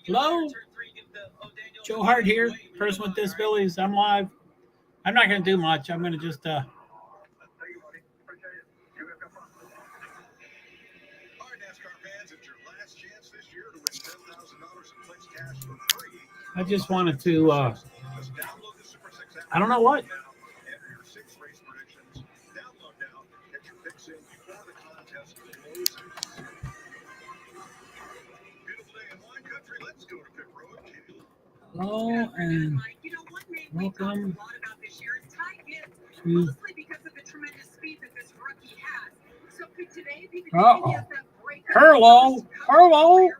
Hello? JoeHart here, person with disabilities. I'm live. I'm not going to do much. I'm going to just... I just wanted to... I don't know what. Hello and welcome to... Uh-oh. Hello. Hello.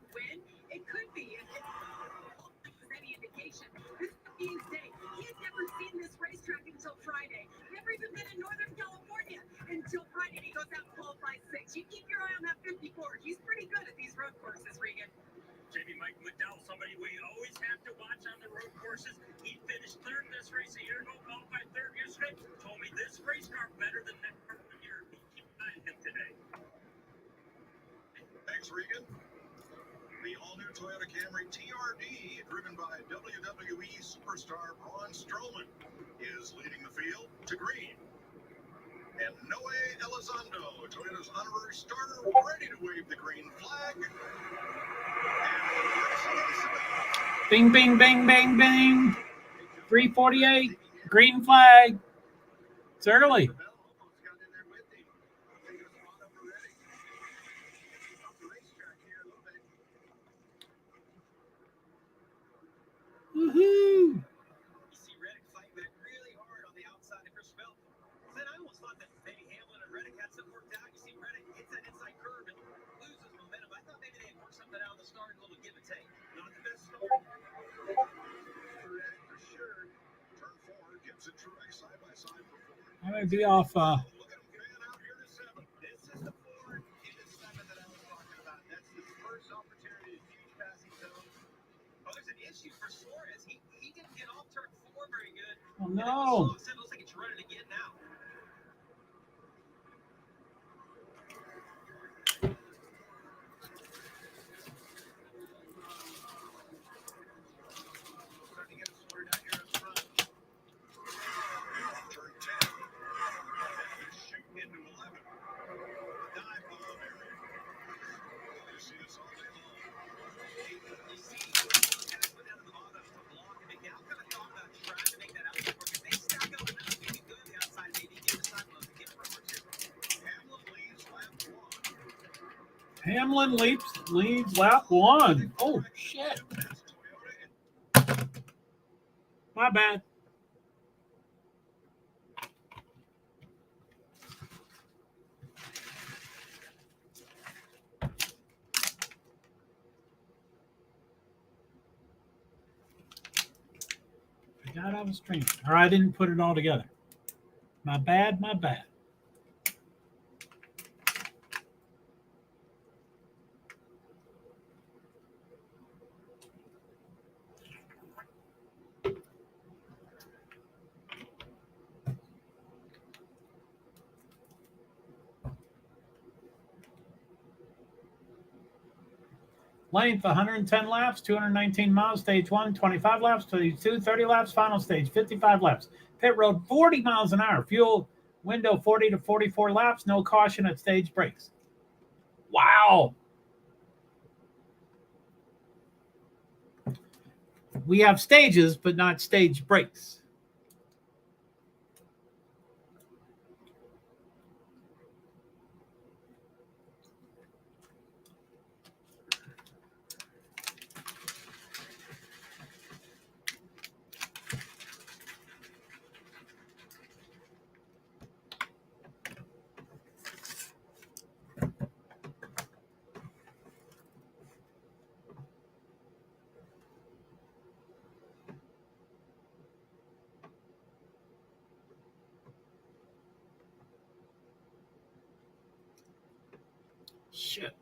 Somebody we always have to watch on the road courses. He finished third in this race a year ago, qualified third yesterday. Told me this race car better than that car one year. Keep an eye on him today. Thanks, Regan. The all-new Toyota Camry TRD, driven by WWE superstar Braun Strowman, is leading the field to green. And Noe Elizondo, Toyota's honorary starter, ready to wave the green flag. Bing, bing, bing, bing, bing. 3:48, green flag. It's early. Woohoo! I'm going to be off. Oh, no. Hamlin leads lap one. Oh, shit. My bad. Forgot I was streaming. Or I didn't put it all together. My bad, my bad. Length, 110 laps, 219 miles, stage 1, 25 laps, stage 2, 30 laps, final stage, 55 laps. Pit road, 40 miles an hour. Fuel window, 40 to 44 laps. No caution at stage breaks. Wow. We have stages, but not stage breaks. Shit.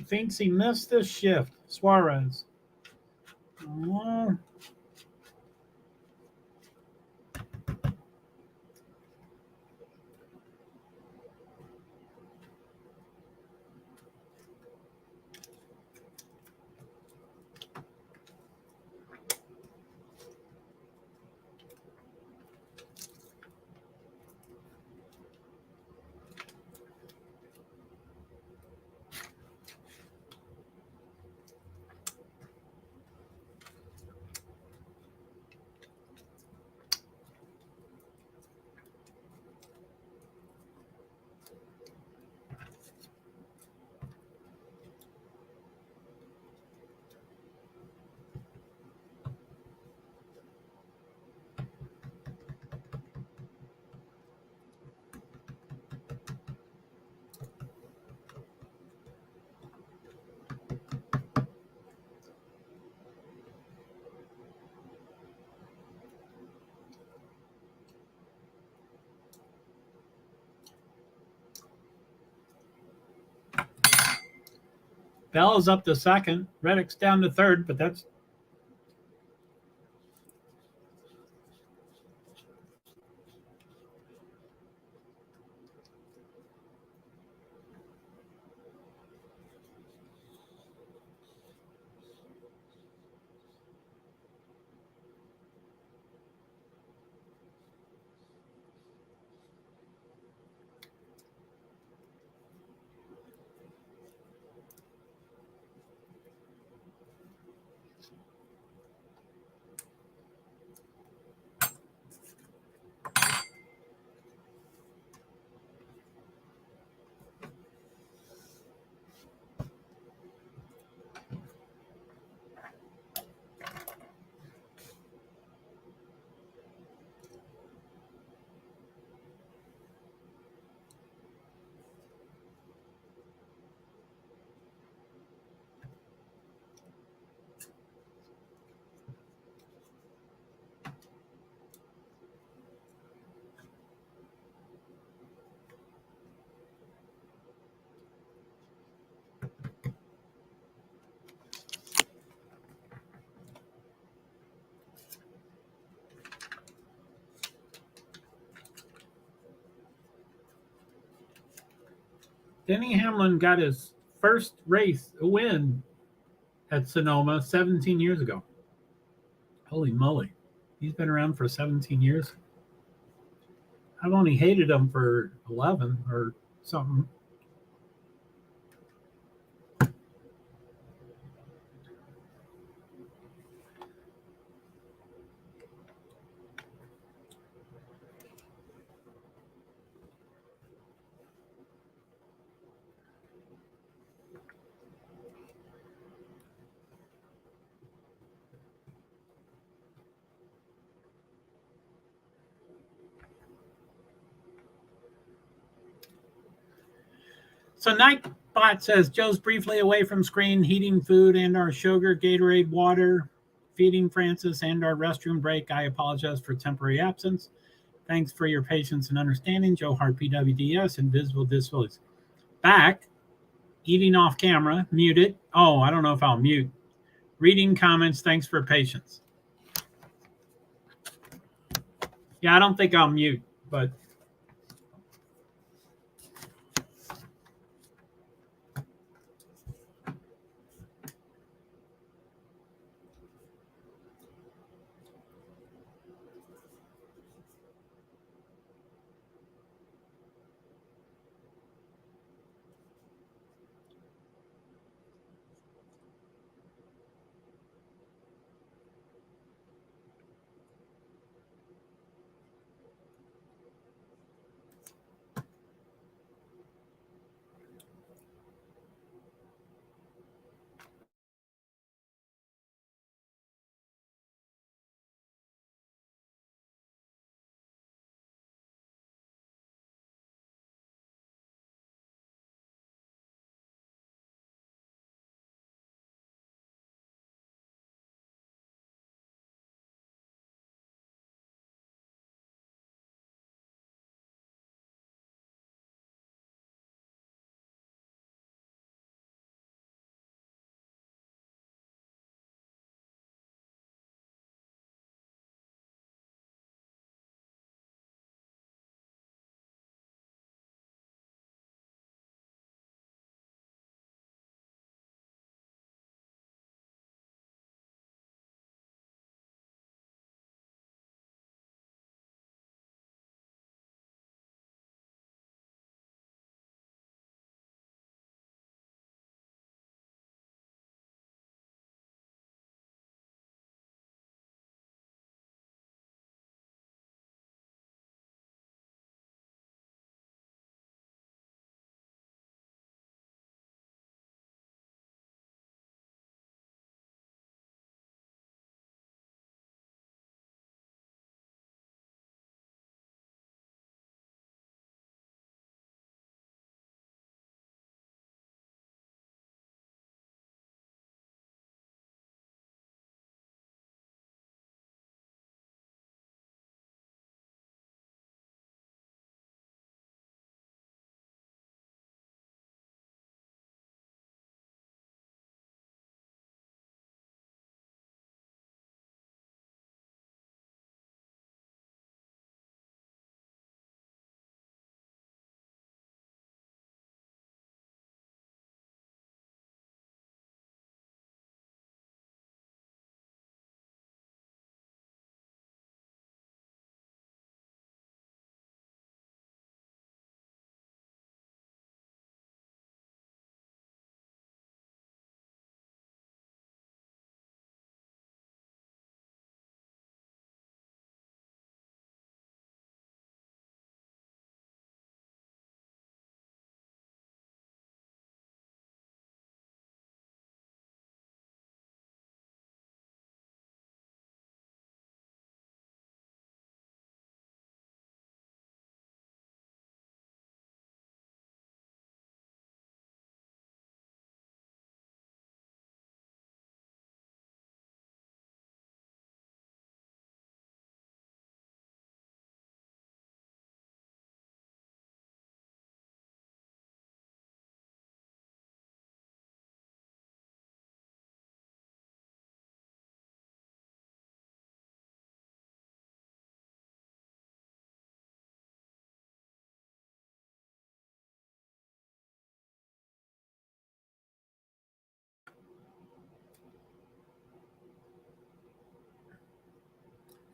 Thinks he missed the shift. Suarez. Oh. Bell is up to second. Reddick's down to third, but that's Denny Hamlin got his first race win at Sonoma 17 years ago. Holy moly. He's been around for 17 years. I've only hated him for 11 or something. So Nightbot says Joe's briefly away from screen, heating food and our sugar, Gatorade, water, feeding Francis and our restroom break. I apologize for temporary absence. Thanks for your patience and understanding. JoeHart, PwD's, Invisible Disabilities. Back, eating off camera, muted. Oh, I don't know if I'll mute. Reading comments. Thanks for patience. Yeah, I don't think I'll mute, but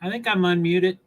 I think I'm unmuted.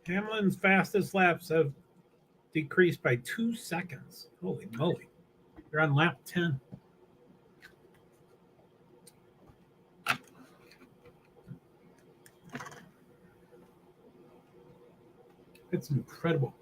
Hamlin's fastest laps have decreased by 2 seconds. Holy moly. You're on lap 10. It's incredible.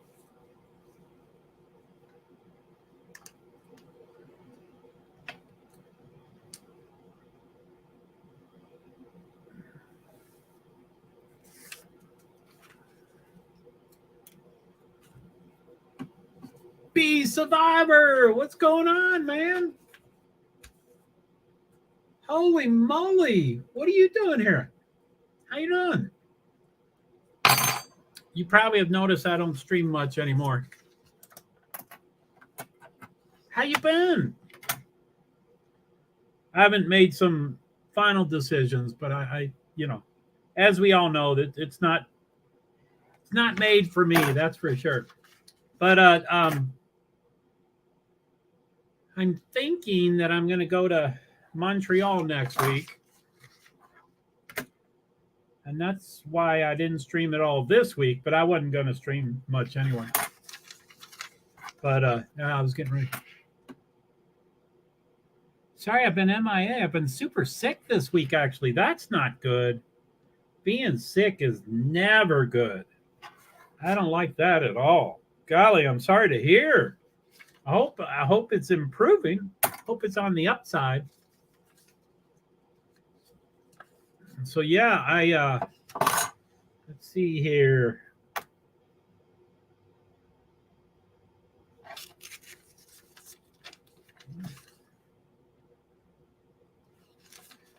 B Survivor, what's going on, man? Holy moly, what are you doing here? How you doing? You probably have noticed I don't stream much anymore. How you been? I haven't made some final decisions, but I as we all know, that it's not made for me, that's for sure. But I'm thinking that I'm going to go to Montreal next week. And that's why I didn't stream at all this week, but I wasn't going to stream much anyway. But I was getting ready. Sorry, I've been MIA. I've been super sick this week, actually. That's not good. Being sick is never good. I don't like that at all. Golly, I'm sorry to hear. I hope it's improving. Hope it's on the upside. So yeah, let's see here.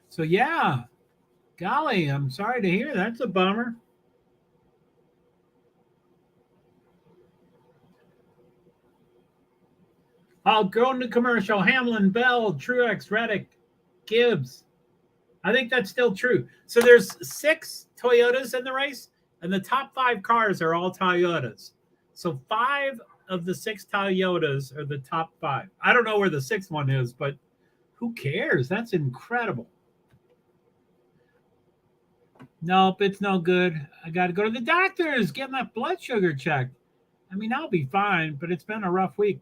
So yeah, golly, I'm sorry to hear. That's a bummer. I'll go into commercial. Hamlin, Bell, Truex, Reddick, Gibbs. I think that's still true. So there's 6 Toyotas in the race, and the top 5 cars are all Toyotas. So 5 of the 6 Toyotas are the top 5. I don't know where the 6th one is, but who cares? That's incredible. Nope, it's no good. I got to go to the doctors, get my blood sugar checked. I mean, I'll be fine, but it's been a rough week.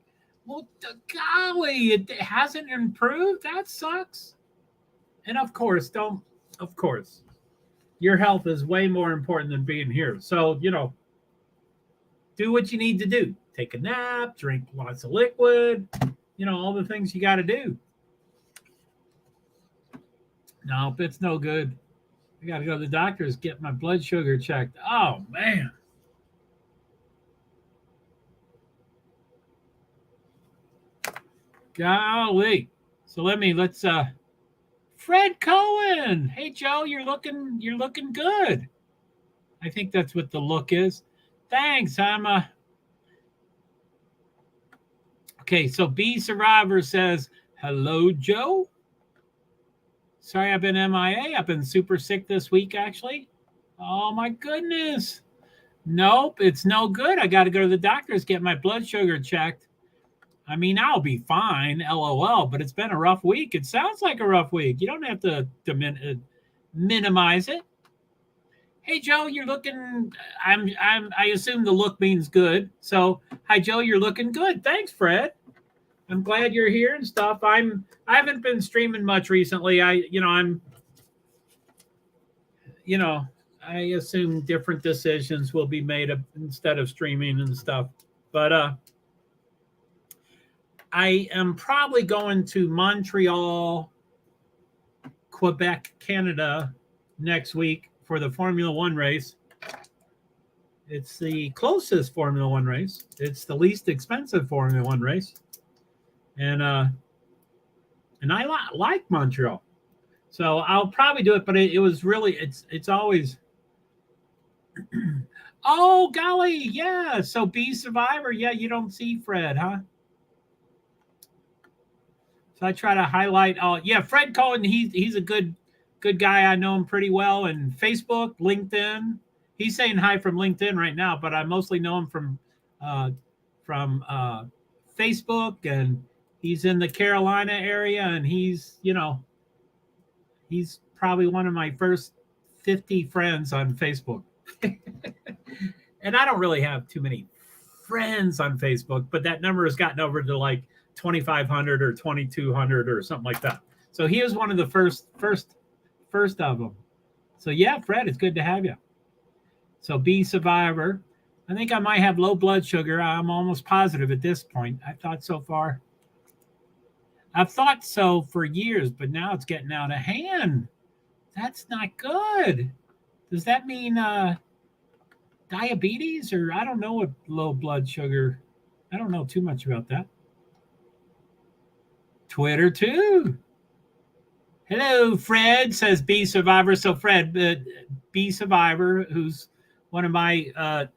Well, golly, it hasn't improved. That sucks. And of course, your health is way more important than being here. So, do what you need to do. Take a nap, drink lots of liquid, all the things you got to do. Nope, it's no good. I got to go to the doctors, get my blood sugar checked. Oh, man. Golly. So let's Fred Cohen. Hey Joe, you're looking good. I think that's what the look is. Thanks. Okay, so B Survivor says, "Hello Joe. Sorry I've been MIA. I've been super sick this week actually. Oh my goodness. Nope, it's no good. I got to go to the doctors, get my blood sugar checked. I mean, I'll be fine, LOL, but it's been a rough week. It sounds like a rough week. You don't have to minimize it. Hey, Joe, you're looking, I assume the look means good. So, hi, Joe, you're looking good. Thanks, Fred. I'm glad you're here and stuff. I haven't been streaming much recently. I assume different decisions will be made instead of streaming and stuff. But, I am probably going to Montreal, Quebec, Canada next week for the Formula One race. It's the closest Formula One race. It's the least expensive Formula One race. And I like Montreal. So I'll probably do it, but it was really, it's always, oh, golly, yeah. So Be Survivor, yeah, you don't see Fred, huh? So I try to highlight, yeah, Fred Cohen, he's a good guy. I know him pretty well. And Facebook, LinkedIn. He's saying hi from LinkedIn right now, but I mostly know him from Facebook, and he's in the Carolina area, and he's probably one of my first 50 friends on Facebook. And I don't really have too many friends on Facebook, but that number has gotten over to like 2,500 or 2,200 or something like that. So he was one of the first of them. So yeah, Fred, it's good to have you. So Be Survivor. I think I might have low blood sugar. I'm almost positive at this point. I thought so far. I've thought so for years, but now it's getting out of hand. That's not good. Does that mean diabetes, or I don't know what low blood sugar? I don't know too much about that. Twitter too. Hello, Fred, says Be Survivor. So Fred, Be Survivor, who's one of my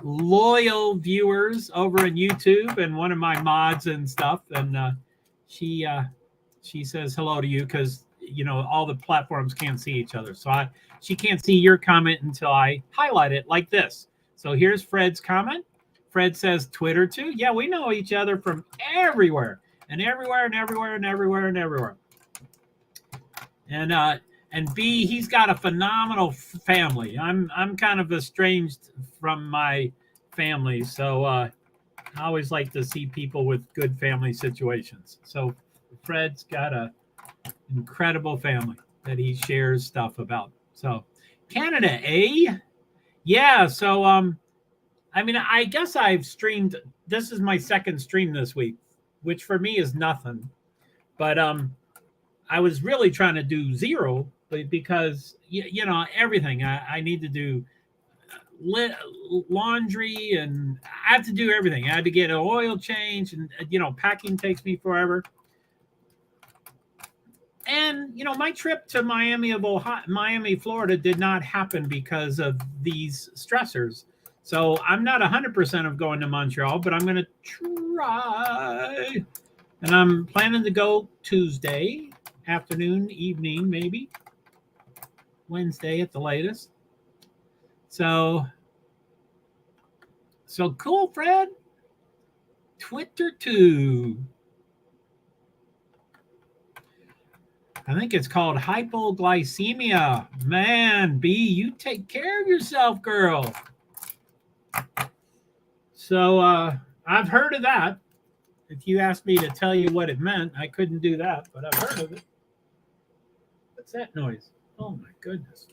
loyal viewers over on YouTube and one of my mods and stuff. And she says hello to you because, all the platforms can't see each other. So she can't see your comment until I highlight it like this. So here's Fred's comment. Fred says Twitter too. Yeah, we know each other from everywhere and everywhere and everywhere and everywhere and everywhere. And B, he's got a phenomenal family. I'm kind of estranged from my family, so I always like to see people with good family situations. So Fred's got a incredible family that he shares stuff about. So Canada, eh? Yeah. So I guess I've streamed. This is my second stream this week, which for me is nothing. But I was really trying to do 0 because everything I need to do laundry, and I have to do everything. I had to get an oil change, and packing takes me forever. And my trip to Miami, Florida did not happen because of these stressors. So I'm not 100% of going to Montreal, but I'm going to try. And I'm planning to go Tuesday afternoon, evening, maybe Wednesday at the latest. So cool, Fred. Twitter too. I think it's called hypoglycemia. Man, B, you take care of yourself, girl. So I've heard of that. If you asked me to tell you what it meant, I couldn't do that, but I've heard of it. What's that noise? Oh, my goodness.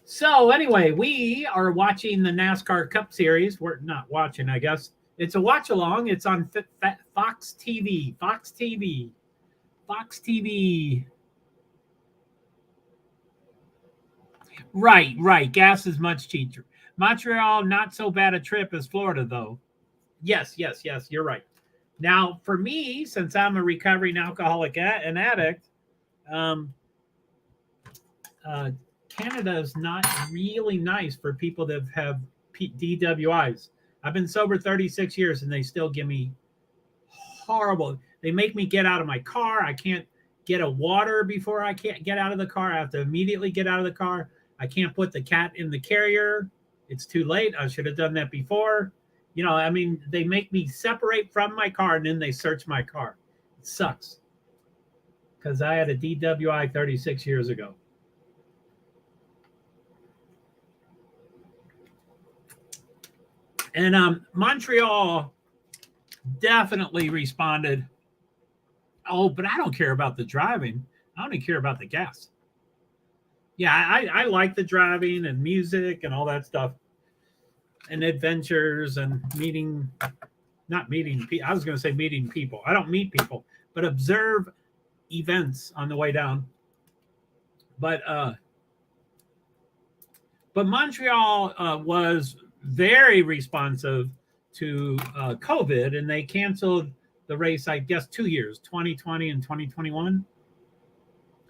So anyway, we are watching the NASCAR Cup Series. We're not watching, I guess. It's a watch along. It's on Fox TV. Fox TV. Fox TV. Right. Gas is much cheaper. Montreal, not so bad a trip as Florida, though. Yes, you're right. Now, for me, since I'm a recovering alcoholic and addict, Canada is not really nice for people that have DWIs. I've been sober 36 years, and they still give me horrible. They make me get out of my car. I can't get a water before I can't get out of the car. I have to immediately get out of the car. I can't put the cat in the carrier. It's too late. I should have done that before. They make me separate from my car, and then they search my car. It sucks because I had a DWI 36 years ago. And Montreal definitely responded. Oh, but I don't care about the driving. I only care about the gas. Yeah, I like the driving and music and all that stuff, and adventures and meeting not meeting people. I was going to say meeting people. I don't meet people, but observe events on the way down. But Montreal was very responsive to COVID, and they canceled the race, I guess, 2 years, 2020 and 2021.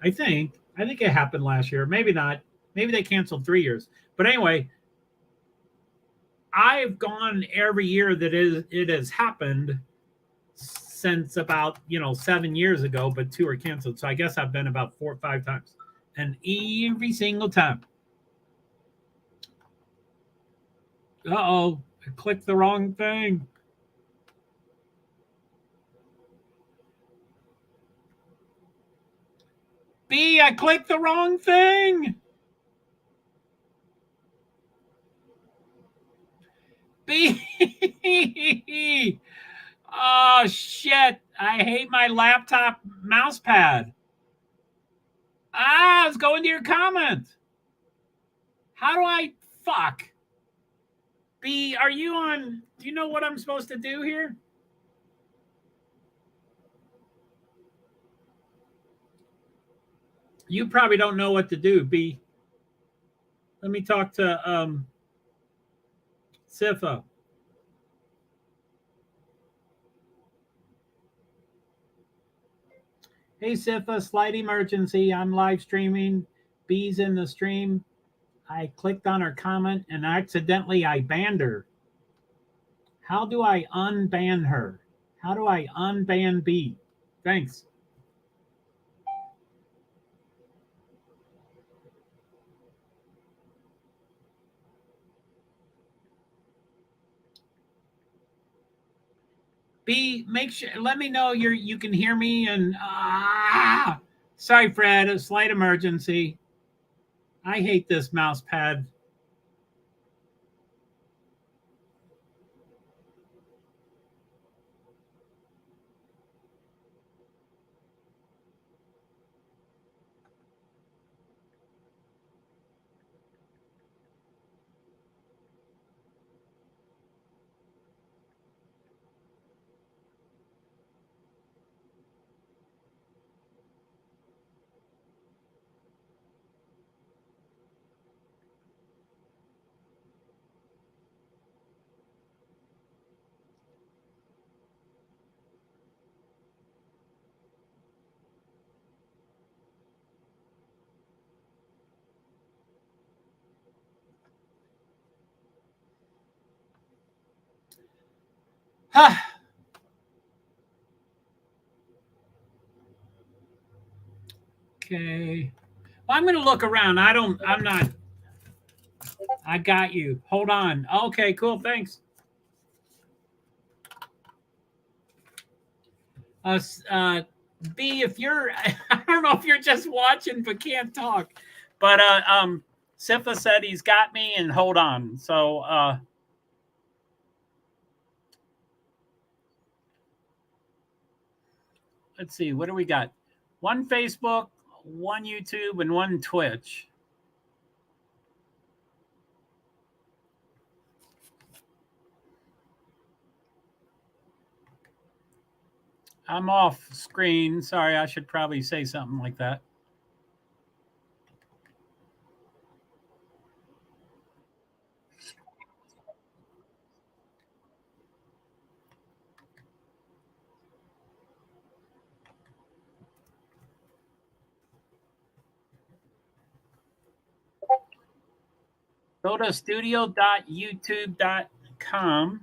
I think it happened last year. Maybe not. Maybe they canceled 3 years. But anyway, I've gone every year that it has happened since about 7 years ago, but 2 are canceled. So I guess I've been about 4 or 5 times, and every single time. Uh-oh, I clicked the wrong thing. B, I clicked the wrong thing. B. Oh, shit. I hate my laptop mouse pad. It's going to your comment. How do I... Fuck. B, are you on... Do you know what I'm supposed to do here? You probably don't know what to do, B. Let me talk to Sifa. Hey, Sifa, slight emergency. I'm live streaming. B's in the stream. I clicked on her comment and accidentally I banned her. How do I unban her? How do I unban B? Thanks. B, make sure, let me know you can hear me. And sorry, Fred, a slight emergency. I hate this mouse pad. Okay. Well, I'm going to look around. I'm not. I got you. Hold on. Okay, cool. Thanks. B, if you're, I don't know if you're just watching but can't talk, but Sifa said he's got me, and hold on. So let's see, what do we got? One Facebook, one YouTube, and one Twitch. I'm off screen. Sorry, I should probably say something like that. Go to studio.youtube.com.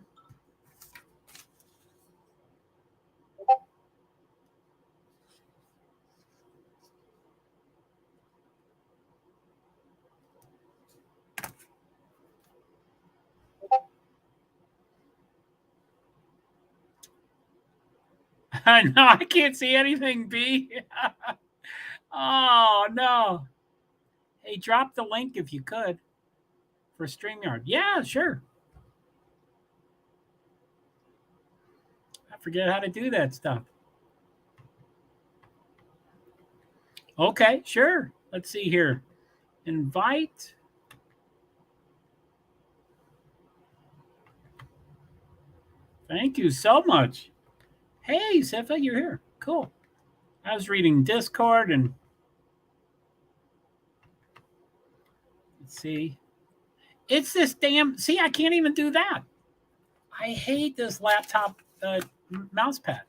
No, I can't see anything, B. Oh, no. Hey, drop the link if you could for StreamYard. Yeah, sure. I forget how to do that stuff. Okay, sure. Let's see here. Invite. Thank you so much. Hey, Sifa, you're here. Cool. I was reading Discord and let's see. It's this damn. See, I can't even do that. I hate this laptop mouse pad.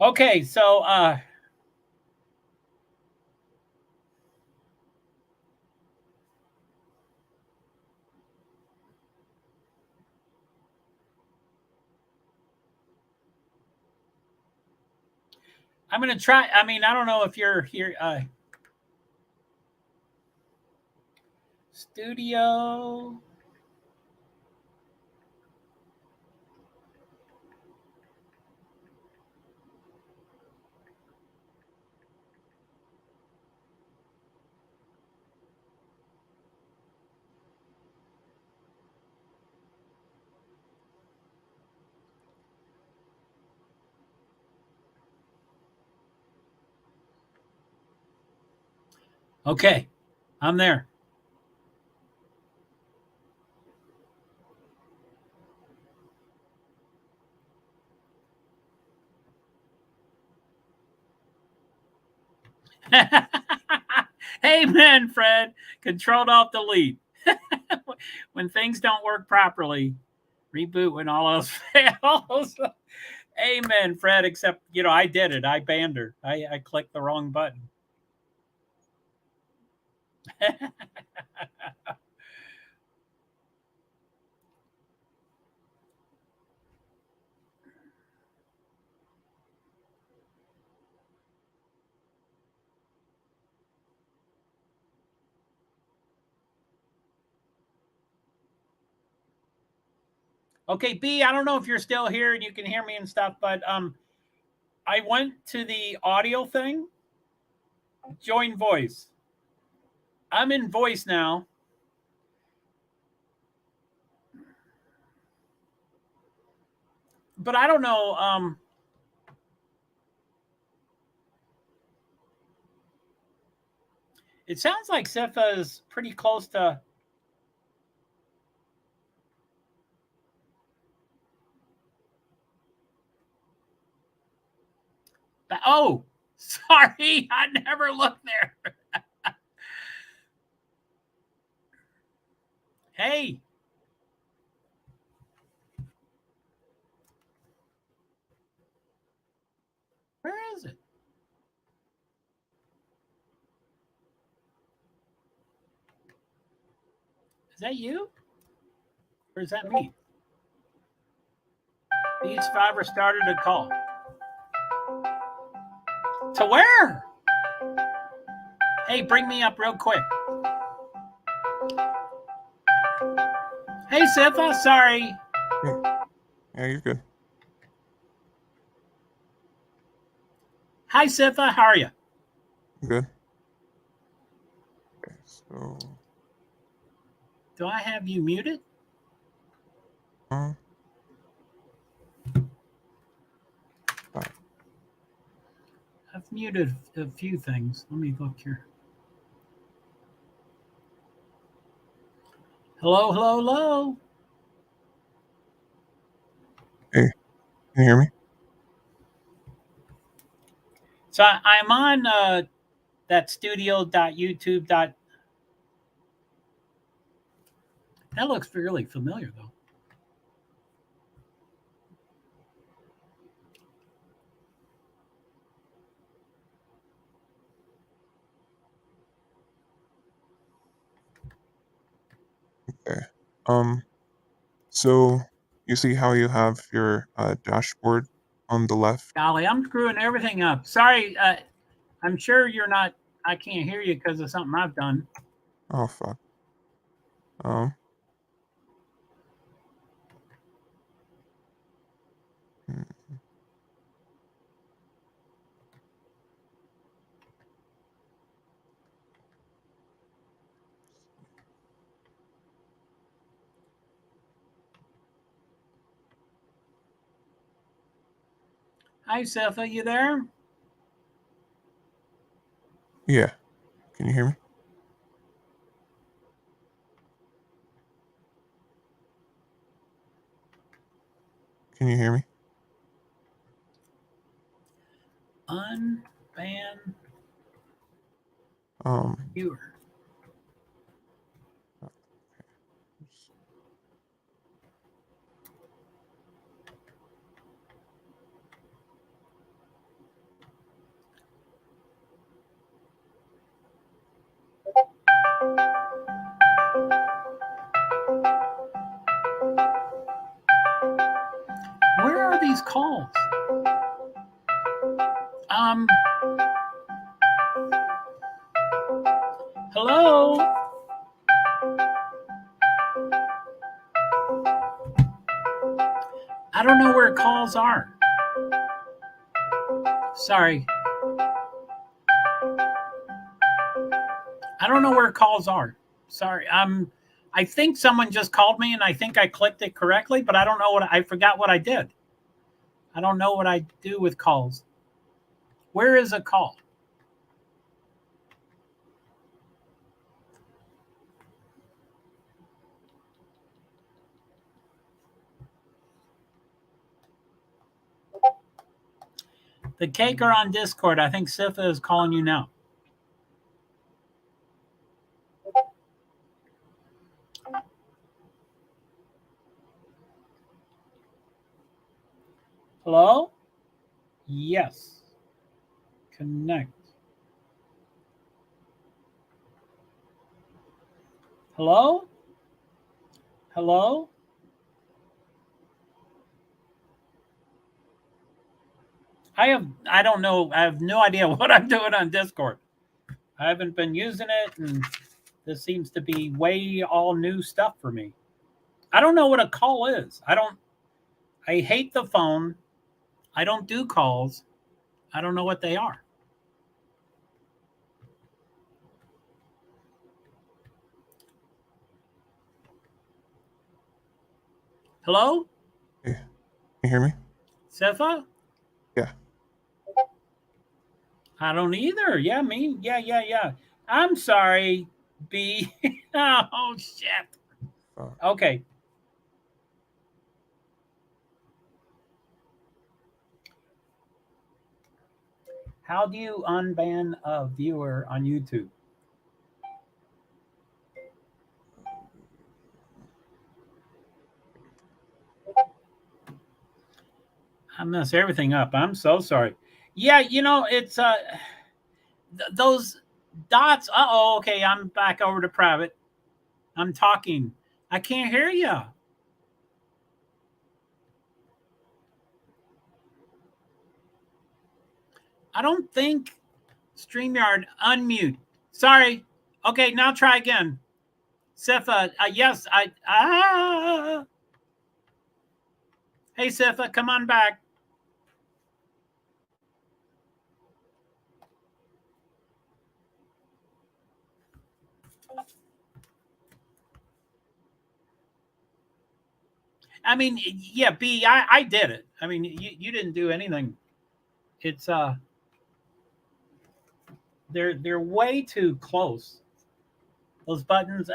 Okay, so I'm gonna try. I mean, I don't know if you're here. Studio. Okay, I'm there. Amen, Fred. Control Alt Delete. When things don't work properly, reboot when all else fails. Amen, Fred. Except, I did it. I banned her. I clicked the wrong button. Okay, B, I don't know if you're still here and you can hear me and stuff, but I went to the audio thing. Join voice. I'm in voice now. But I don't know. It sounds like Sifa is pretty close to. Oh, sorry. I never looked there. Hey. Where is it? Is that you? Or is that me? These five started a call. To where? Hey, bring me up real quick. Hey, Sifa, sorry. Yeah, you're good. Hi, Sifa, how are you? Good. Okay, so. Do I have you muted? Fine. I've muted a few things. Let me look here. Hello, hello, hello. Hey, can you hear me? So I'm on that studio.youtube. That looks really familiar, though. Okay. So you see how you have your dashboard on the left? Golly, I'm screwing everything up. Sorry. I'm sure you're not. I can't hear you because of something I've done. Oh fuck. Hmm. Hi, Sepha, you there? Yeah. Can you hear me? Can you hear me? Unban Um, viewer. Where are these calls? Hello? I don't know where calls are. Sorry. I don't know where calls are. Sorry. I think someone just called me and I think I clicked it correctly, but I don't know I forgot what I did. I don't know what I do with calls. Where is a call? The cake are on Discord. I think Sifa is calling you now. Hello? Yes. Connect. Hello? Hello? I don't know. I have no idea what I'm doing on Discord. I haven't been using it, and this seems to be way all new stuff for me. I don't know what a call is. I hate the phone. I don't do calls. I don't know what they are. Hello? Hey, can you hear me? Sifa? Yeah. I don't either. Yeah, me. Yeah. I'm sorry, B. Oh, shit. Okay. How do you unban a viewer on YouTube? I mess everything up. I'm so sorry. Yeah, it's those dots. Uh-oh, okay, I'm back over to private. I'm talking. I can't hear you. I don't think StreamYard unmute. Sorry. Okay, now try again. Sifa, yes, Hey, Sifa, come on back. I mean, yeah, B, I did it. I mean, you didn't do anything. It's they're way too close. Those buttons,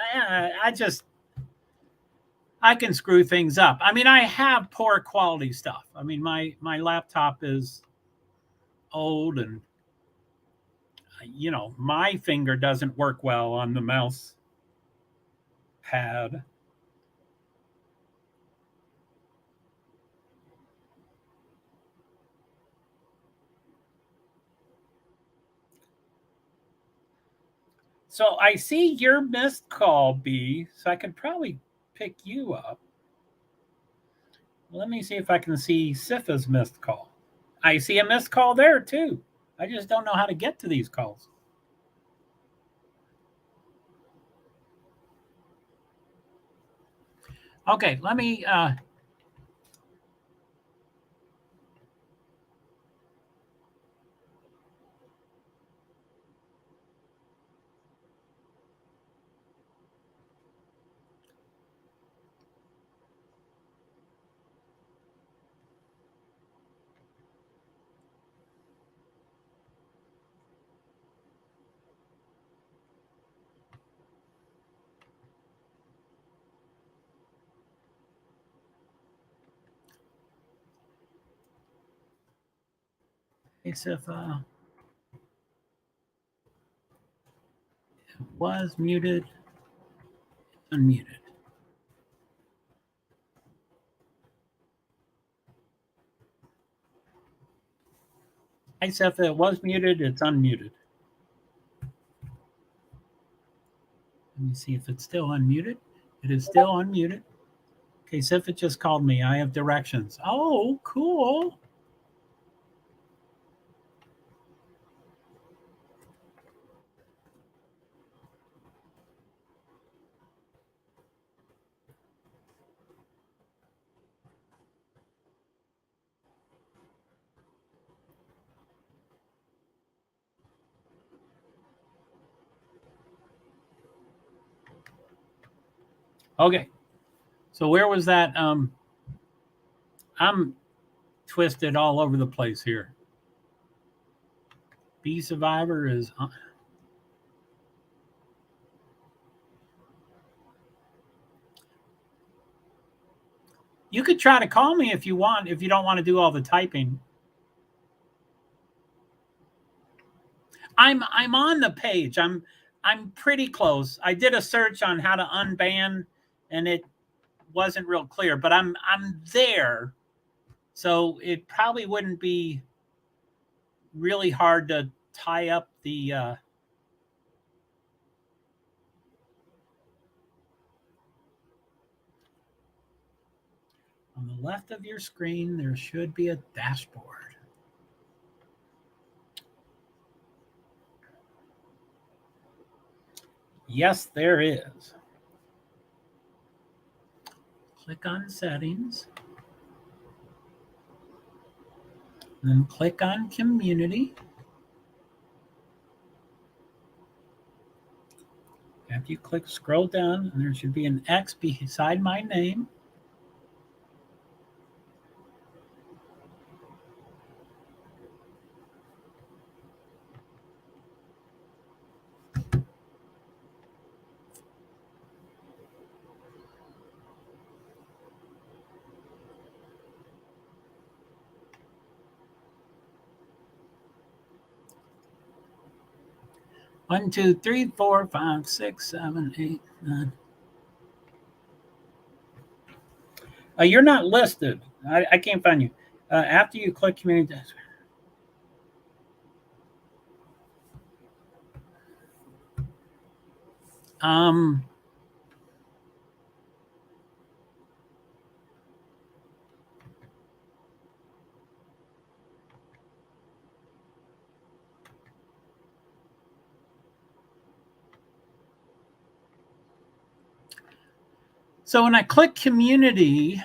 I can screw things up. I mean, I have poor quality stuff. I mean, my laptop is old, and my finger doesn't work well on the mouse pad. So I see your missed call, B, so I could probably pick you up. Let me see if I can see Sifa's missed call. I see a missed call there too. I just don't know how to get to these calls. Okay, let me Sifa was muted, unmuted. Hi, Sifa, it was muted, it's unmuted. Let me see if it's still unmuted. It is still unmuted. Okay, Sifa just called me. I have directions. Oh, cool. Okay. So where was that? I'm twisted all over the place here. Bee Survivor is... You could try to call me if you want, if you don't want to do all the typing. I'm on the page. I'm pretty close. I did a search on how to unban, and it wasn't real clear, but I'm there. So it probably wouldn't be really hard to tie up the on the left of your screen, there should be a dashboard. Yes, there is. Click on settings. Then click on community. After you click, scroll down, and there should be an X beside my name. One, 2, 3, 4, 5, 6, 7, 8, 9. You're not listed. I can't find you. After you click community. So when I click community,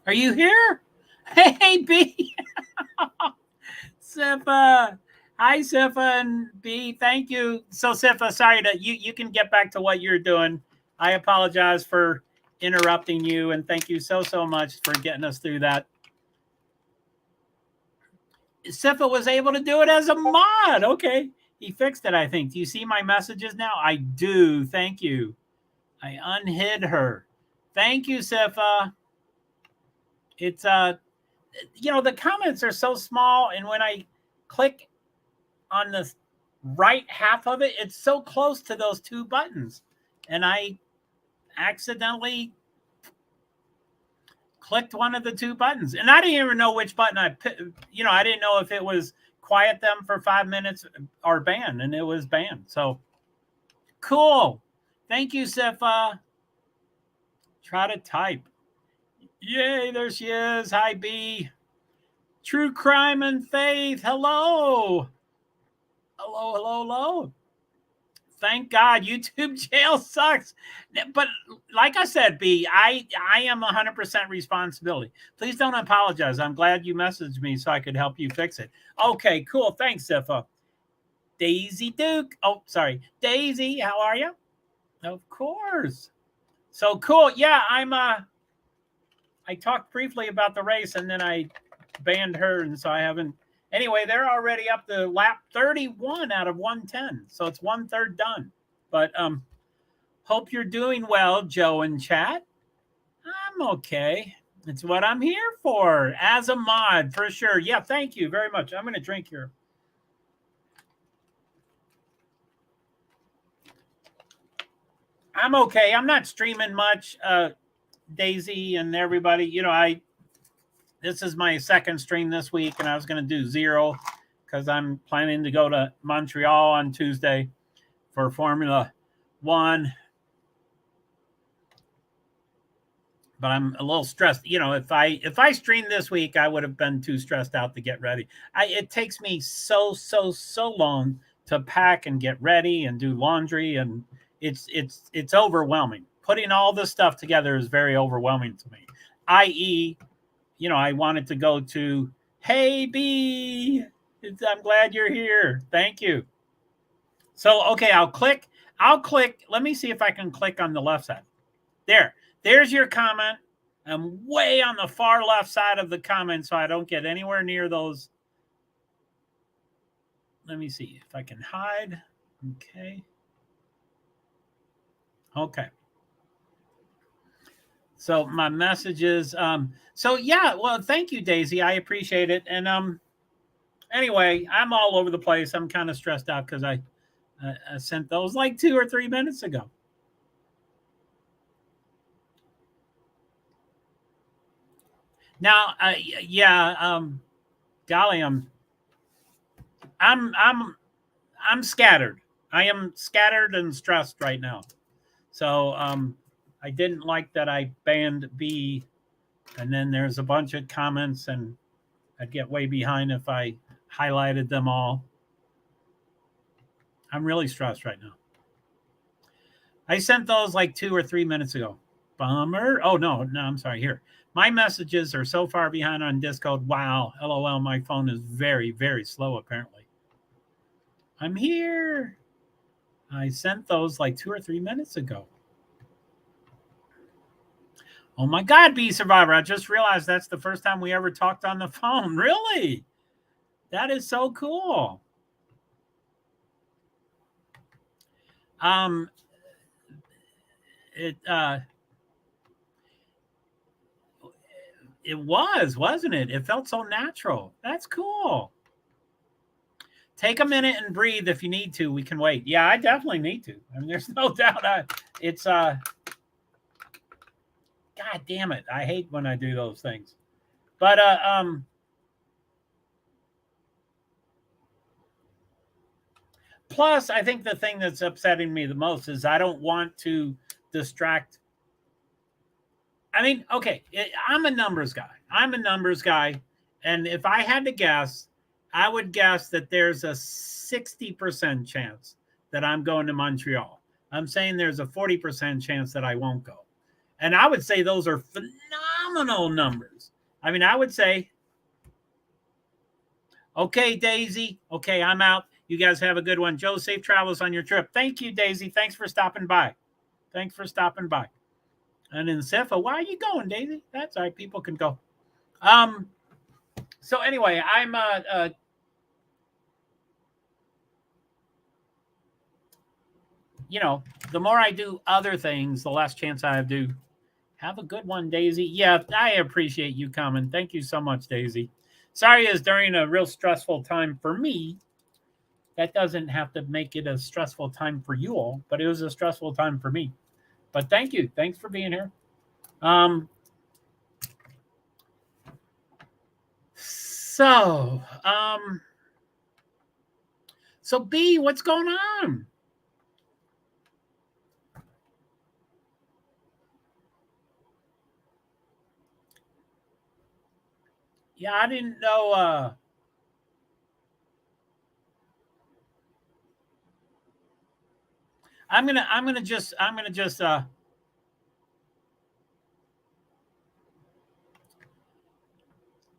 are you here? Hey, B. Sifa. Hi, Sifa and B. Thank you. So, Sifa, sorry to you can get back to what you're doing. I apologize for interrupting you, and thank you so much for getting us through that. Sifa was able to do it as a mod. Okay. He fixed it, I think. Do you see my messages now? I do. Thank you. I unhid her. Thank you, Sifa. It's the comments are so small, and when I click on the right half of it, it's so close to those two buttons, and I accidentally clicked one of the two buttons, and I didn't even know which button I didn't know if it was quiet them for 5 minutes or ban, and it was banned. So cool. Thank you, Sifa. Try to type. Yay, there she is. Hi, B. True Crime and Faith. Hello. Hello. Thank God YouTube jail sucks. But like I said, B, I am 100% responsibility. Please don't apologize. I'm glad you messaged me so I could help you fix it. Okay, cool. Thanks, Sifa. Daisy Duke. Oh, sorry. Daisy, how are you? Of course. So cool. Yeah, I talked briefly about the race, and then I banned her, and so I haven't. Anyway, they're already up to lap 31 out of 110, so it's 1/3 done. But hope you're doing well, Joe in chat. I'm okay. It's what I'm here for as a mod, for sure. Yeah, thank you very much. I'm going to drink here. I'm okay. I'm not streaming much, Daisy and everybody. This is my second stream this week, and I was going to do 0 because I'm planning to go to Montreal on Tuesday for Formula One. But I'm a little stressed. If I streamed this week, I would have been too stressed out to get ready. It takes me so long to pack and get ready and do laundry, and it's overwhelming. Putting all this stuff together is very overwhelming to me. I.e., I wanted to go to, hey, B, I'm glad you're here. Thank you. So, okay, I'll click. Let me see if I can click on the left side. There's your comment. I'm way on the far left side of the comment, so I don't get anywhere near those. Let me see if I can hide. Okay. So my messages. So yeah, well, thank you, Daisy. I appreciate it. And anyway, I'm all over the place. I'm kind of stressed out because I sent those like 2 or 3 minutes ago. Now, golly, I'm scattered. I am scattered and stressed right now. So I didn't like that I banned B, and then there's a bunch of comments, and I'd get way behind if I highlighted them all. I'm really stressed right now. I sent those like 2 or 3 minutes ago. Bummer. Oh, no, I'm sorry. Here. My messages are so far behind on Discord. Wow. LOL. My phone is very, very slow, apparently. I'm here. I sent those like 2 or 3 minutes ago. Oh, my God, B Survivor. I just realized that's the first time we ever talked on the phone. Really? That is so cool. It was, wasn't it? It felt so natural. That's cool. Take a minute and breathe if you need to. We can wait. Yeah, I definitely need to. I mean, there's no doubt. God damn it. I hate when I do those things. But plus, I think the thing that's upsetting me the most is I don't want to distract. I mean, okay, I'm a numbers guy. And if I had to guess, I would guess that there's a 60% chance that I'm going to Montreal. I'm saying there's a 40% chance that I won't go. And I would say those are phenomenal numbers. I mean, I would say, okay, Daisy. Okay, I'm out. You guys have a good one. Joe, safe travels on your trip. Thank you, Daisy. Thanks for stopping by. And then Sifa, why are you going, Daisy? That's all right. People can go. So anyway, I'm the more I do other things, the less chance I have to have a good one, Daisy. Yeah, I appreciate you coming. Thank you so much, Daisy. Sorry is during a real stressful time for me. That doesn't have to make it a stressful time for you all, but it was a stressful time for me. But thank you. Thanks for being here. So B, what's going on? Yeah, I didn't know. I'm gonna just DMs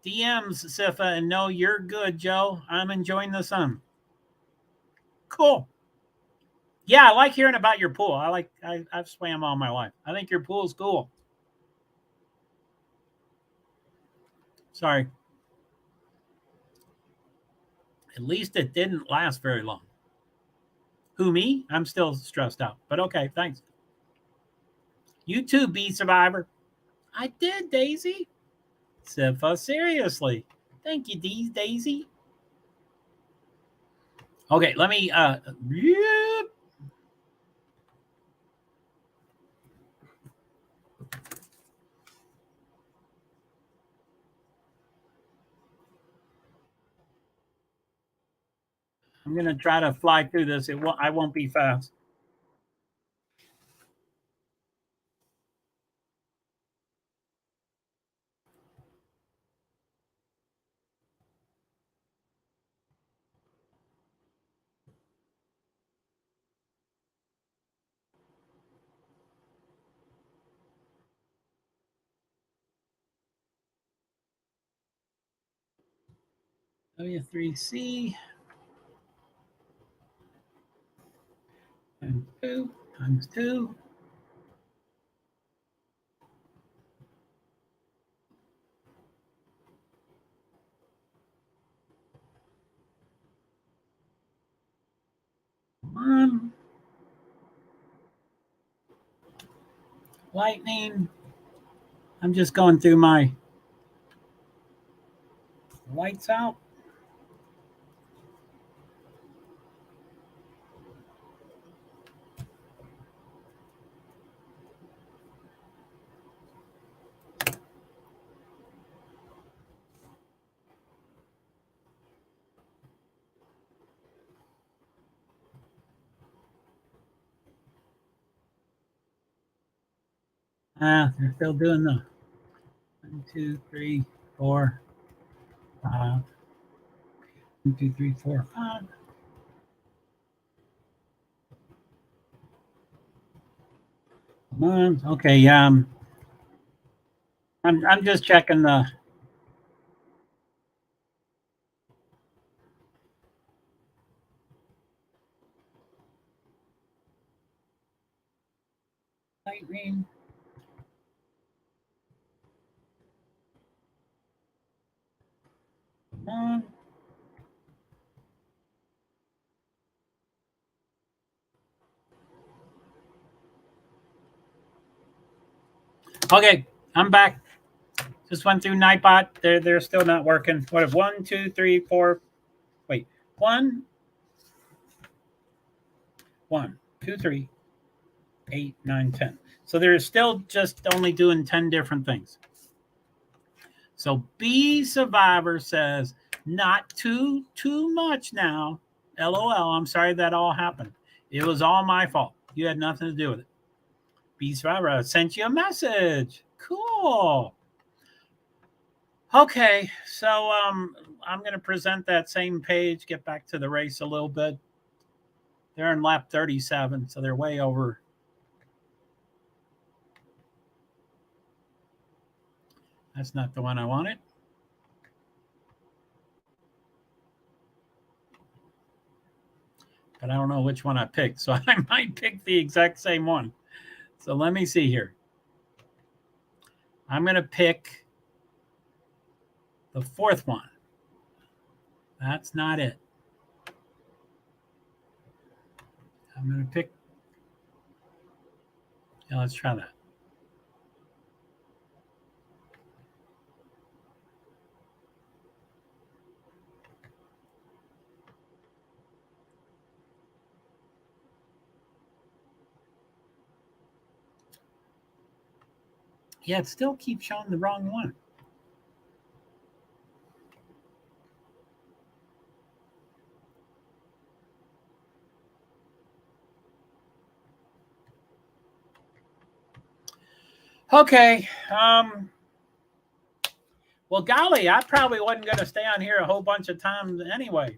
Sifa and no, you're good, Joe. I'm enjoying the sun. Cool. Yeah, I like hearing about your pool. I've swam all my life. I think your pool's cool. Sorry. At least it didn't last very long. Who, me? I'm still stressed out. But okay, thanks. You too, B Survivor. I did, Daisy. Sifa, seriously. Thank you, Daisy. Okay, let me yep. I'm gonna try to fly through this. I won't be fast. W3C and 2 times 2. Come on. Lightning. I'm just going through my lights out. They're still doing the 1, 2, 3, 4, 5. 1, 2, 3, 4, 5. Come on. Okay, yeah. I'm just checking the lightning. Come on. Okay, I'm back. Just went through Nightbot. They're still not working. What if 1, 2, 3, 4? Wait, 1, 1, 2, 3, 8, 9, 10. So they're still just only doing 10 different things. So B Survivor says, not too much now. LOL. I'm sorry that all happened. It was all my fault. You had nothing to do with it. B Survivor, I sent you a message. Cool. Okay, so I'm going to present that same page, get back to the race a little bit. They're in lap 37, so they're way over. That's not the one I wanted. But I don't know which one I picked, so I might pick the exact same one. So let me see here. I'm going to pick the fourth one. That's not it. I'm going to pick. Yeah, let's try that. Yeah, it still keeps showing the wrong one. Okay. Well, golly, I probably wasn't going to stay on here a whole bunch of times anyway.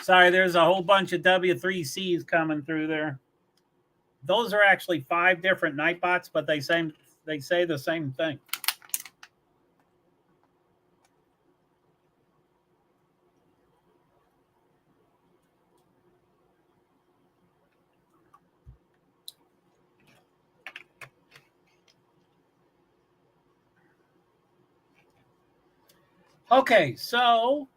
Sorry, there's a whole bunch of W3Cs coming through there. Those are actually 5 different Nightbots, but they say the same thing. Okay, so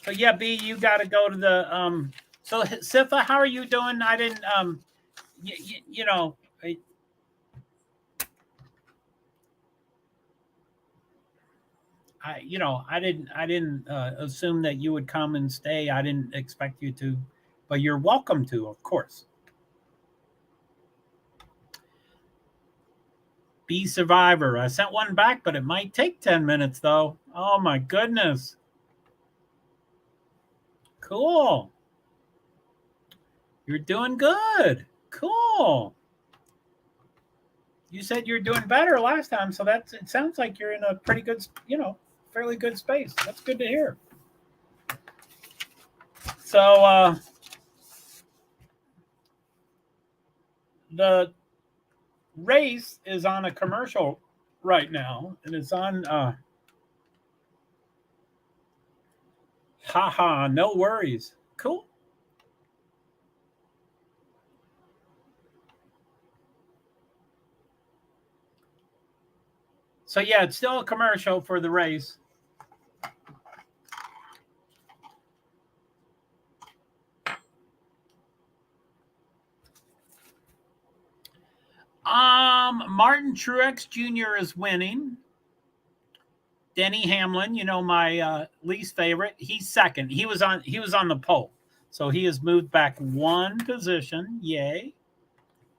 So yeah, B, you got to go to the So Sifa, how are you doing? I didn't you know, I didn't assume that you would come and stay. I didn't expect you to, but you're welcome to, of course. Be Survivor. I sent one back, but it might take 10 minutes though. Oh my goodness. Cool. You're doing good. Cool. You said you're doing better last time, so it sounds like you're in a pretty good, fairly good space. That's good to hear. So the race is on a commercial right now, and it's on haha, no worries. Cool. So yeah, it's still a commercial for the race. Martin Truex Jr. is winning. Denny Hamlin, my least favorite, he's second. He was on the pole, so he has moved back one position. Yay!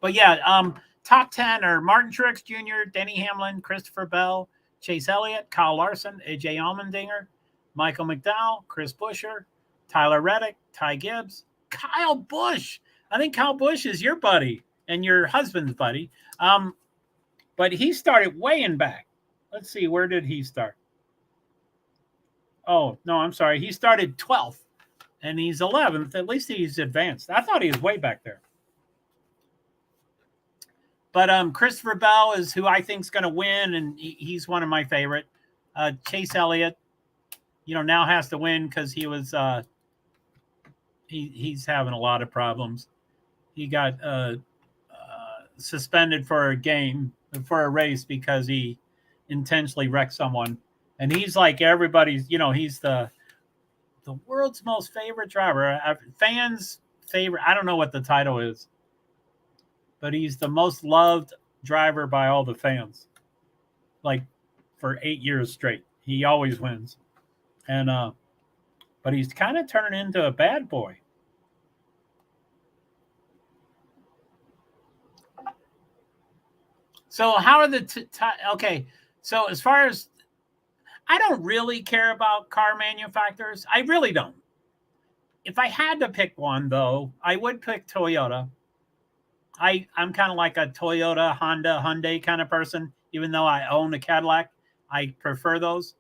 But yeah, top 10 are Martin Truex Jr., Denny Hamlin, Christopher Bell, Chase Elliott, Kyle Larson, AJ Allmendinger, Michael McDowell, Chris Buescher, Tyler Reddick, Ty Gibbs, Kyle Busch. I think Kyle Busch is your buddy and your husband's buddy. But he started way in back. Let's see, where did he start? Oh, no, I'm sorry. He started 12th, and he's 11th. At least he's advanced. I thought he was way back there. But Christopher Bell is who I think is going to win, and he's one of my favorite. Chase Elliott, now has to win because he was he's having a lot of problems. He got suspended for a race because he intentionally wrecked someone. And he's like everybody's, he's the world's most favorite driver. Fans' favorite. I don't know what the title is, but he's the most loved driver by all the fans. Like for 8 years straight, he always wins. And but he's kind of turning into a bad boy. So how are the okay? So as far as I don't really care about car manufacturers. I really don't. If I had to pick one, though, I would pick Toyota. I'm kind of like a Toyota, Honda, Hyundai kind of person. Even though I own a Cadillac, I prefer those.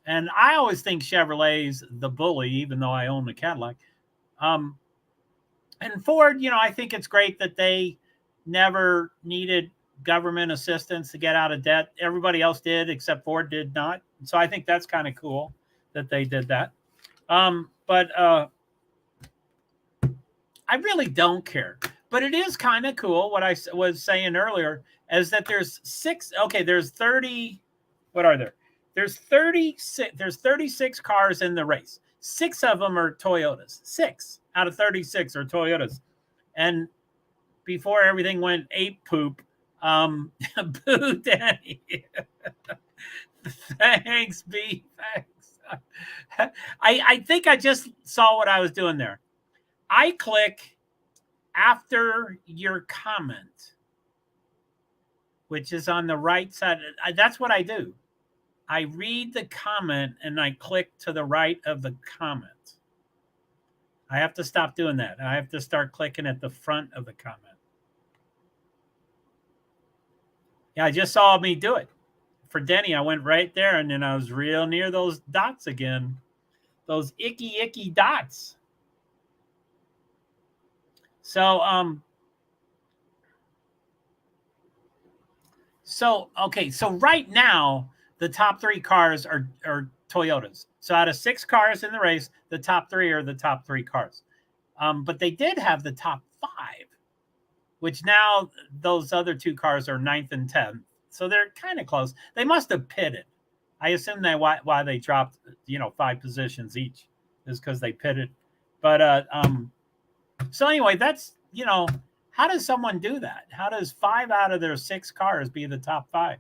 And I always think Chevrolet's the bully, even though I own a Cadillac. And Ford, I think it's great that they never needed government assistance to get out of debt. Everybody else did, except Ford did not. So I think that's kind of cool that they did that. But I really don't care. But it is kind of cool. What I was saying earlier is that there's 30. What are there? There's 36. There's 36 cars in the race. 6 of them are Toyotas. 6 out of 36 are Toyotas. And before everything went ape poop, boo Danny. Thanks, B. Thanks. I think I just saw what I was doing there. I click after your comment, which is on the right side. That's what I do. I read the comment and I click to the right of the comment. I have to stop doing that. I have to start clicking at the front of the comment. Yeah, I just saw me do it. For Denny, I went right there, and then I was real near those dots again. Those icky dots. So, so right now, the top 3 cars are Toyotas. So out of 6 cars in the race, the top 3 are the top 3 cars. But they did have the top 5, which now those other 2 cars are 9th and 10th. So they're kind of close. They must have pitted. I assume why they dropped, 5 positions each. is because they pitted. But so anyway, that's, how does someone do that? How does 5 out of their 6 cars be the top 5?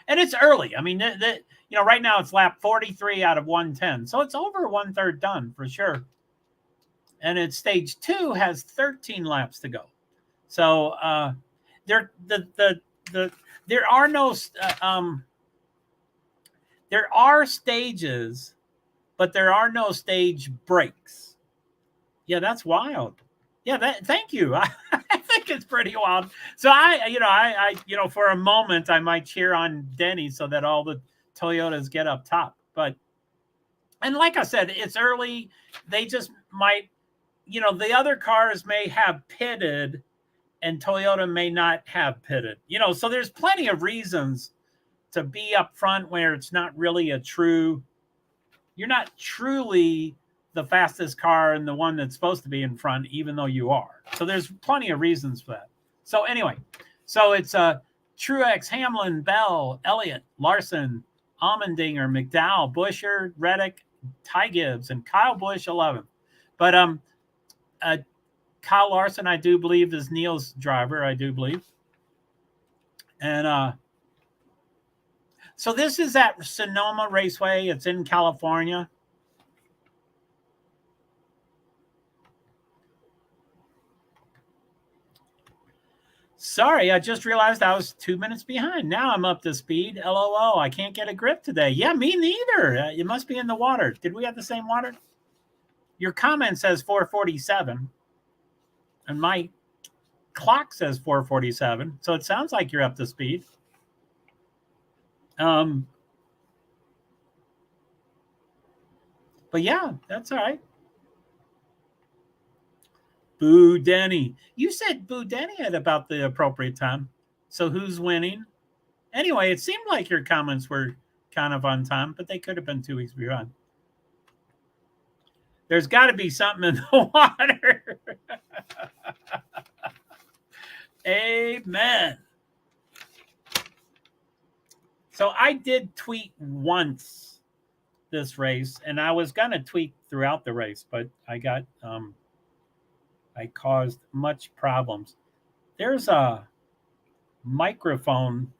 And it's early. I mean, right now it's lap 43 out of 110. So it's over 1/3 done for sure. And it's stage 2 has 13 laps to go. So there are no there are stages, but there are no stage breaks. Yeah, that's wild. Yeah, thank you. I think it's pretty wild. So I for a moment I might cheer on Denny so that all the Toyotas get up top. And like I said, it's early. They just might, the other cars may have pitted and Toyota may not have pitted. So there's plenty of reasons to be up front where it's not really you're not truly the fastest car and the one that's supposed to be in front, even though you are. So there's plenty of reasons for that. So anyway, it's Truex, Hamlin, Bell, Elliott, Larson, Allmendinger, McDowell, Buescher, Reddick, Ty Gibbs, and Kyle Busch 11th. But Kyle Larson, I do believe, is Neil's driver. I do believe. And so this is at Sonoma Raceway. It's in California. Sorry, I just realized I was 2 minutes behind. Now I'm up to speed. LOL, I can't get a grip today. Yeah, me neither. It must be in the water. Did we have the same water? Your comment says 447, and my clock says 447. So it sounds like you're up to speed. But yeah, that's all right. Boo Denny. You said boo Denny at about the appropriate time. So who's winning? Anyway, it seemed like your comments were kind of on time, but they could have been 2 weeks behind. There's got to be something in the water. Amen. So I did tweet once this race, and I was going to tweet throughout the race, but I got I caused much problems. There's a microphone.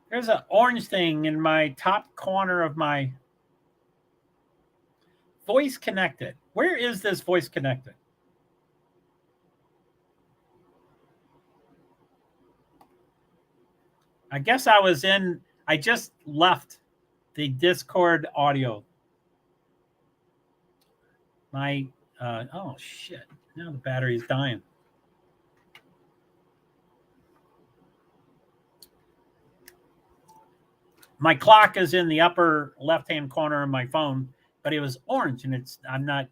There's an orange thing in my top corner of my voice connected. Where is this voice connected? I guess I just left the Discord audio. Oh shit, now the battery's dying. My clock is in the upper left-hand corner of my phone, but it was orange, and I'm not,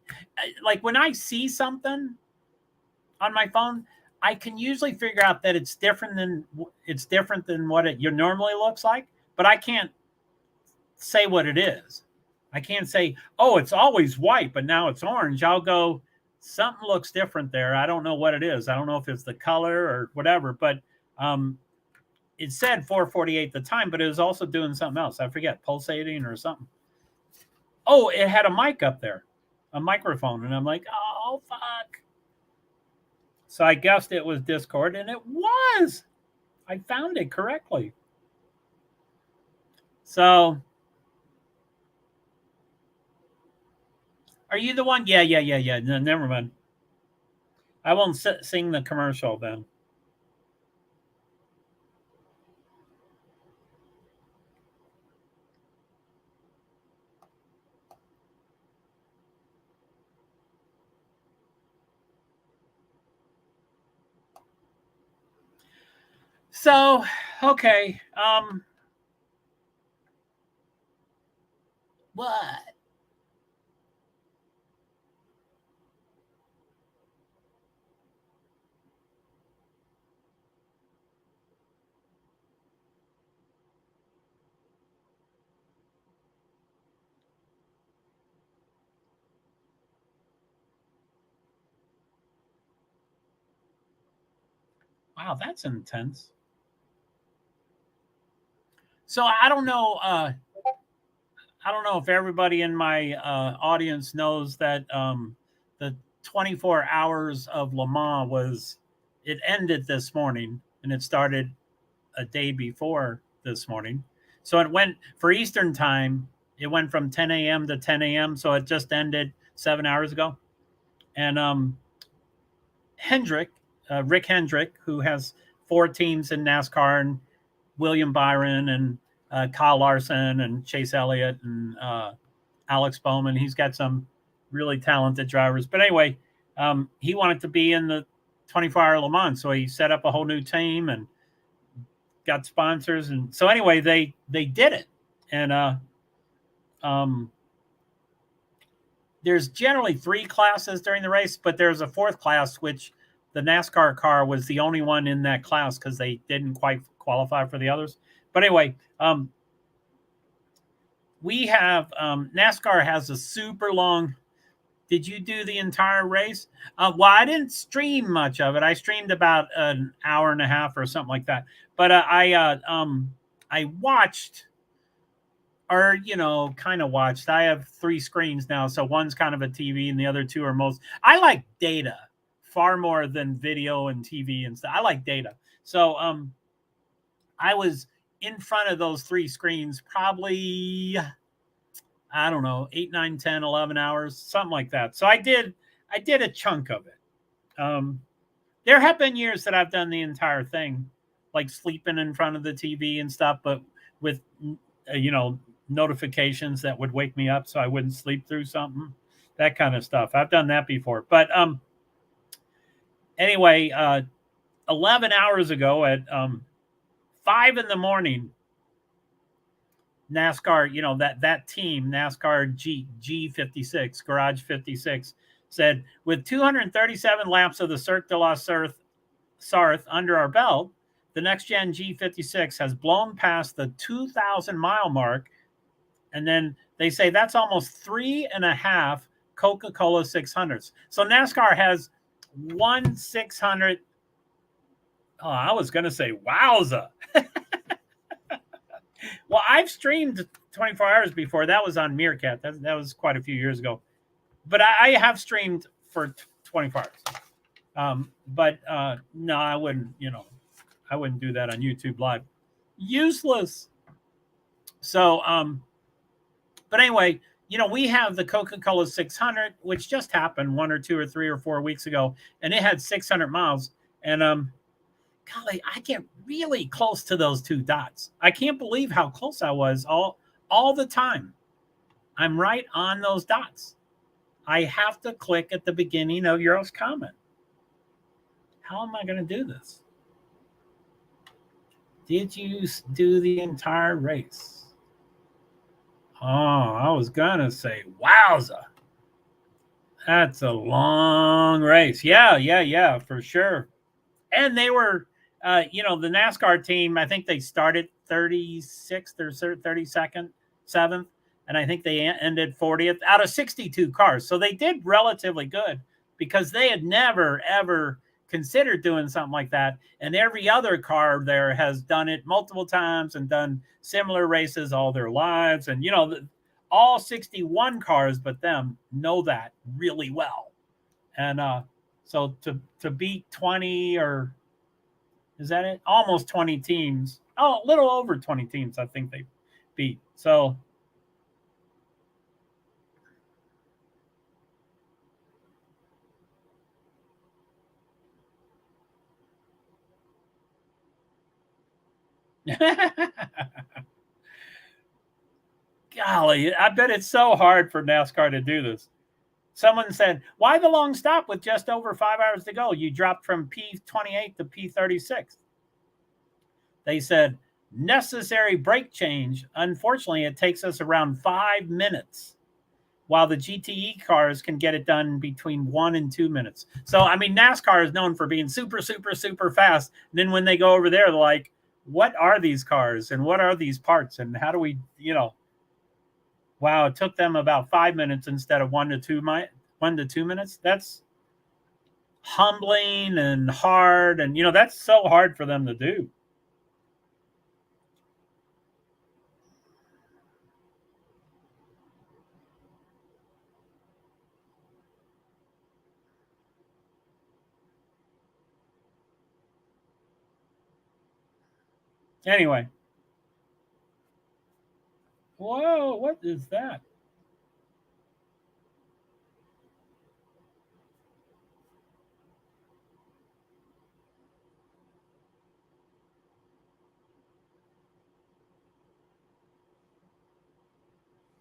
like, when I see something on my phone, I can usually figure out that it's different than what it normally looks like, but I can't say what it is. I can't say, oh, it's always white, but now it's orange. I'll go, something looks different there. I don't know what it is. I don't know if it's the color or whatever, but it said 448 at the time, but it was also doing something else. I forget, pulsating or something. Oh, it had a mic up there, a microphone. And I'm like, oh, fuck. So I guessed it was Discord, and it was. I found it correctly. So, are you the one? Yeah. No, never mind. I won't sing the commercial then. So, okay. What? Wow, that's intense. So I don't know. I don't know if everybody in my audience knows that the 24 hours of Le Mans it ended this morning, and it started a day before this morning. So it went for Eastern time. It went from 10 a.m. to 10 a.m. So it just ended 7 hours ago. And Rick Hendrick, who has 4 teams in NASCAR, and William Byron and Kyle Larson and Chase Elliott and Alex Bowman. He's got some really talented drivers. But anyway, he wanted to be in the 24-hour Le Mans, so he set up a whole new team and got sponsors. And so anyway, they did it. And there's generally 3 classes during the race, but there's a 4th class, which the NASCAR car was the only one in that class because they didn't quite qualify for the others. But anyway, we have NASCAR has a super long. Did you do the entire race? Well, I didn't stream much of it. I streamed about an hour and a half or something like that. But I watched, or kind of watched. I have 3 screens now, so one's kind of a TV, and the other 2 are most. I like data far more than video and TV and stuff. I like data. So I was in front of those 3 screens probably, I don't know, 8, 9, 10, 11 hours, something like that. So I did a chunk of it. There have been years that I've done the entire thing, like sleeping in front of the TV and stuff, but with notifications that would wake me up so I wouldn't sleep through something, that kind of stuff. I've done that before. But anyway, 11 hours ago at 5 in the morning, NASCAR, that team, NASCAR G56, Garage 56, said, with 237 laps of the Cirque de la Sarthe under our belt, the next gen G56 has blown past the 2,000-mile mark. And then they say that's almost 3.5 Coca-Cola 600s. So NASCAR has 1 600. Oh, I was going to say, wowza. Well, I've streamed 24 hours before. That was on Meerkat. That was quite a few years ago. But I have streamed for 24 hours. But no, I wouldn't, I wouldn't do that on YouTube Live. Useless. So, but anyway, we have the Coca-Cola 600, which just happened 1 or 2 or 3 or 4 weeks ago, and it had 600 miles. And golly, I get really close to those 2 dots. I can't believe how close I was all the time. I'm right on those dots. I have to click at the beginning of your comment. How am I going to do this? Did you do the entire race? Oh, I was going to say, wowza. That's a long race. Yeah, for sure. And they were, the NASCAR team, I think they started 36th or 32nd, 7th. And I think they ended 40th out of 62 cars. So they did relatively good because they had never, ever considered doing something like that. And every other car there has done it multiple times and done similar races all their lives. And, all 61 cars but them know that really well. And so to beat 20 or is that it? Almost 20 teams. Oh, a little over 20 teams, I think they beat. So golly, I bet it's so hard for NASCAR to do this. Someone said, why the long stop with just over 5 hours to go? You dropped from P28 to P36. They said, necessary brake change. Unfortunately, it takes us around 5 minutes, while the GTE cars can get it done between 1 and 2 minutes. So, I mean, NASCAR is known for being super, super, super fast. And then when they go over there, they're like, what are these cars and what are these parts and how do we, wow, it took them about 5 minutes instead of 1 to 2 minutes. That's humbling and hard. And, that's so hard for them to do. Anyway. Whoa, what is that?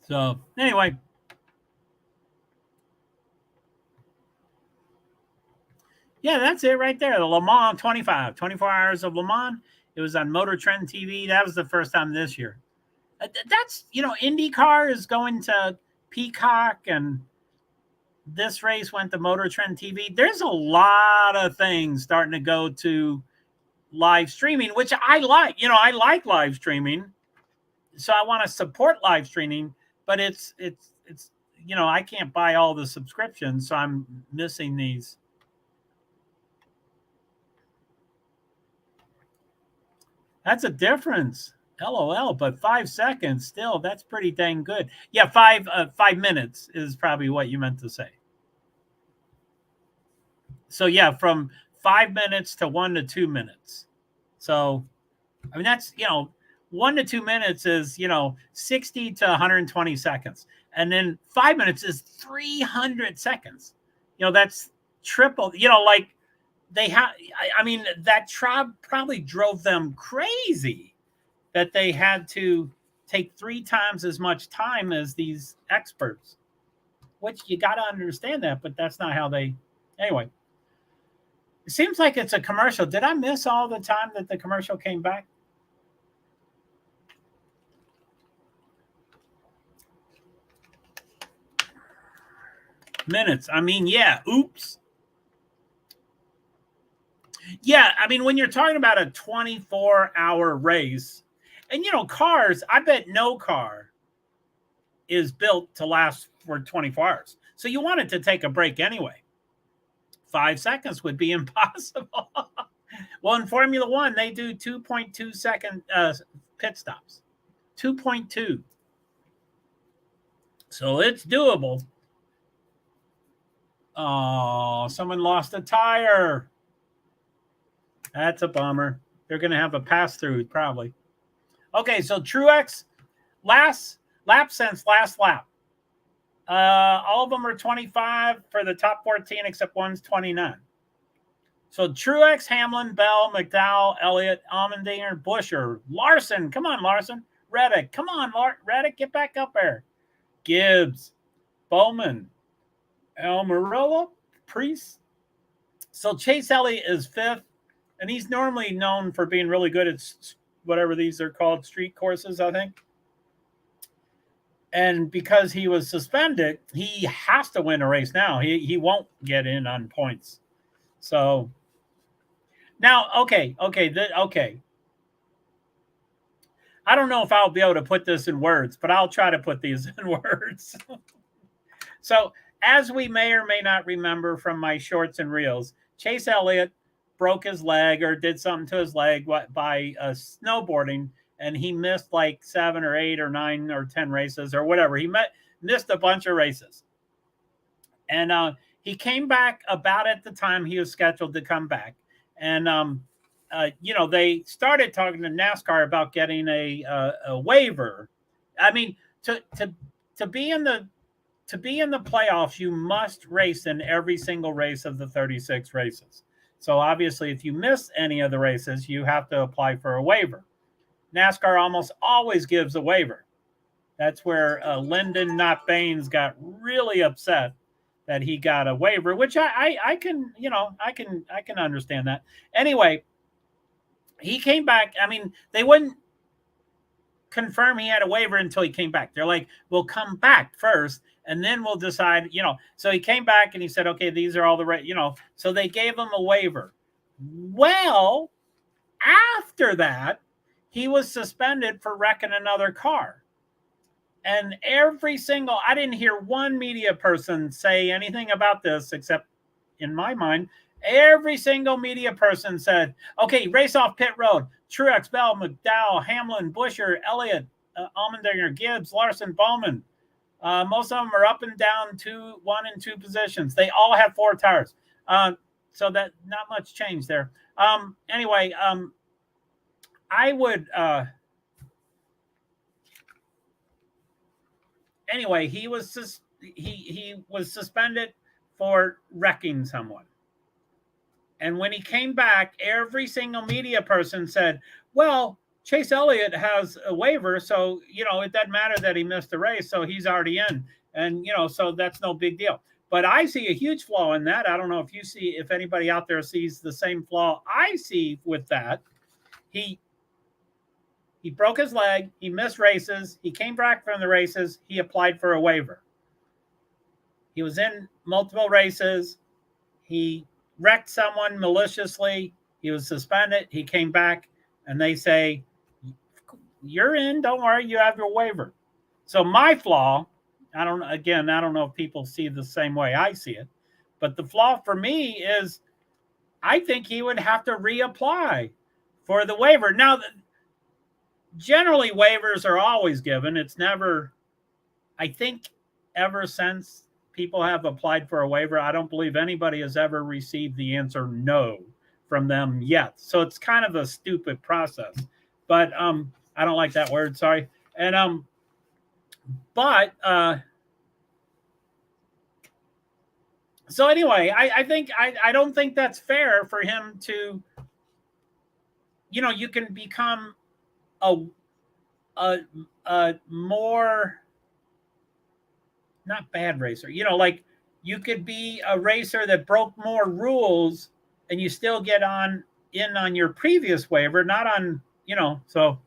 So, anyway. Yeah, that's it right there. The Le Mans 24 hours of Le Mans. It was on Motor Trend TV. That was the first time this year. That's, IndyCar is going to Peacock, and this race went to Motor Trend TV. There's a lot of things starting to go to live streaming, which I like. I like live streaming, so I want to support live streaming, but it's I can't buy all the subscriptions, so I'm missing these. That's a difference. LOL, but 5 seconds still, that's pretty dang good. Yeah, 5 minutes is probably what you meant to say. So yeah, from 5 minutes to 1 to 2 minutes. So, I mean, that's, 1 to 2 minutes is, 60 to 120 seconds. And then 5 minutes is 300 seconds. That's triple, like they have, I mean, that probably drove them crazy that they had to take 3 times as much time as these experts, which you got to understand that, but that's not how they, anyway. It seems like it's a commercial. Did I miss all the time that the commercial came back? Minutes. I mean, yeah. Oops. Yeah, I mean, when you're talking about a 24-hour race, and cars, I bet no car is built to last for 24 hours. So you want it to take a break anyway. 5 seconds would be impossible. Well, in Formula One, they do 2.2 second pit stops. 2.2. So it's doable. Oh, someone lost a tire. That's a bummer. They're going to have a pass-through probably. Okay, so Truex, last lap since last lap. All of them are 25 for the top 14, except one's 29. So Truex, Hamlin, Bell, McDowell, Elliott, Allmendinger, Buescher, Larson. Come on, Larson. Reddick. Come on, Reddick. Get back up there. Gibbs, Bowman, Almirola, Priest. So Chase Elliott is 5th, and he's normally known for being really good at whatever these are called, street courses, I think. And because he was suspended, he has to win a race now. He won't get in on points. So now, okay. I don't know if I'll be able to put this in words, but I'll try to put these in words. So, as we may or may not remember from my shorts and reels, Chase Elliott broke his leg or did something to his leg by snowboarding, and he missed like 7 or 8 or 9 or 10 races or whatever. He missed a bunch of races. And he came back about at the time he was scheduled to come back. And, they started talking to NASCAR about getting a waiver. I mean, to be in the playoffs, you must race in every single race of the 36 races. So obviously, if you miss any of the races, you have to apply for a waiver. NASCAR almost always gives a waiver. That's where Lyndon, not Baines, got really upset that he got a waiver, which I can understand that. Anyway, he came back. I mean, they wouldn't confirm he had a waiver until he came back. They're like, we'll come back first, and then we'll decide, So he came back and he said, okay, these are all the right, so they gave him a waiver. Well, after that, he was suspended for wrecking another car. And I didn't hear one media person say anything about this, except in my mind, every single media person said, okay, race off pit road. Truex, Bell, McDowell, Hamlin, Buescher, Elliott, Allmendinger, Gibbs, Larson, Bowman. Most of them are up and down 1 and 2 positions. They all have 4 tires. So that not much change there. Anyway, I would anyway, he was suspended for wrecking someone. And when he came back, every single media person said, well, Chase Elliott has a waiver, so, it doesn't matter that he missed the race, so he's already in. And, so that's no big deal. But I see a huge flaw in that. I don't know if anybody out there sees the same flaw I see with that. He broke his leg. He missed races. He came back from the races. He applied for a waiver. He was in multiple races. He wrecked someone maliciously. He was suspended. He came back, and they say, you're in. Don't worry. You have your waiver. So my flaw, I don't know if people see the same way I see it, but the flaw for me is I think he would have to reapply for the waiver. Now, generally, waivers are always given. It's never, I think, ever since people have applied for a waiver, I don't believe anybody has ever received the answer no from them yet. So it's kind of a stupid process. But I don't like that word, sorry. And so anyway, I don't think that's fair for him to, you can become a more, not bad racer, like you could be a racer that broke more rules and you still get in on your previous waiver, not on, so.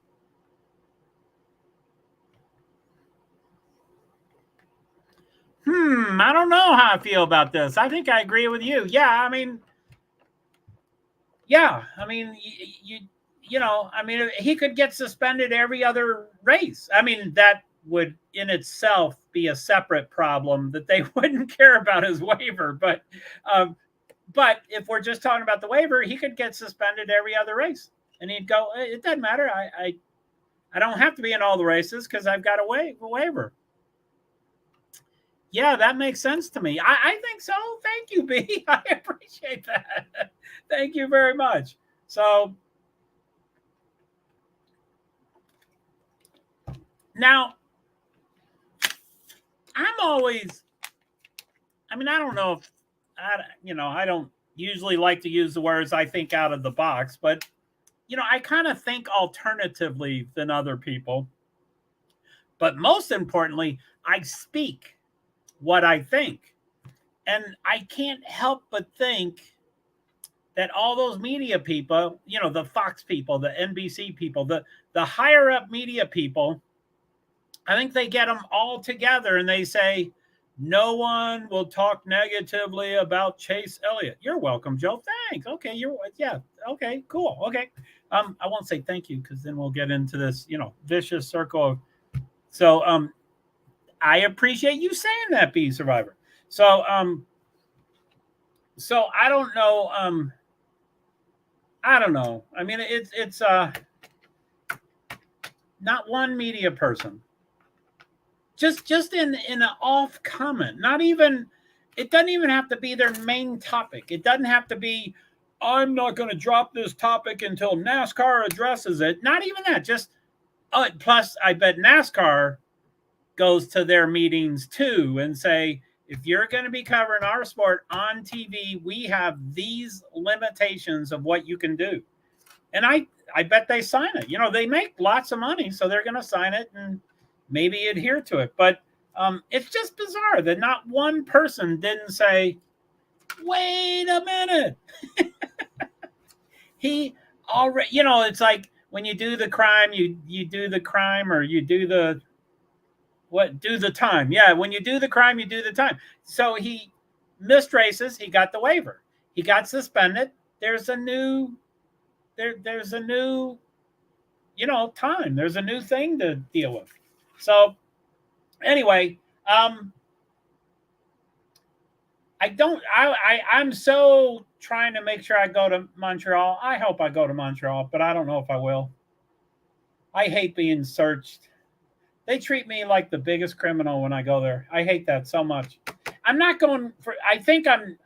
I don't know how I feel about this. I think I agree with you. Yeah, I mean, he could get suspended every other race. I mean, that would in itself be a separate problem that they wouldn't care about his waiver. But if we're just talking about the waiver, he could get suspended every other race, and he'd go, it doesn't matter. I don't have to be in all the races because I've got a waiver. Yeah, that makes sense to me. I think so. Thank you, B. I appreciate that. Thank you very much. So now I'm always, I don't know if, I don't usually like to use the words I think out of the box, but, I kind of think alternatively than other people. But most importantly, I speak what I think. And I can't help but think that all those media people, the Fox people, the NBC people, the higher up media people, I think they get them all together and they say, no one will talk negatively about Chase Elliott. You're welcome, Joe. Thanks. Okay. Okay, cool. Okay. I won't say thank you because then we'll get into this, vicious circle. So I appreciate you saying that, B Survivor. So I don't know. I don't know. I mean, it's not one media person. Just in an off comment, not even, it doesn't even have to be their main topic. It doesn't have to be, I'm not going to drop this topic until NASCAR addresses it. Not even that. Just, plus I bet NASCAR goes to their meetings too and say, if you're going to be covering our sport on TV, we have these limitations of what you can do. And I bet they sign it. They make lots of money, so they're going to sign it and maybe adhere to it. But it's just bizarre that not one person didn't say, wait a minute. He already, it's like when you do the crime, you do the crime, or you do the time. Yeah, when you do the crime, you do the time. So he missed races. He got the waiver. He got suspended. There's a new, there's a new, time. There's a new thing to deal with. So anyway, I'm so trying to make sure I go to Montreal. I hope I go to Montreal, but I don't know if I will. I hate being searched. They treat me like the biggest criminal when I go there. I hate that so much. I'm not going for, I think I'm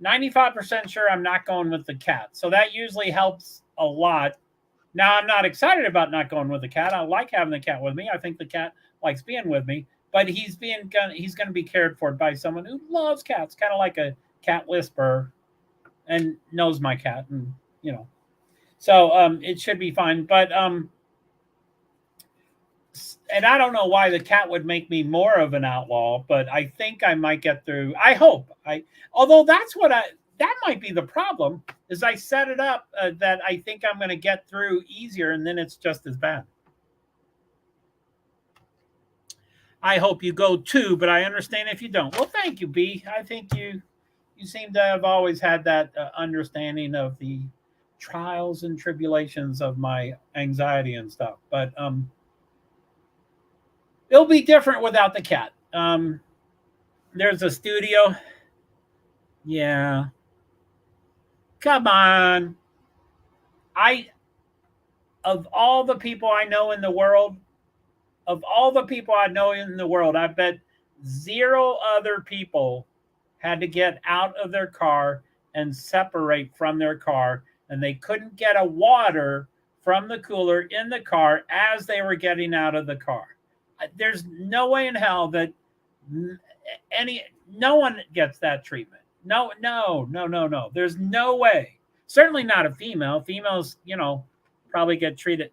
95% sure I'm not going with the cat. So that usually helps a lot Now, I'm not excited about not going with the cat. I like having the cat with me. I think the cat likes being with me, but he's going to be cared for by someone who loves cats, kind of like a cat whisperer, and knows my cat, and so it should be fine. But and I don't know why the cat would make me more of an outlaw, but I think I might get through. I hope although that might be the problem, is I set it up that I think I'm going to get through easier, and then it's just as bad. I hope you go too, but I understand if you don't. Well, thank you, B. I think you seem to have always had that understanding of the trials and tribulations of my anxiety and stuff. But it'll be different without the cat. There's a studio. Yeah. Come on. Of all the people I know in the world, I bet 0 other people had to get out of their car and separate from their car, and they couldn't get a water from the cooler in the car as they were getting out of the car. There's no way in hell that no one gets that treatment. No. There's no way. Certainly not a female. Females, probably get treated.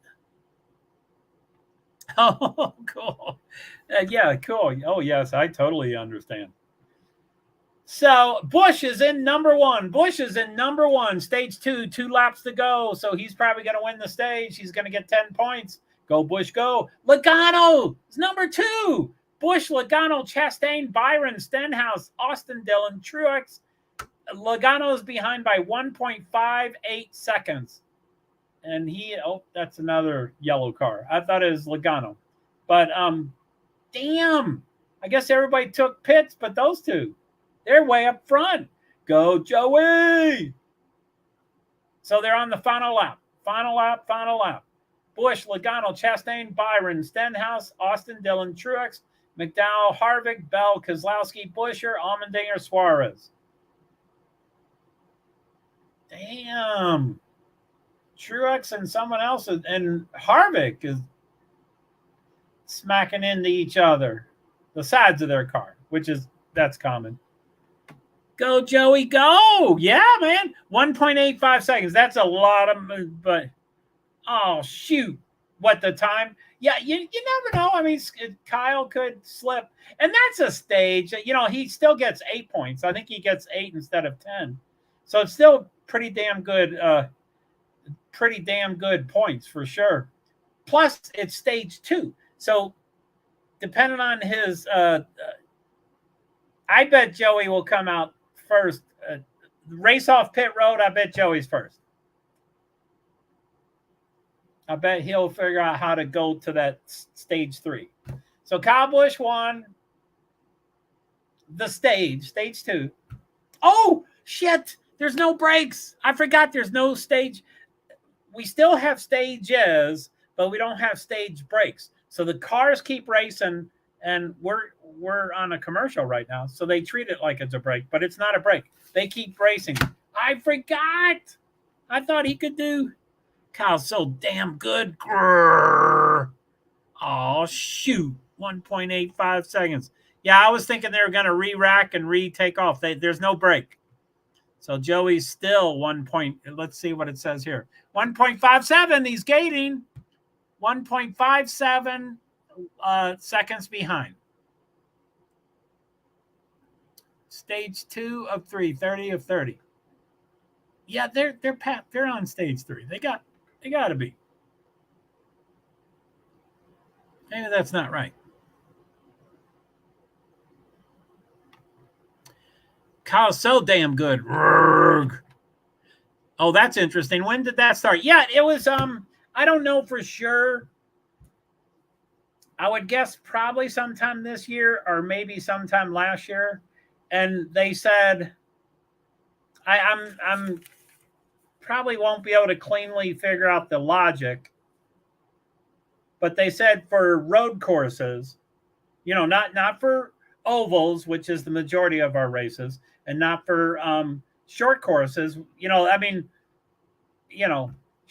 Oh, cool. Yeah, cool. Oh, yes, I totally understand. So Bush is in number one. Stage 2, 2 laps to go. So he's probably going to win the stage. He's going to get 10 points. Go, Bush, go. Logano is number 2. Bush, Logano, Chastain, Byron, Stenhouse, Austin Dillon, Truex. Logano is behind by 1.58 seconds. And that's another yellow car. I thought it was Logano. But, damn. I guess everybody took pits, but those two, they're way up front. Go, Joey. So they're on the final lap. Bush, Logano, Chastain, Byron, Stenhouse, Austin Dillon, Truex, McDowell, Harvick, Bell, Keselowski, Buescher, Allmendinger, Suarez. Damn. Truex and someone else, and Harvick is smacking into each other, the sides of their car, that's common. Go, Joey, go. Yeah, man. 1.85 seconds. That's a lot but oh, shoot. What the time? Yeah, you never know. I mean, Kyle could slip. And that's a stage. He still gets 8 points. I think he gets 8 instead of 10. So it's still pretty damn good points for sure. Plus, it's stage 2. So depending on his I bet Joey will come out first. Race off pit road, I bet Joey's first. I bet he'll figure out how to go to that stage 3. So Kyle Busch won the stage 2. Oh, shit. There's no brakes. I forgot there's no stage. We still have stages, but we don't have stage brakes. So the cars keep racing, and we're on a commercial right now. So they treat it like it's a brake, but it's not a brake. They keep racing. I forgot. I thought he could do. Kyle's so damn good. Grrr. Oh, shoot. 1.85 seconds. Yeah, I was thinking they were going to re-rack and re-take off. There's no brake. So Joey's still 1 point. Let's see what it says here. 1.57. He's gating. 1.57 seconds behind. Stage 2 of 3. 30 of 30. Yeah, they're on stage 3. They got to be. Maybe that's not right. Kyle's so damn good. Oh, that's interesting. When did that start? Yeah, it was I don't know for sure. I would guess probably sometime this year or maybe sometime last year. And they said I'm probably won't be able to cleanly figure out the logic. But they said for road courses, not for ovals, which is the majority of our races, and not for short courses.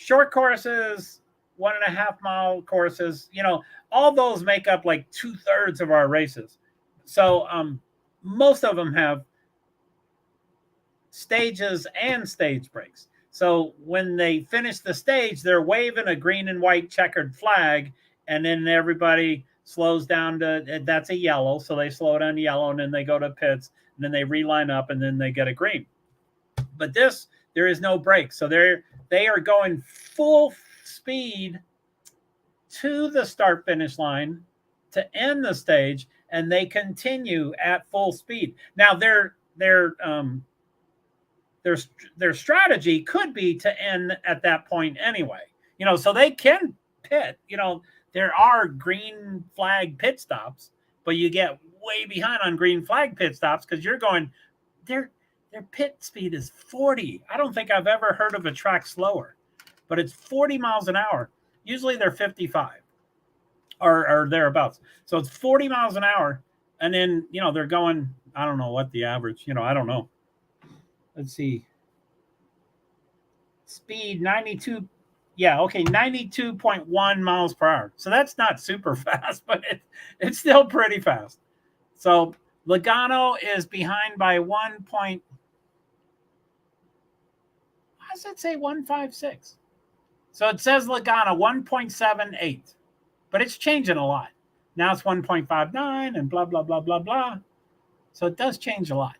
short courses, 1.5 mile courses, all those make up like 2/3 of our races. So most of them have stages and stage breaks. So when they finish the stage, they're waving a green and white checkered flag, and then everybody slows down to, that's a yellow. So they slow down to yellow, and then they go to pits, and then they reline up, and then they get a green. But this, there is no break. So they are going full speed to the start finish line to end the stage, and they continue at full speed. Now their strategy could be to end at that point anyway, so they can pit. There are green flag pit stops, but you get way behind on green flag pit stops because you're going, their pit speed is 40. I don't think I've ever heard of a track slower, but it's 40 miles an hour. Usually they're 55 or thereabouts. So it's 40 miles an hour. And then, they're going, I don't know what the average, I don't know. Let's see. Speed 92. Yeah, okay, 92.1 miles per hour. So that's not super fast, but it's still pretty fast. So Logano is behind by 1 point. Why does it say 156? So it says Logano 1.78, but it's changing a lot. Now it's 1.59 and blah, blah, blah, blah, blah. So it does change a lot.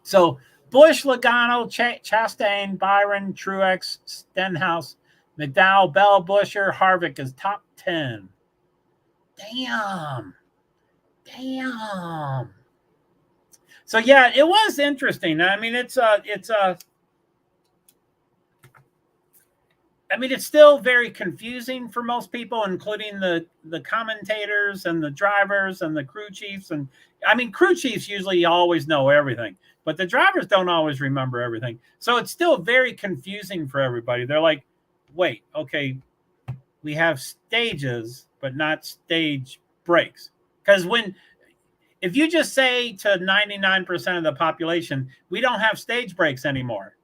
So Busch, Logano, Chastain, Byron, Truex, Stenhouse, McDowell, Bell, Buescher, Harvick is top 10. Damn. So yeah, it was interesting. I mean, it's still very confusing for most people, including the commentators and the drivers and the crew chiefs. And I mean, crew chiefs usually always know everything, but the drivers don't always remember everything. So it's still very confusing for everybody. They're like, wait, okay, we have stages, but not stage breaks. Because if you just say to 99% of the population, we don't have stage breaks anymore,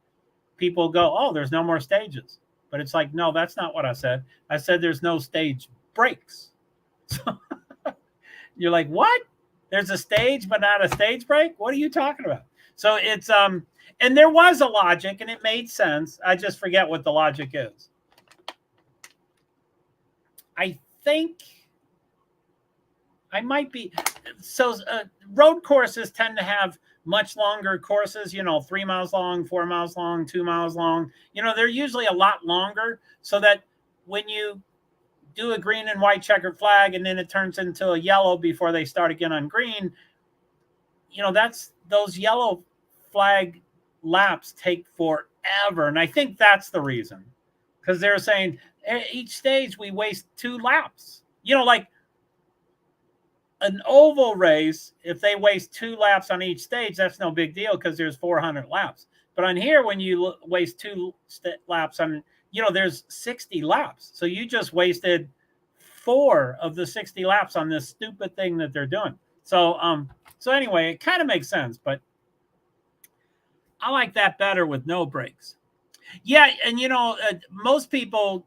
people go, oh, there's no more stages. But it's like, no, that's not what I said. I said there's no stage breaks. So you're like, what? There's a stage, but not a stage break? What are you talking about? So it's, and there was a logic and it made sense. I just forget what the logic is. I think I might be, so road courses tend to have much longer courses, 3 miles long, 4 miles long, 2 miles long. They're usually a lot longer, so that when you do a green and white checkered flag and then it turns into a yellow before they start again on green, that's, those yellow flag laps take forever. And I think that's the reason, because they're saying each stage we waste 2 laps. Like an oval race, if they waste 2 laps on each stage, that's no big deal because there's 400 laps. But on here, when you waste 2 laps on, there's 60 laps. So you just wasted 4 of the 60 laps on this stupid thing that they're doing. So anyway, it kind of makes sense, but I like that better with no breaks. Yeah, and most people,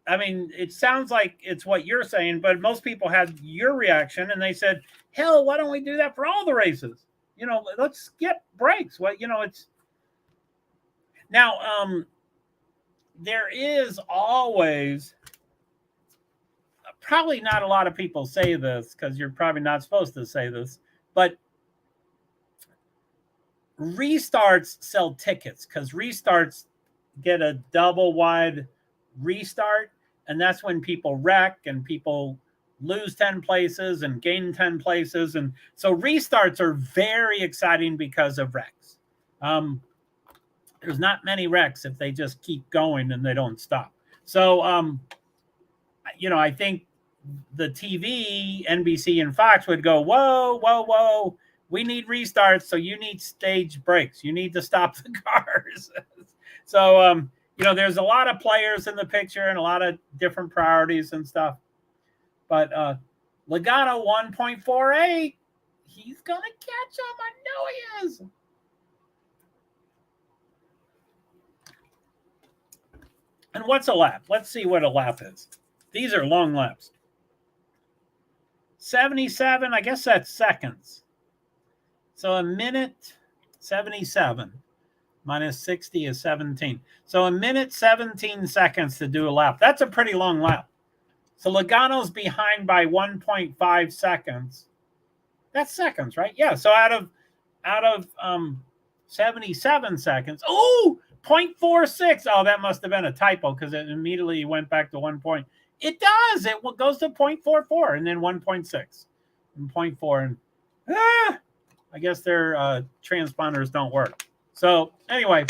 I mean, it sounds like it's what you're saying, but most people had your reaction and they said, hell, why don't we do that for all the races? Let's skip breaks. Well, it's now, there is always, probably not a lot of people say this because you're probably not supposed to say this, but restarts sell tickets because restarts get a double wide restart. And that's when people wreck and people lose 10 places and gain 10 places. And so restarts are very exciting because of wrecks. There's not many wrecks if they just keep going and they don't stop. So, I think the TV, NBC and Fox would go, whoa. We need restarts. So you need stage breaks. You need to stop the cars. So, there's a lot of players in the picture and a lot of different priorities and stuff. But Logano 1.48, he's going to catch him. I know he is. And what's a lap? Let's see what a lap is. These are long laps. 77, I guess that's seconds. So a minute 77 minus 60 is 17. So a minute 17 seconds to do a lap. That's a pretty long lap. So Logano's behind by 1.5 seconds. That's seconds, right? Yeah. So out of 77 seconds, 0.46. Oh, that must have been a typo because it immediately went back to 1 point. It does. It goes to 0.44 and then 1.6 and 0.4. And I guess their transponders don't work. So anyway,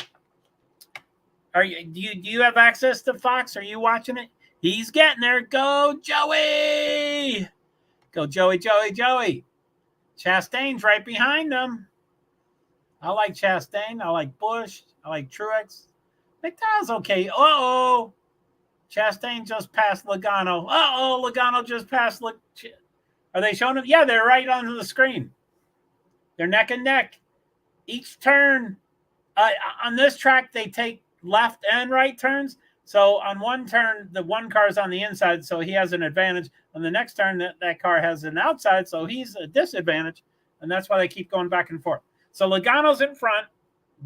do you have access to Fox? Are you watching it? He's getting there. Go, Joey. Go, Joey. Chastain's right behind him. I like Chastain. I like Busch. I like Truex. McDowell's okay. Uh-oh. Chastain just passed Logano. Uh-oh, Logano just passed. Are they showing him? Yeah, they're right on the screen. They're neck and neck. Each turn, on this track, they take left and right turns. So on one turn, the one car is on the inside, so he has an advantage. On the next turn, that car has an outside, so he's a disadvantage. And that's why they keep going back and forth. So Logano's in front,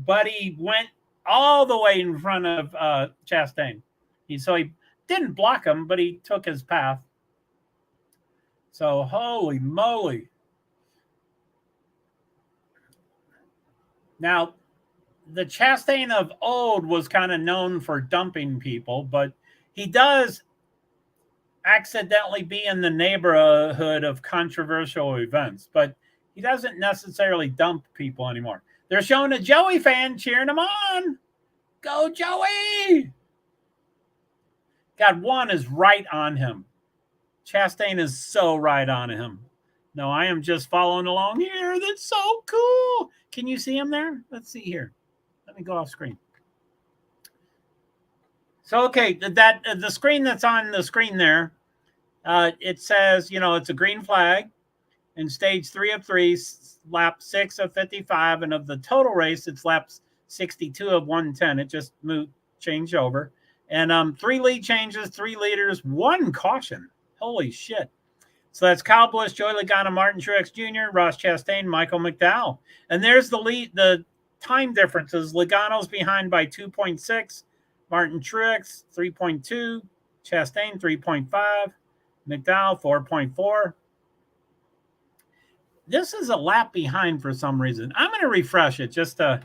but he went all the way in front of Chastain. So he didn't block him, but he took his path. So holy moly. Now, the Chastain of old was kind of known for dumping people, but he does accidentally be in the neighborhood of controversial events, but he doesn't necessarily dump people anymore. They're showing a Joey fan cheering him on. Go, Joey! God, one is right on him. Chastain is so right on him. No, I am just following along here. That's so cool. Can you see him there? Let's see here. Let me go off screen. So, okay, the screen that's on the screen there, it says, it's a green flag in stage 3 of 3, lap 6 of 55, and of the total race, it's laps 62 of 110. It just changed over. And 3 lead changes, 3 leaders, 1 caution. Holy shit. So that's Kyle Busch, Joey Logano, Martin Truex Jr., Ross Chastain, Michael McDowell. And there's the time differences. Logano's behind by 2.6, Martin Truex 3.2, Chastain 3.5, McDowell 4.4. This is a lap behind for some reason. I'm going to refresh it just to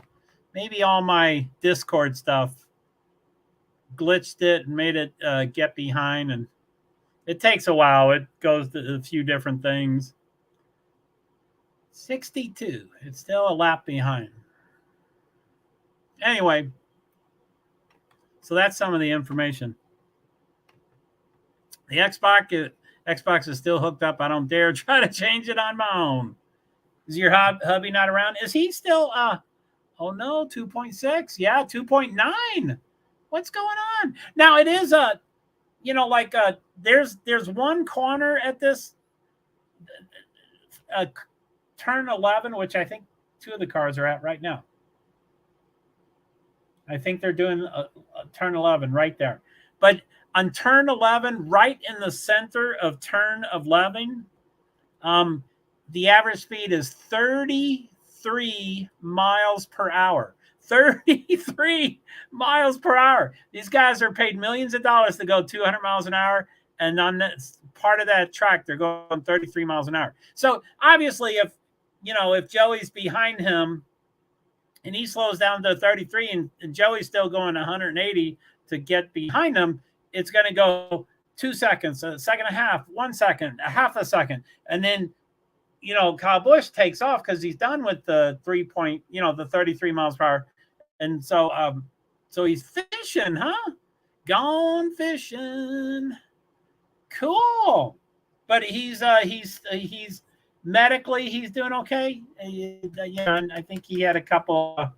maybe all my Discord stuff glitched it and made it get behind, and it takes a while. It goes to a few different things. 62. It's still a lap behind. Anyway, so that's some of the information. The Xbox is still hooked up. I don't dare try to change it on my own. Is your hubby not around? Is he still? Oh no, 2.6. Yeah, 2.9. What's going on? Now it is there's one corner at this turn 11, which I think 2 of the cars are at right now. I think they're doing a turn 11 right there. But on turn 11, right in the center of turn 11, the average speed is 33 miles per hour. 33 miles per hour. These guys are paid millions of dollars to go 200 miles an hour. And on that part of that track, they're going 33 miles an hour. So obviously, if Joey's behind him and he slows down to 33 and Joey's still going 180 to get behind him, it's going to go 2 seconds, a second and a half, 1 second, a half a second. And then, Kyle Busch takes off because he's done with the 33 miles per hour. And so, so he's fishing, huh? Gone fishing. Cool. But he's medically, he's doing okay. And I think he had a couple,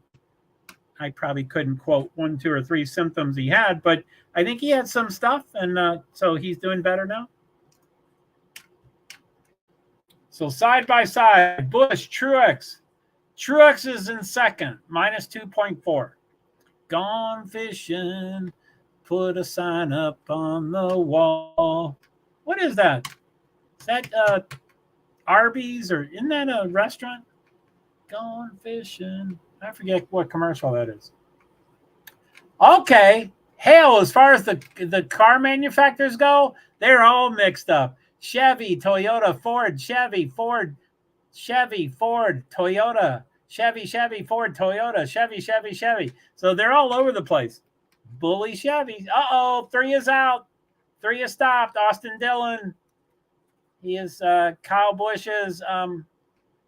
I probably couldn't quote 1, 2, or 3 symptoms he had, but I think he had some stuff. And so he's doing better now. So side by side, Busch, Truex. Truex is in second, minus 2.4. Gone fishing. put a sign up on the wall. What is that? Is that Arby's, or isn't that a restaurant? Going fishing. I forget what commercial that is. Okay. Hell, as far as the car manufacturers go, they're all mixed up. Chevy, Toyota, Ford, Chevy, Ford, Toyota, Chevy, Ford, Toyota, Chevy. So they're all over the place. Bully Chevy. Uh-oh, 3 is out. 3 is stopped. Austin Dillon. He is Kyle Busch's.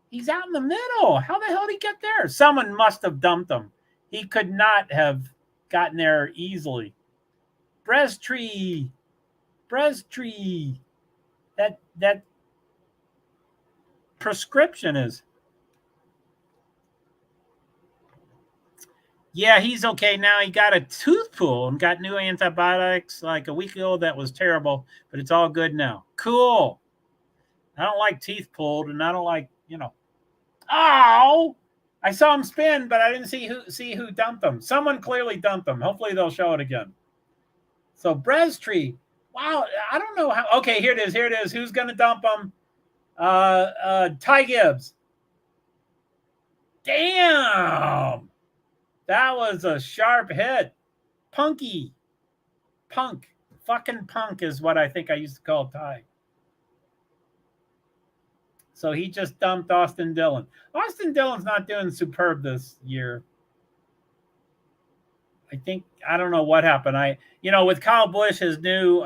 He's out in the middle. How the hell did he get there? Someone must have dumped him. He could not have gotten there easily. Breasttree. That prescription is. Yeah, he's okay now. He got a tooth pull and got new antibiotics like a week ago. That was terrible, but it's all good now. Cool. I don't like teeth pulled, and I don't like, Oh, I saw him spin, but I didn't see who dumped him. Someone clearly dumped him. Hopefully they'll show it again. So Breasttree. Wow, I don't know how. Okay, here it is. Who's going to dump him? Ty Gibbs. Damn. That was a sharp hit. Punk. Fucking punk is what I think I used to call Ty. So he just dumped Austin Dillon. Austin Dillon's not doing superb this year. I don't know what happened. With Kyle Busch, his new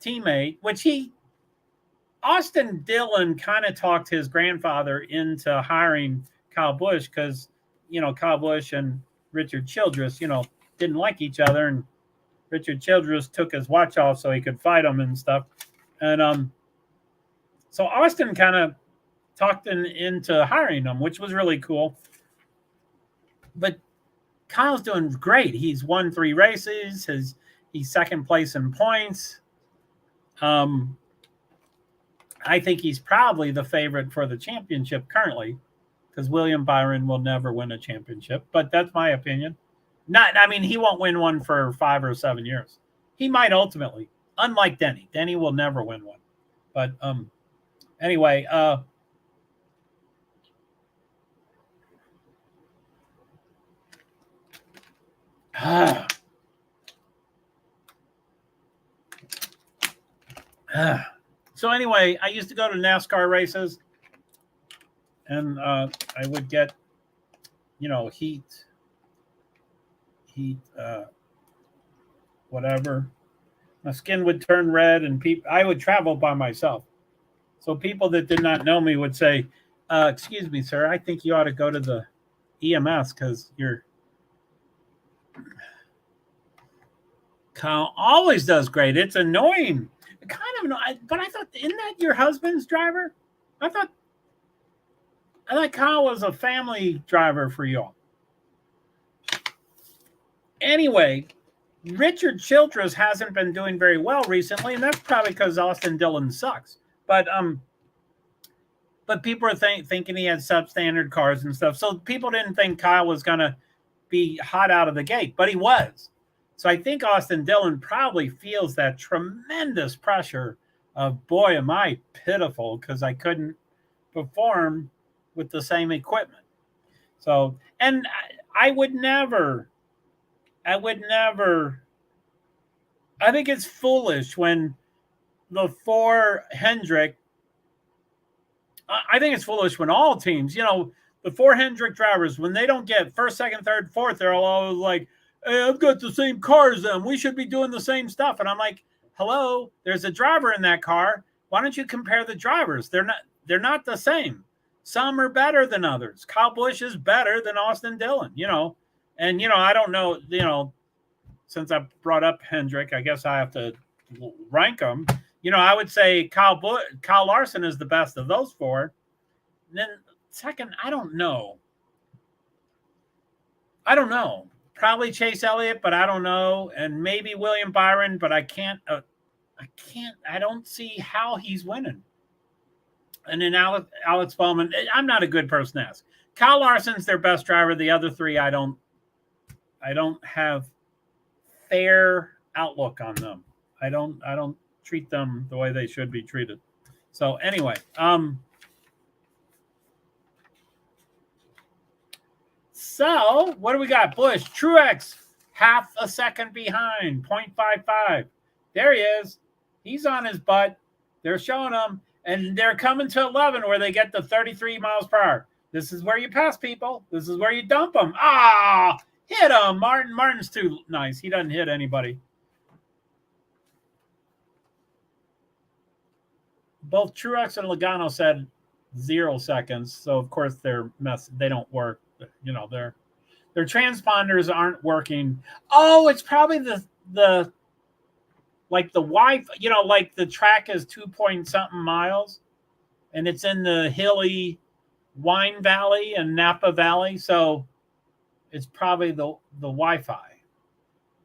teammate, Austin Dillon kind of talked his grandfather into hiring Kyle Busch because, Kyle Busch and Richard Childress, didn't like each other, and Richard Childress took his watch off so he could fight him and stuff. And so Austin kind of talked into hiring him, which was really cool. But Kyle's doing great. He's won 3 races. He's second place in points. I think he's probably the favorite for the championship currently, because William Byron will never win a championship. But that's my opinion. He won't win one for 5 or 7 years. He might ultimately, unlike Denny. Denny will never win one. But anyway, so anyway, I used to go to NASCAR races, and I would get, heat, whatever. My skin would turn red, and I would travel by myself. So people that did not know me would say, excuse me, sir, I think you ought to go to the EMS because you're. Kyle always does great. It's annoying. Kind of annoying. But I thought, isn't that your husband's driver? I thought Kyle was a family driver for y'all. Anyway, Richard Childress hasn't been doing very well recently, and that's probably because Austin Dillon sucks. But people are thinking he had substandard cars and stuff. So people didn't think Kyle was going to be hot out of the gate, but he was. So I think Austin Dillon probably feels that tremendous pressure of, boy, am I pitiful because I couldn't perform with the same equipment. So, and I would never, I think it's foolish when the 4 Hendrick, I think it's foolish when all teams, the 4 Hendrick drivers, when they don't get first, second, third, fourth, they're all like, hey, I've got the same car as them. We should be doing the same stuff. And I'm like, hello, there's a driver in that car. Why don't you compare the drivers? They're not the same. Some are better than others. Kyle Busch is better than Austin Dillon, And, I don't know, since I brought up Hendrick, I guess I have to rank them. I would say Kyle Larson is the best of those 4. And then second, I don't know. Probably Chase Elliott, but I don't know. And maybe William Byron, but I don't see how he's winning. And then Alex Bowman, I'm not a good person to ask. Kyle Larson's their best driver. The other 3, I don't have fair outlook on them. I don't treat them the way they should be treated. So anyway, so what do we got? Busch, Truex, half a second behind, 0.55. There he is. He's on his butt. They're showing him, and they're coming to 11 where they get the 33 miles per hour. This is where you pass people. This is where you dump them. Ah, hit him. Martin's too nice. He doesn't hit anybody. Both Truex and Logano said 0 seconds. So of course they don't work. You know, their transponders aren't working. Oh, it's probably the like the Wi-Fi, you know, like the track is 2-point-something miles and it's in the hilly Wine Valley and Napa Valley. So it's probably the Wi-Fi.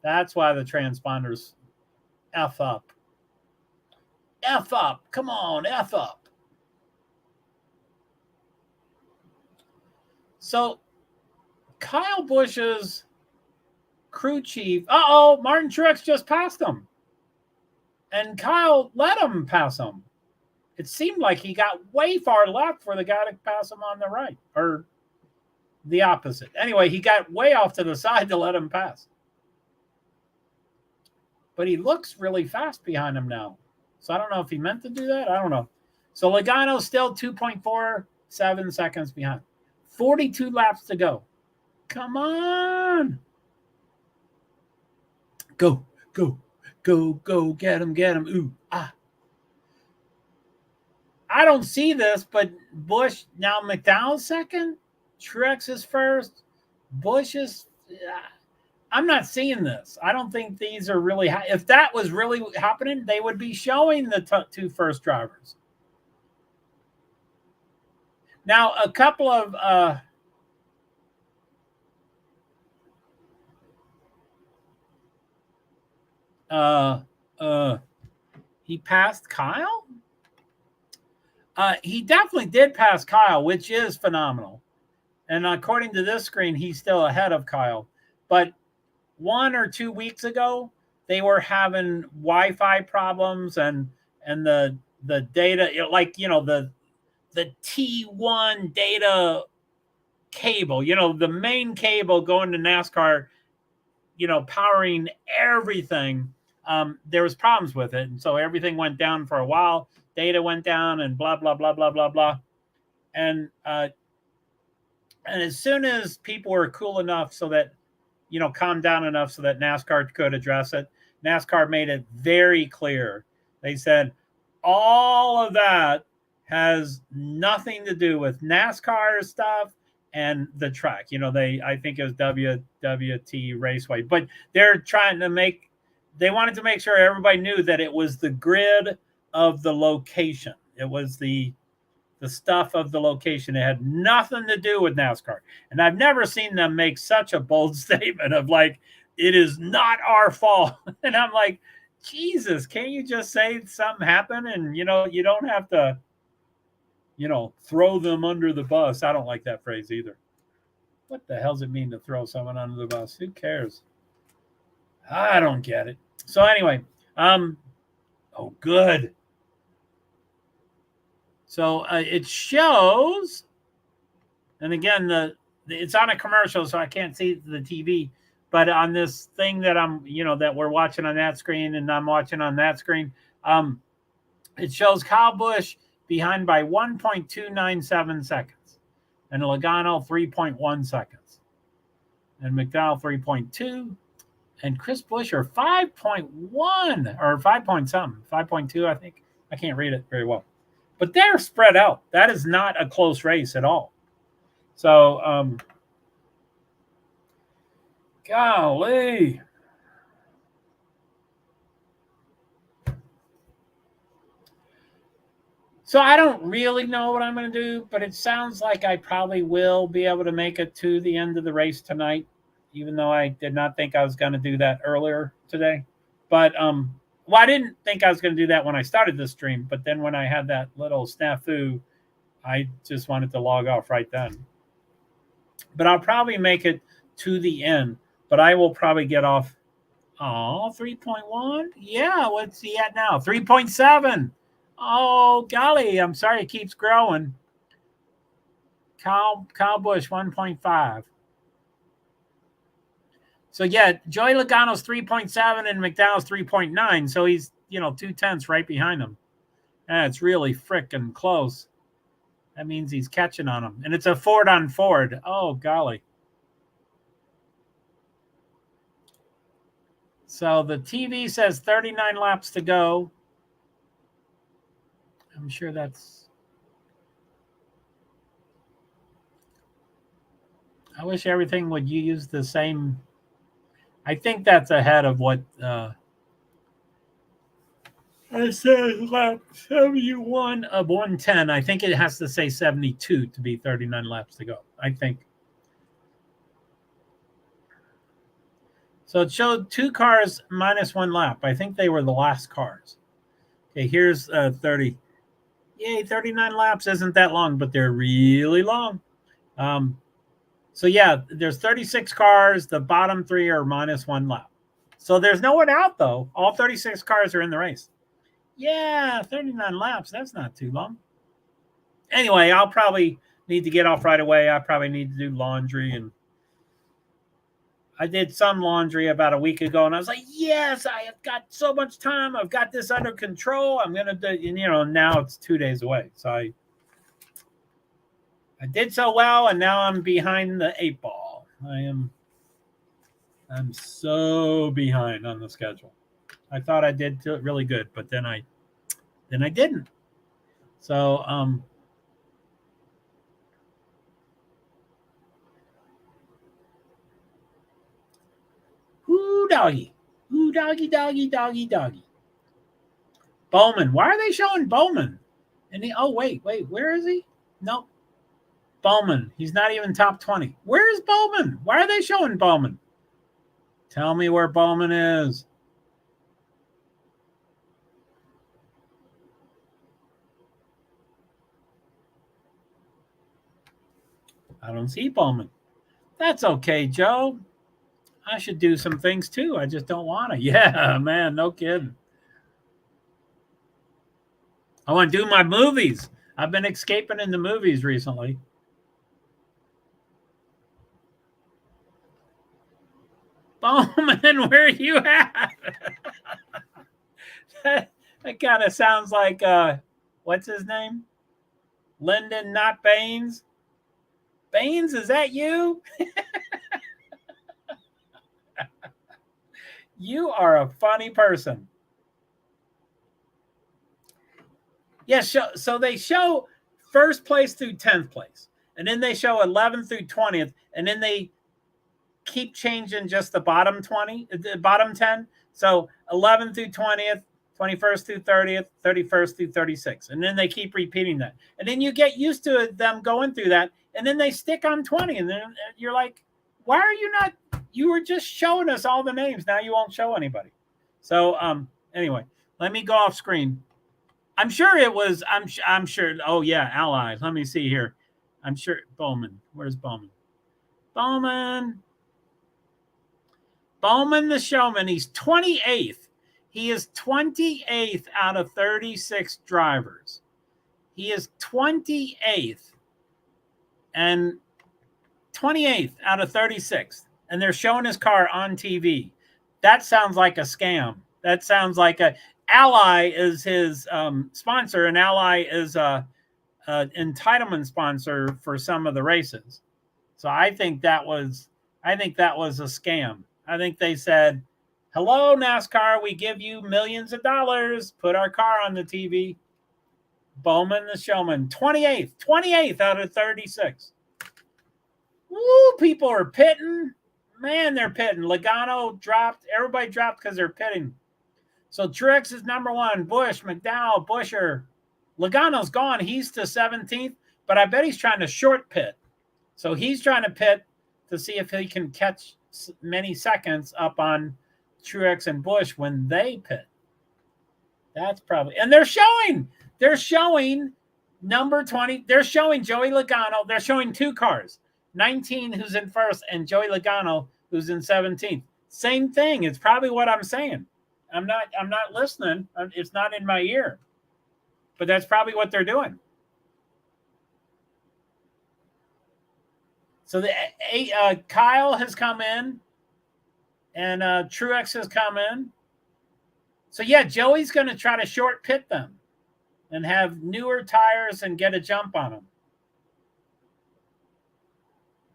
That's why the transponders F up. F up. Come on, F up. So Kyle Busch's crew chief, Martin Truex just passed him. And Kyle let him pass him. It seemed like he got way far left for the guy to pass him on the right, or the opposite. Anyway, he got way off to the side to let him pass. But he looks really fast behind him now. So I don't know if he meant to do that. I don't know. So Logano's still 2.47 seconds behind. 42 laps to go. Come on. Go, go, go, go. Get him, get him. Ooh, ah. I don't see this, but Busch, now McDowell's second. Truex is first. Busch is... I'm not seeing this. I don't think these are really... If that was really happening, they would be showing the two first drivers. Now, a couple of... he passed Kyle? He definitely did pass Kyle, which is phenomenal. And according to this screen, he's still ahead of Kyle. But 1 or 2 weeks ago, they were having Wi-Fi problems and the data, like, you know, the T1 data cable, you know, the main cable going to NASCAR, you know, powering everything. There was problems with it. And so everything went down for a while. Data went down and blah, blah, blah, blah, blah, blah. And as soon as people were cool enough so that, you know, calmed down enough so that NASCAR could address it, NASCAR made it very clear. They said, all of that has nothing to do with NASCAR stuff and the track. You know, I think it was WWT Raceway, but they're trying to they wanted to make sure everybody knew that it was the grid of the location. It was the stuff of the location. It had nothing to do with NASCAR. And I've never seen them make such a bold statement of like, it is not our fault. And I'm like, Jesus, can't you just say something happened? And, you know, you don't have to, you know, throw them under the bus. I don't like that phrase either. What the hell does it mean to throw someone under the bus? Who cares? I don't get it. So anyway, oh, good. So it shows, and again, it's on a commercial, so I can't see the TV, but on this thing that that we're watching on that screen and I'm watching on that screen, it shows Kyle Busch behind by 1.297 seconds, and Logano 3.1 seconds, and McDowell 3.2, and Chris Buescher 5.1 or 5 point something, 5.2, I think. I can't read it very well. But they're spread out. That is not a close race at all. So, golly. So I don't really know what I'm going to do, but it sounds like I probably will be able to make it to the end of the race tonight, even though I did not think I was going to do that earlier today. But, well, I didn't think I was going to do that when I started this stream, but then when I had that little snafu, I just wanted to log off right then. But I'll probably make it to the end, but I will probably get off Oh, 3.1. Yeah, what's he at now? 3.7. Oh, golly. I'm sorry it keeps growing. Kyle Busch, 1.5. So, yeah, Joey Logano's 3.7 and McDowell's 3.9. So he's, 0.2 right behind him. It's really freaking close. That means he's catching on him. And it's a Ford on Ford. Oh, golly. So the TV says 39 laps to go. I'm sure that's... I wish everything would use the same... I think that's ahead of what... I said lap 71 of 110. I think it has to say 72 to be 39 laps to go. I think. So it showed 2 cars minus 1 lap. I think they were the last cars. Okay, here's 30. Yay, 39 laps isn't that long, but they're really long. So yeah, there's 36 cars. The bottom 3 are minus 1 lap. So there's no one out though. All 36 cars are in the race. Yeah, 39 laps. That's not too long. Anyway, I'll probably need to get off right away. I probably need to do laundry. And I did some laundry about a week ago, and I was like, yes, I have got so much time. I've got this under control. I'm going to do, and now it's 2 days away. So I did so well, and now I'm behind the 8 ball. I'm so behind on the schedule. I thought I did really good, but then I didn't. So ooh doggy. Ooh doggy doggy doggy doggy. Bowman. Why are they showing Bowman? And wait, where is he? Nope. Bowman. He's not even top 20. Where is Bowman? Why are they showing Bowman? Tell me where Bowman is. I don't see Bowman. That's okay, Joe. I should do some things too. I just don't want to. Yeah, man, no kidding. I want to do my movies. I've been escaping in the movies recently. Bowman, where are you at? that kind of sounds like, what's his name? Lyndon, not Baines. Baines, is that you? You are a funny person. Yes, so they show first place through 10th place, and then they show 11th through 20th, and then they keep changing just the bottom 20, the bottom 10. So 11th through 20th, 21st through 30th, 31st through 36. And then they keep repeating that. And then you get used to them going through that, and then they stick on 20, and then you're like, why are you not? You were just showing us all the names. Now you won't show anybody. So anyway, let me go off screen. I'm sure it was, I'm sure. Oh yeah, Allies. Let me see here. I'm sure Bowman. Where's Bowman? Bowman the showman. He's 28th. He is 28th out of 36 drivers. He is 28th and 28th out of 36. And they're showing his car on TV. That sounds like a scam. That sounds like a... Ally is his sponsor, and Ally is a entitlement sponsor for some of the races. So I think that was a scam. I think they said, hello, NASCAR, we give you millions of dollars. Put our car on the TV. Bowman the showman, 28th out of 36. Woo, people are pitting. Man, they're pitting. Logano dropped. Everybody dropped because they're pitting. So Truex is number 1. Busch, McDowell, Buescher. Logano's gone. He's to 17th, but I bet he's trying to short pit. So he's trying to pit to see if he can catch many seconds up on Truex and Busch when they pit. That's probably... And they're showing number 20. They're showing Joey Logano. They're showing 2 cars. 19, who's in first, and Joey Logano, who's in 17th. Same thing. It's probably what I'm saying. I'm not listening. It's not in my ear. But that's probably what they're doing. So Kyle has come in, and Truex has come in. So yeah, Joey's going to try to short pit them and have newer tires and get a jump on them.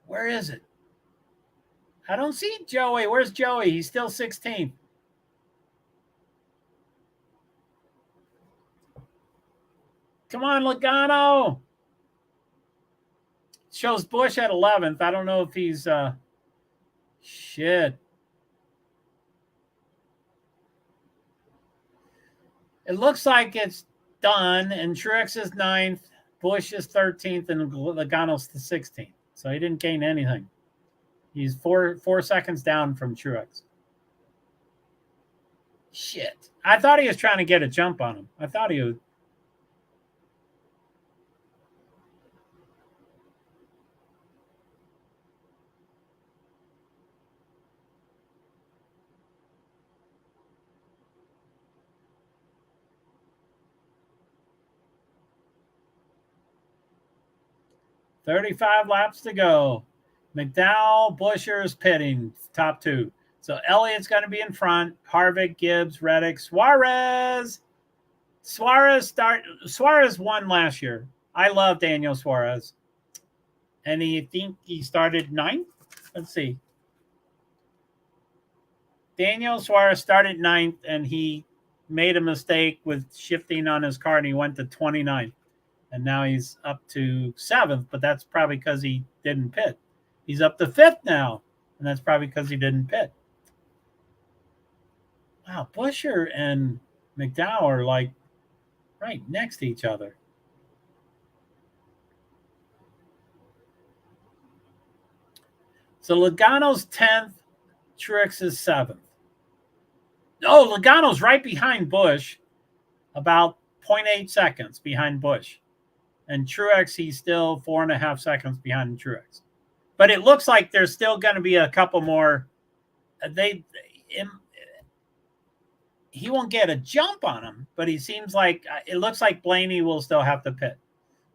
Where is it? I don't see Joey. Where's Joey? He's still 16th. Come on, Logano. Shows Busch at 11th. I don't know if he's shit. It looks like it's done, and Truex is 9th, Busch is 13th, and Logano's the 16th. So he didn't gain anything. He's four seconds down from Truex. Shit. I thought he was trying to get a jump on him. I thought he would. $35 laps to go. McDowell, Buscher's pitting, top two. So Elliott's going to be in front. Harvick, Gibbs, Reddick, Suarez. Suarez won last year. I love Daniel Suarez. And I think he started 9th. Let's see. Daniel Suarez started 9th, and he made a mistake with shifting on his car, and he went to 29th. And now he's up to 7th, but that's probably because he didn't pit. He's up to 5th now, and that's probably because he didn't pit. Wow, Buescher and McDowell are like right next to each other. So Logano's 10th, Truex is 7th. Oh, Logano's right behind Busch, about 0.8 seconds behind Busch. And Truex, he's still 4.5 seconds behind Truex. But it looks like there's still going to be a couple more. He won't get a jump on him, but it looks like Blaney will still have to pit.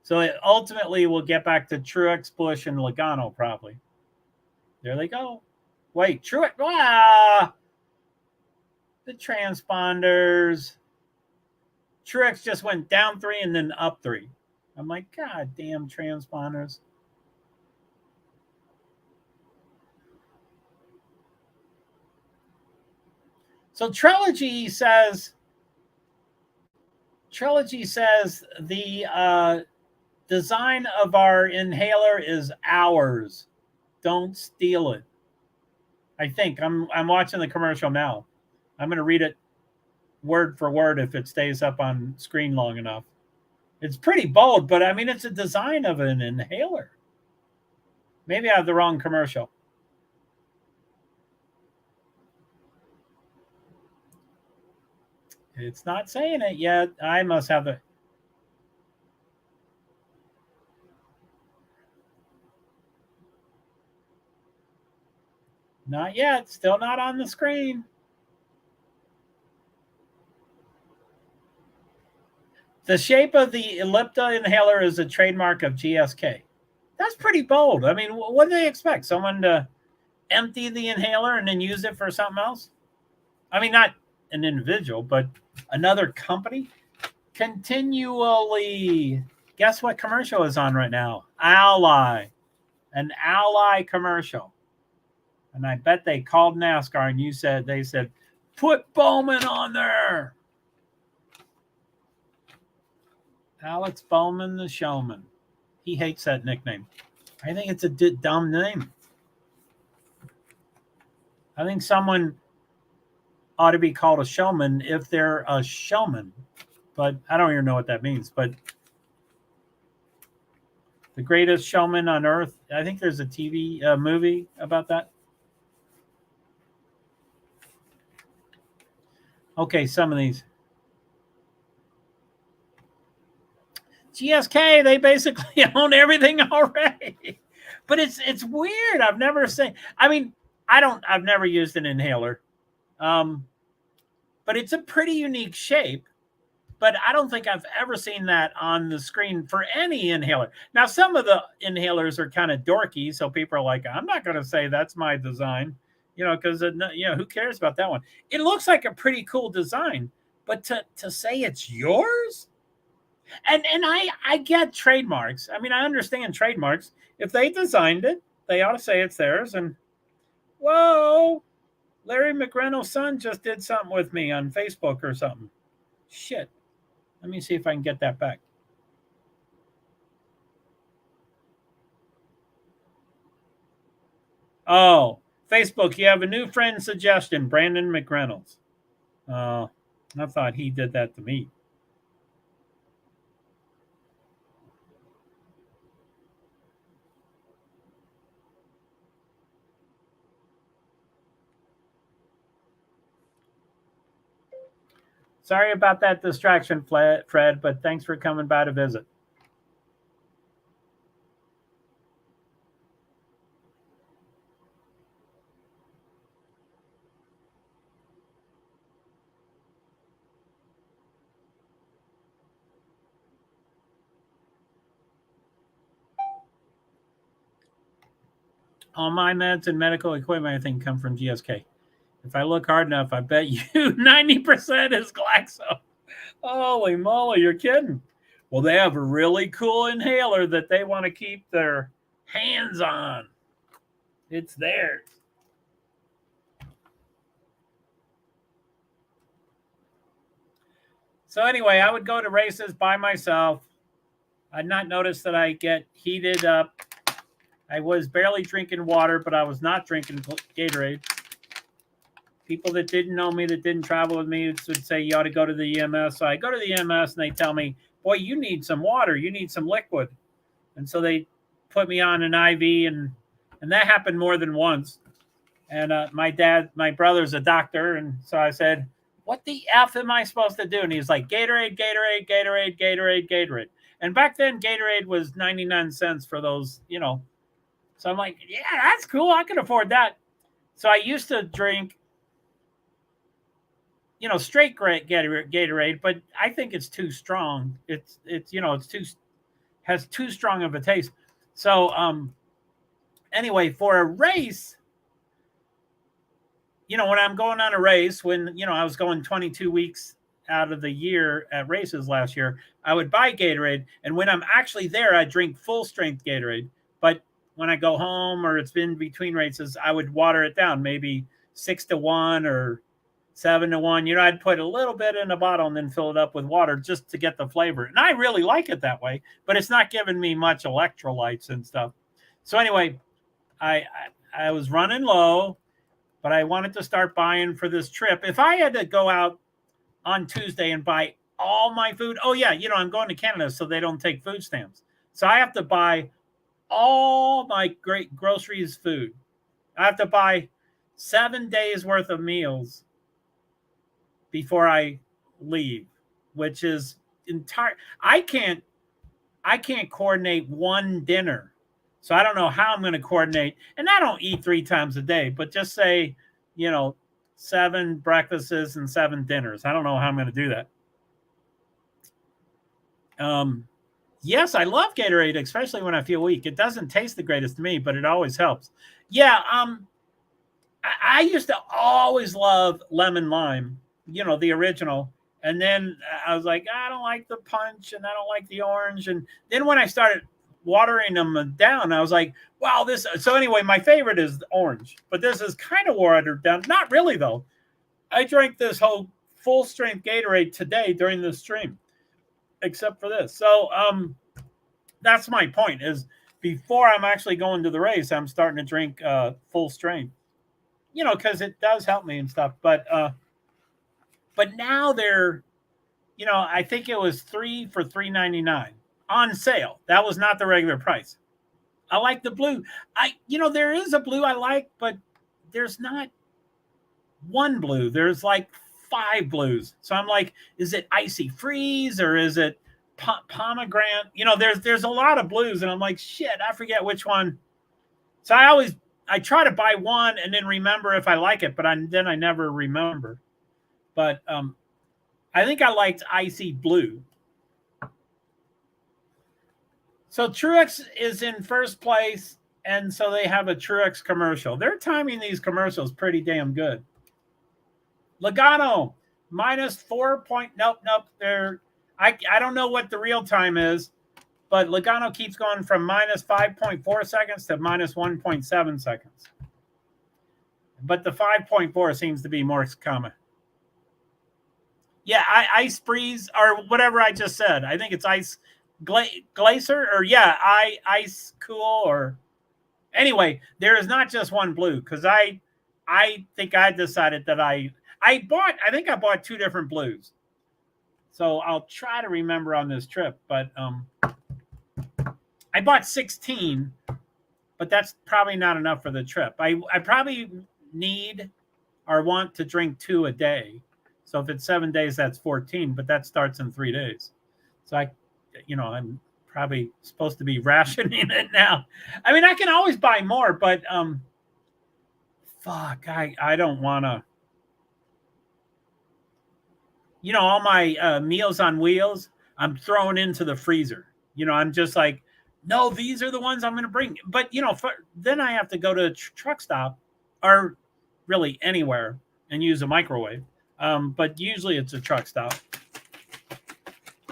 So it ultimately will get back to Truex, Busch, and Logano probably. There they go. Wait, Truex. The transponders. Truex just went down 3 and then up 3. I'm like, God damn transponders. So Trilogy says the design of our inhaler is ours. Don't steal it. I think I'm watching the commercial now. I'm going to read it word for word if it stays up on screen long enough. It's pretty bold, but I mean, it's a design of an inhaler. Maybe I have the wrong commercial. It's not saying it yet. I must have it. Not yet. Still not on the screen. The shape of the Ellipta inhaler is a trademark of GSK. That's pretty bold. I mean, what do they expect? Someone to empty the inhaler and then use it for something else? I mean, not an individual, but another company. Continually. Guess what commercial is on right now? Ally. An Ally commercial. And I bet they called NASCAR and they said, put Bowman on there. Alex Bowman, the showman. He hates that nickname. I think it's a dumb name. I think someone ought to be called a showman if they're a showman. But I don't even know what that means. But the greatest showman on earth, I think there's a TV movie about that. Okay, some of these. GSK, they basically own everything already. But it's weird. I've never seen. I mean, I've never used an inhaler. But it's a pretty unique shape. But I don't think I've ever seen that on the screen for any inhaler. Now, some of the inhalers are kind of dorky, so people are like, I'm not going to say that's my design, because who cares about that one? It looks like a pretty cool design, but to say it's yours, and I get trademarks. I mean, I understand trademarks. If they designed it, they ought to say it's theirs. And whoa, Larry McReynolds' son just did something with me on Facebook or something. Shit. Let me see if I can get that back. Oh, Facebook, you have a new friend suggestion, Brandon McReynolds. I thought he did that to me. Sorry about that distraction, Fred, but thanks for coming by to visit. All my meds and medical equipment, I think, come from GSK. If I look hard enough, I bet you 90% is Glaxo. Holy moly, you're kidding. Well, they have a really cool inhaler that they want to keep their hands on. It's theirs. So anyway, I would go to races by myself. I'd not notice that I get heated up. I was barely drinking water, but I was not drinking Gatorade. People that didn't know me, that didn't travel with me, would say, you ought to go to the EMS. So I go to the EMS and they tell me, boy, you need some water. You need some liquid. And so they put me on an IV, and that happened more than once. And my brother's a doctor. And so I said, what the F am I supposed to do? And he's like, Gatorade, Gatorade, Gatorade, Gatorade, Gatorade. And back then, Gatorade was 99 cents for those, So I'm like, yeah, that's cool. I can afford that. So I used to drink, straight Gatorade, but I think it's too strong. Has too strong of a taste. So anyway, for a race, when I'm going on a race, when, I was going 22 weeks out of the year at races last year, I would buy Gatorade. And when I'm actually there, I drink full strength Gatorade. But when I go home or it's been between races, I would water it down, maybe 6-1 or 7-1. I'd put a little bit in a bottle and then fill it up with water just to get the flavor. And I really like it that way, but it's not giving me much electrolytes and stuff. So anyway, I was running low, but I wanted to start buying for this trip. If I had to go out on Tuesday and buy all my food, I'm going to Canada, so they don't take food stamps. So I have to buy all my great groceries, food. I have to buy 7 days worth of meals before I leave, which is entire. I can't coordinate one dinner. So I don't know how I'm going to coordinate. And I don't eat 3 times a day, but just say, 7 breakfasts and 7 dinners. I don't know how I'm going to do that. Yes, I love Gatorade, especially when I feel weak. It doesn't taste the greatest to me, but it always helps. Yeah, I used to always love lemon lime, the original. And then I was like, I don't like the punch and I don't like the orange. And then when I started watering them down, I was like, wow, this. So anyway, my favorite is the orange, but this is kind of watered down. Not really, though. I drank this whole full strength Gatorade today during the stream, except for this. So that's my point, is before I'm actually going to the race, I'm starting to drink full strength, because it does help me and stuff. But now they're, I think it was 3 for $3.99 on sale. That was not the regular price. I like the blue. There is a blue I like, but there's not one blue. There's like 5 blues. So I'm like, is it Icy Freeze or is it pomegranate? There's a lot of blues, and I'm like, shit, I forget which one. So I always I try to buy one and then remember if I like it, but then I never remember. But I think I liked Icy Blue. So Truex is in first place, and so they have a Truex commercial. They're timing these commercials pretty damn good. Logano, -4 point. Nope. I don't know what the real time is, but Logano keeps going from -5.4 seconds to -1.7 seconds. But the 5.4 seems to be more common. Yeah, Ice Breeze or whatever I just said. I think it's Ice Glacier or Ice Cool or anyway. There is not just one blue because I think I decided that I think I bought 2 different blues. So I'll try to remember on this trip, but I bought 16, but that's probably not enough for the trip. I probably need or want to drink 2 a day. So if it's 7 days, that's 14, but that starts in 3 days. So I'm probably supposed to be rationing it now. I mean, I can always buy more, but I don't want to. All my Meals on Wheels, I'm throwing into the freezer. I'm just like, no, these are the ones I'm going to bring. But, then I have to go to a truck stop or really anywhere and use a microwave. But usually it's a truck stop.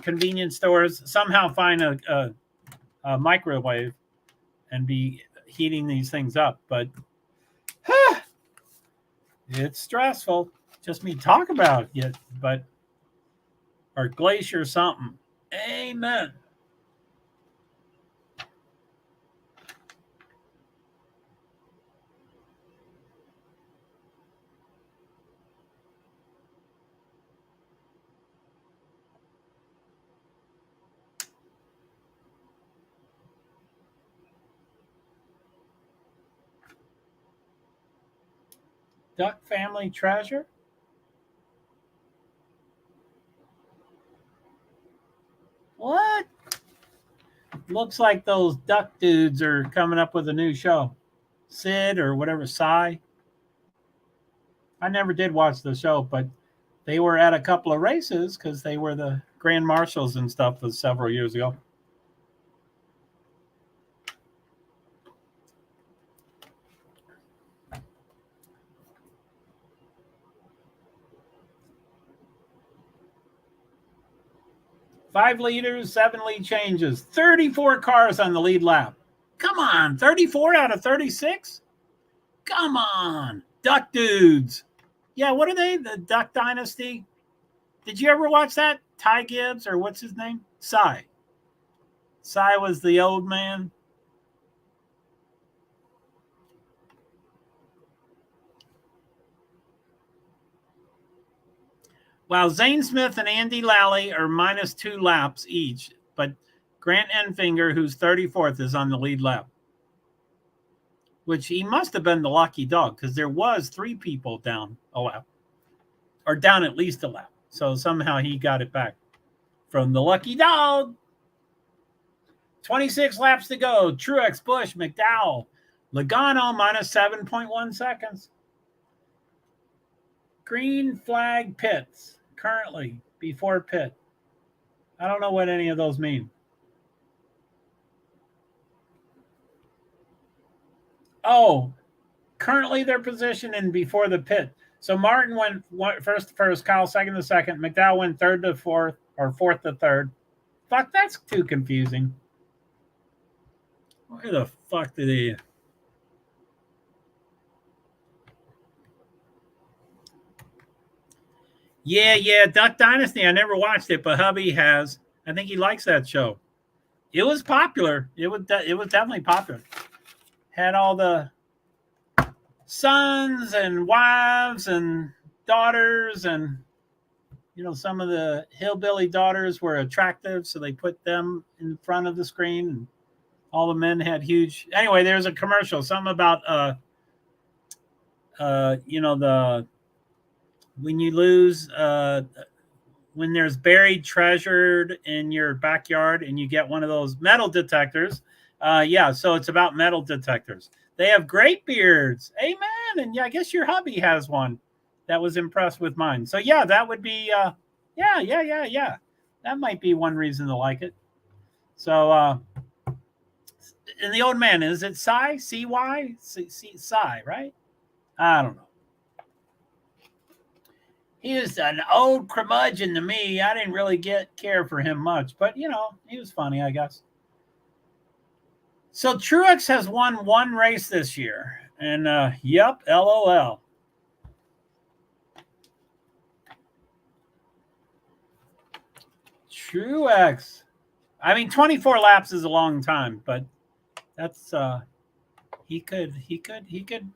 Convenience stores, somehow find a microwave and be heating these things up. But it's stressful. Just me talk about it, but or Glacier something. Amen. Duck Family Treasure. What? Looks like those duck dudes are coming up with a new show. Sid or whatever, Cy. I never did watch the show, but they were at a couple of races because they were the grand marshals and stuff several years ago. Five leaders, 7 lead changes, 34 cars on the lead lap. Come on, 34 out of 36? Come on, Duck Dudes. Yeah, what are they? The Duck Dynasty? Did you ever watch that? Ty Gibbs or what's his name? Cy. Cy was the old man. While Zane Smith and Andy Lally are -2 laps each, but Grant Enfinger, who's 34th, is on the lead lap. Which he must have been the lucky dog because there was 3 people down a lap. Or down at least a lap. So somehow he got it back from the lucky dog. 26 laps to go. Truex, Busch, McDowell, Logano -7.1 seconds. Green flag pits currently before pit. I don't know what any of those mean. Oh, currently they're positioned in before the pit. So Martin went first to first, Kyle second to second, McDowell went third to fourth, or fourth to third. Fuck, that's too confusing. Where the fuck did they... Yeah, Duck Dynasty. I never watched it, but hubby has. I think he likes that show. It was popular. It was definitely popular. Had all the sons and wives and daughters, and some of the hillbilly daughters were attractive, so they put them in front of the screen, and all the men had huge. Anyway, there's a commercial, something about when you lose, when there's buried treasure in your backyard and you get one of those metal detectors. So it's about metal detectors. They have great beards. Amen. And yeah, I guess your hubby has one that was impressed with mine. So yeah, that would be, yeah. That might be one reason to like it. So, and the old man, is it Cy? C-Y? Cy, right? I don't know. He was an old curmudgeon to me. I didn't really care for him much, but he was funny, I guess. So Truex has won one race this year, and yep, LOL. Truex. I mean, 24 laps is a long time, but that's he could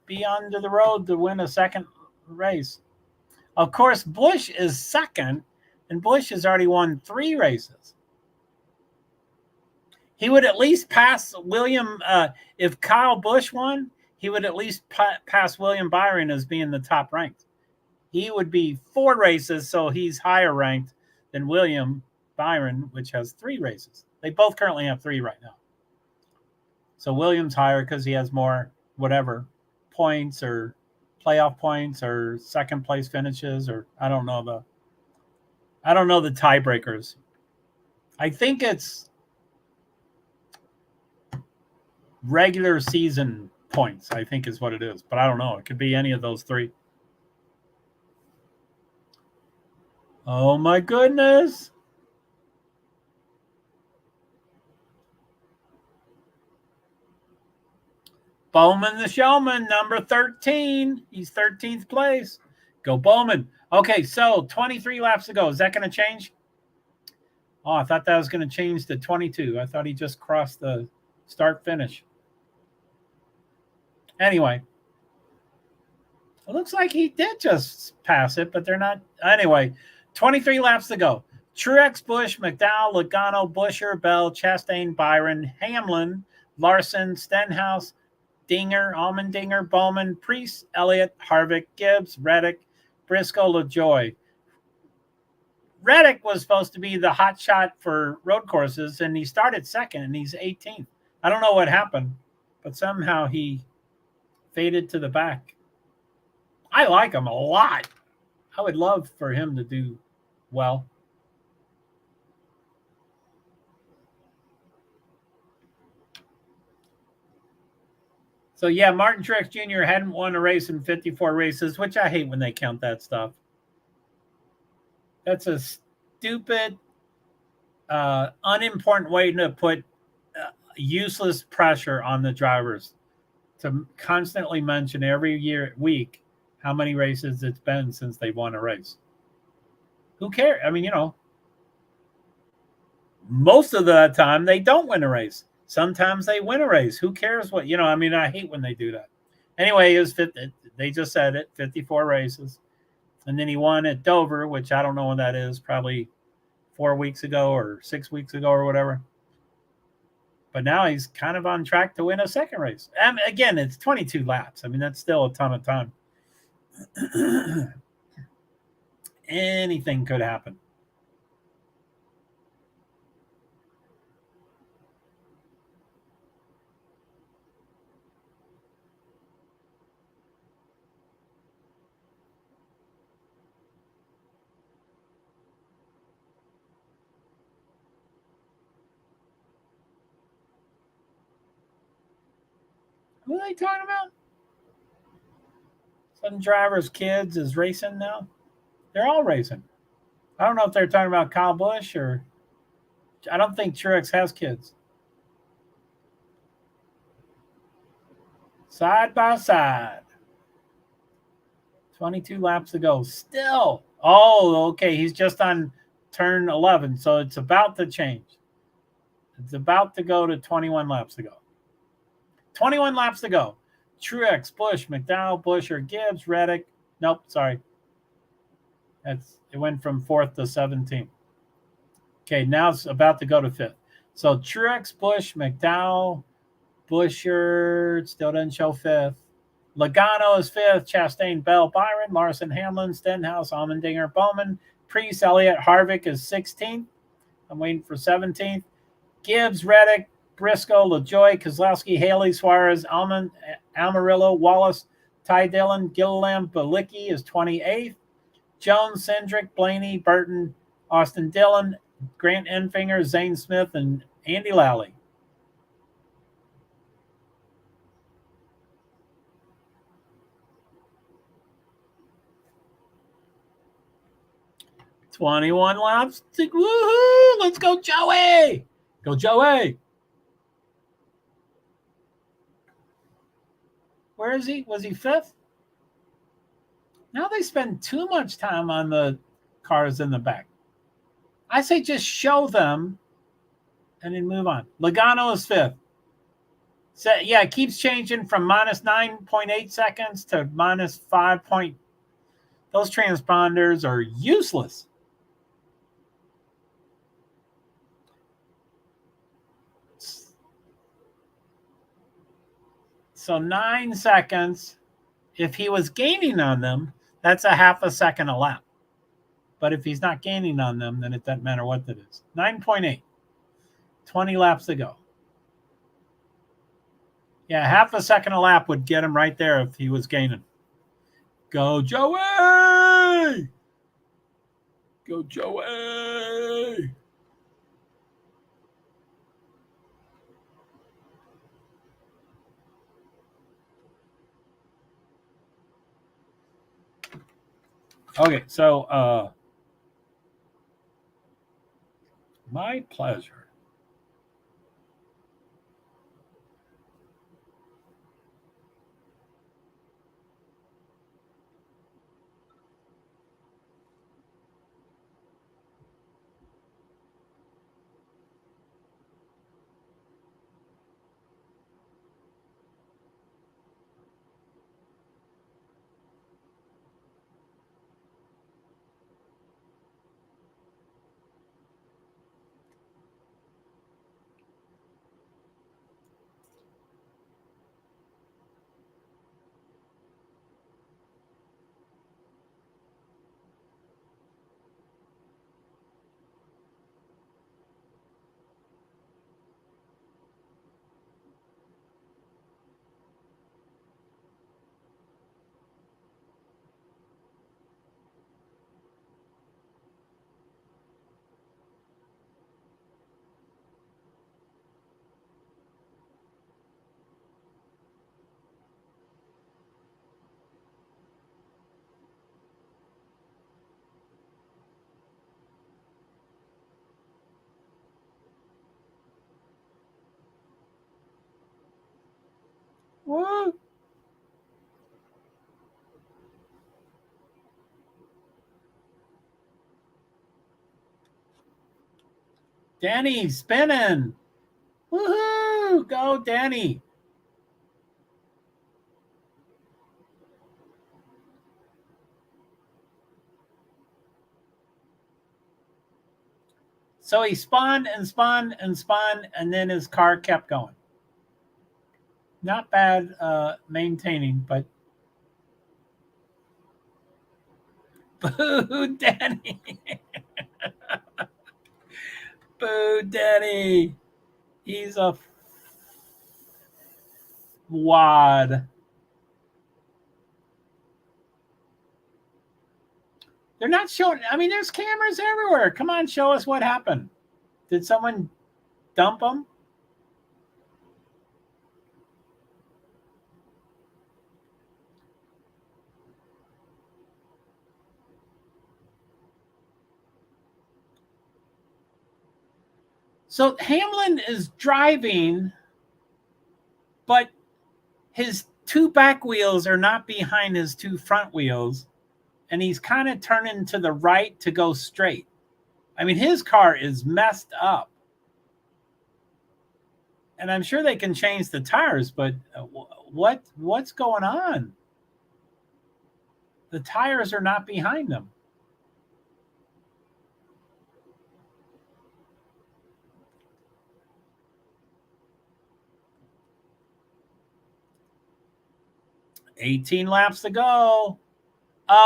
be onto the road to win a second race. Of course, Busch is second, and Busch has already won 3 races. He would at least pass William. If Kyle Busch won, he would at least pass William Byron as being the top ranked. He would be 4 races, so he's higher ranked than William Byron, which has 3 races. They both currently have 3 right now. So William's higher because he has more whatever points or playoff points or second place finishes, or I don't know the tiebreakers. I think it's regular season points, I think is what it is, but I don't know. It could be any of those 3. Oh my goodness. Bowman the Showman, number 13. He's 13th place. Go Bowman. Okay, so 23 laps to go. Is that going to change? Oh, I thought that was going to change to 22. I thought he just crossed the start-finish. Anyway. It looks like he did just pass it, but they're not. Anyway, 23 laps to go. Truex, Busch, McDowell, Logano, Buescher, Bell, Chastain, Byron, Hamlin, Larson, Stenhouse, Dinger, Allmendinger, Bowman, Preece, Elliott, Harvick, Gibbs, Reddick, Briscoe, LaJoie. Reddick was supposed to be the hot shot for road courses, and he started second, and he's 18th. I don't know what happened, but somehow he faded to the back. I like him a lot. I would love for him to do well. So, yeah, Martin Truex Jr. hadn't won a race in 54 races, which I hate when they count that stuff. That's a stupid, unimportant way to put useless pressure on the drivers to constantly mention every week how many races it's been since they won a race. Who cares? I mean, most of the time they don't win a race. Sometimes they win a race. Who cares what, I mean, I hate when they do that. Anyway, they just said it, 54 races. And then he won at Dover, which I don't know when that is, probably 4 weeks ago or 6 weeks ago or whatever. But now he's kind of on track to win a second race. Again, it's 22 laps. I mean, that's still a ton of time. Anything could happen. Who are they talking about? Some drivers' kids is racing now. They're all racing. I don't know if they're talking about Kyle Busch or I don't think Truex has kids. Side by side. 22 laps to go. Still. Oh, okay. He's just on turn 11, so it's about to change. It's about to go to 21 laps to go. 21 laps to go. Truex, Busch, McDowell, Buescher, Gibbs, Reddick. Nope, sorry. It went from 4th to 17th. Okay, now it's about to go to 5th. So Truex, Busch, McDowell, Buescher, still doesn't show 5th. Logano is 5th. Chastain, Bell, Byron, Larson, Hamlin, Stenhouse, Allmendinger, Bowman, Preece, Elliott, Harvick is 16th. I'm waiting for 17th. Gibbs, Reddick, Briscoe, LaJoie, Keselowski, Haley, Suarez, Amarillo, Wallace, Ty Dillon, Gilliland, Balicki is 28th. Jones, Cendric, Blaney, Burton, Austin Dillon, Grant Enfinger, Zane Smith, and Andy Lally. "21 laps. Woohoo! Let's go, Joey! Go, Joey!" Where is he? Was he 5th? Now they spend too much time on the cars in the back. I say just show them and then move on. Logano is 5th. So, yeah, it keeps changing from minus 9.8 seconds to minus 5. Those transponders are useless. So 9 seconds. If he was gaining on them, that's a half a second a lap. But if he's not gaining on them, then it doesn't matter what that is. 9.8. 20 laps to go. Yeah, half a second a lap would get him right there if he was gaining. Go, Joey! Go, Joey! Okay, so my pleasure. Woo! Danny spinning. Woohoo! Go, Danny. So he spun and spun and spun, and then his car kept going. Not bad maintaining, but boo, Danny. Boo, Danny. He's a wad. They're not showing. I mean, there's cameras everywhere. Come on, show us what happened. Did someone dump them? So Hamlin is driving, but his 2 back wheels are not behind his 2 front wheels, and he's kind of turning to the right to go straight. I mean, his car is messed up. And I'm sure they can change the tires, but what's going on? The tires are not behind them. "18 laps to go."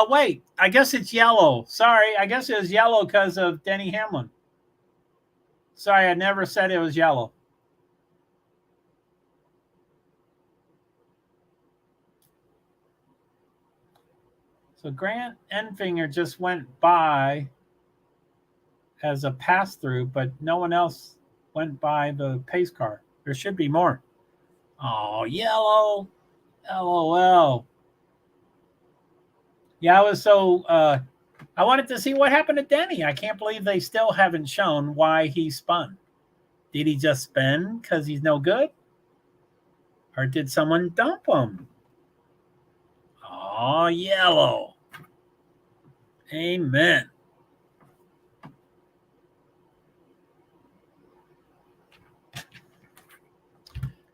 Wait, I guess it's yellow. Sorry, I guess it was yellow because of Denny Hamlin. Sorry, I never said it was yellow. So Grant Enfinger just went by as a pass-through, but no one else went by the pace car. There should be more. Oh, yellow. LOL. Yeah, I was so I wanted to see what happened to Denny. I can't believe they still haven't shown why he spun. Did he just spin because he's no good? Or did someone dump him? Oh, yellow. Amen.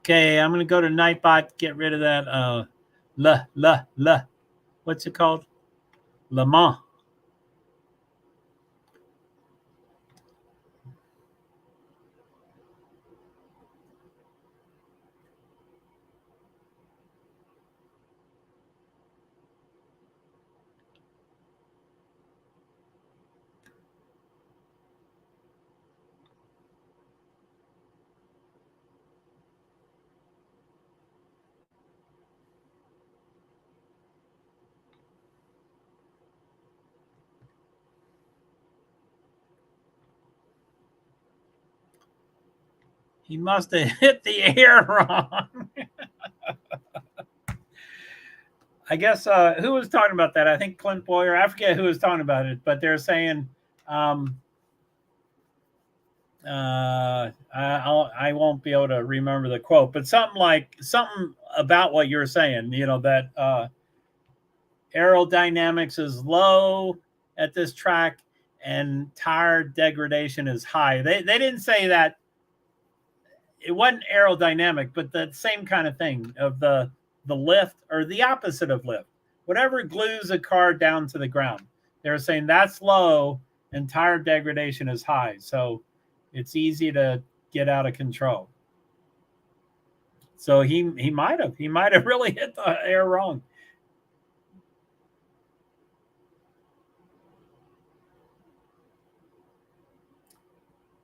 Okay, I'm going to go to Nightbot, get rid of that what's it called? Le Mans. He must have hit the air wrong. I guess who was talking about that? I think Clint Boyer. I forget who was talking about it, but they're saying I won't be able to remember the quote, but something about what you're saying. That aerodynamics is low at this track and tire degradation is high. They didn't say that. It wasn't aerodynamic, but the same kind of thing of the lift or the opposite of lift. Whatever glues a car down to the ground. They're saying that's low and tire degradation is high. So it's easy to get out of control. So he might have really hit the air wrong.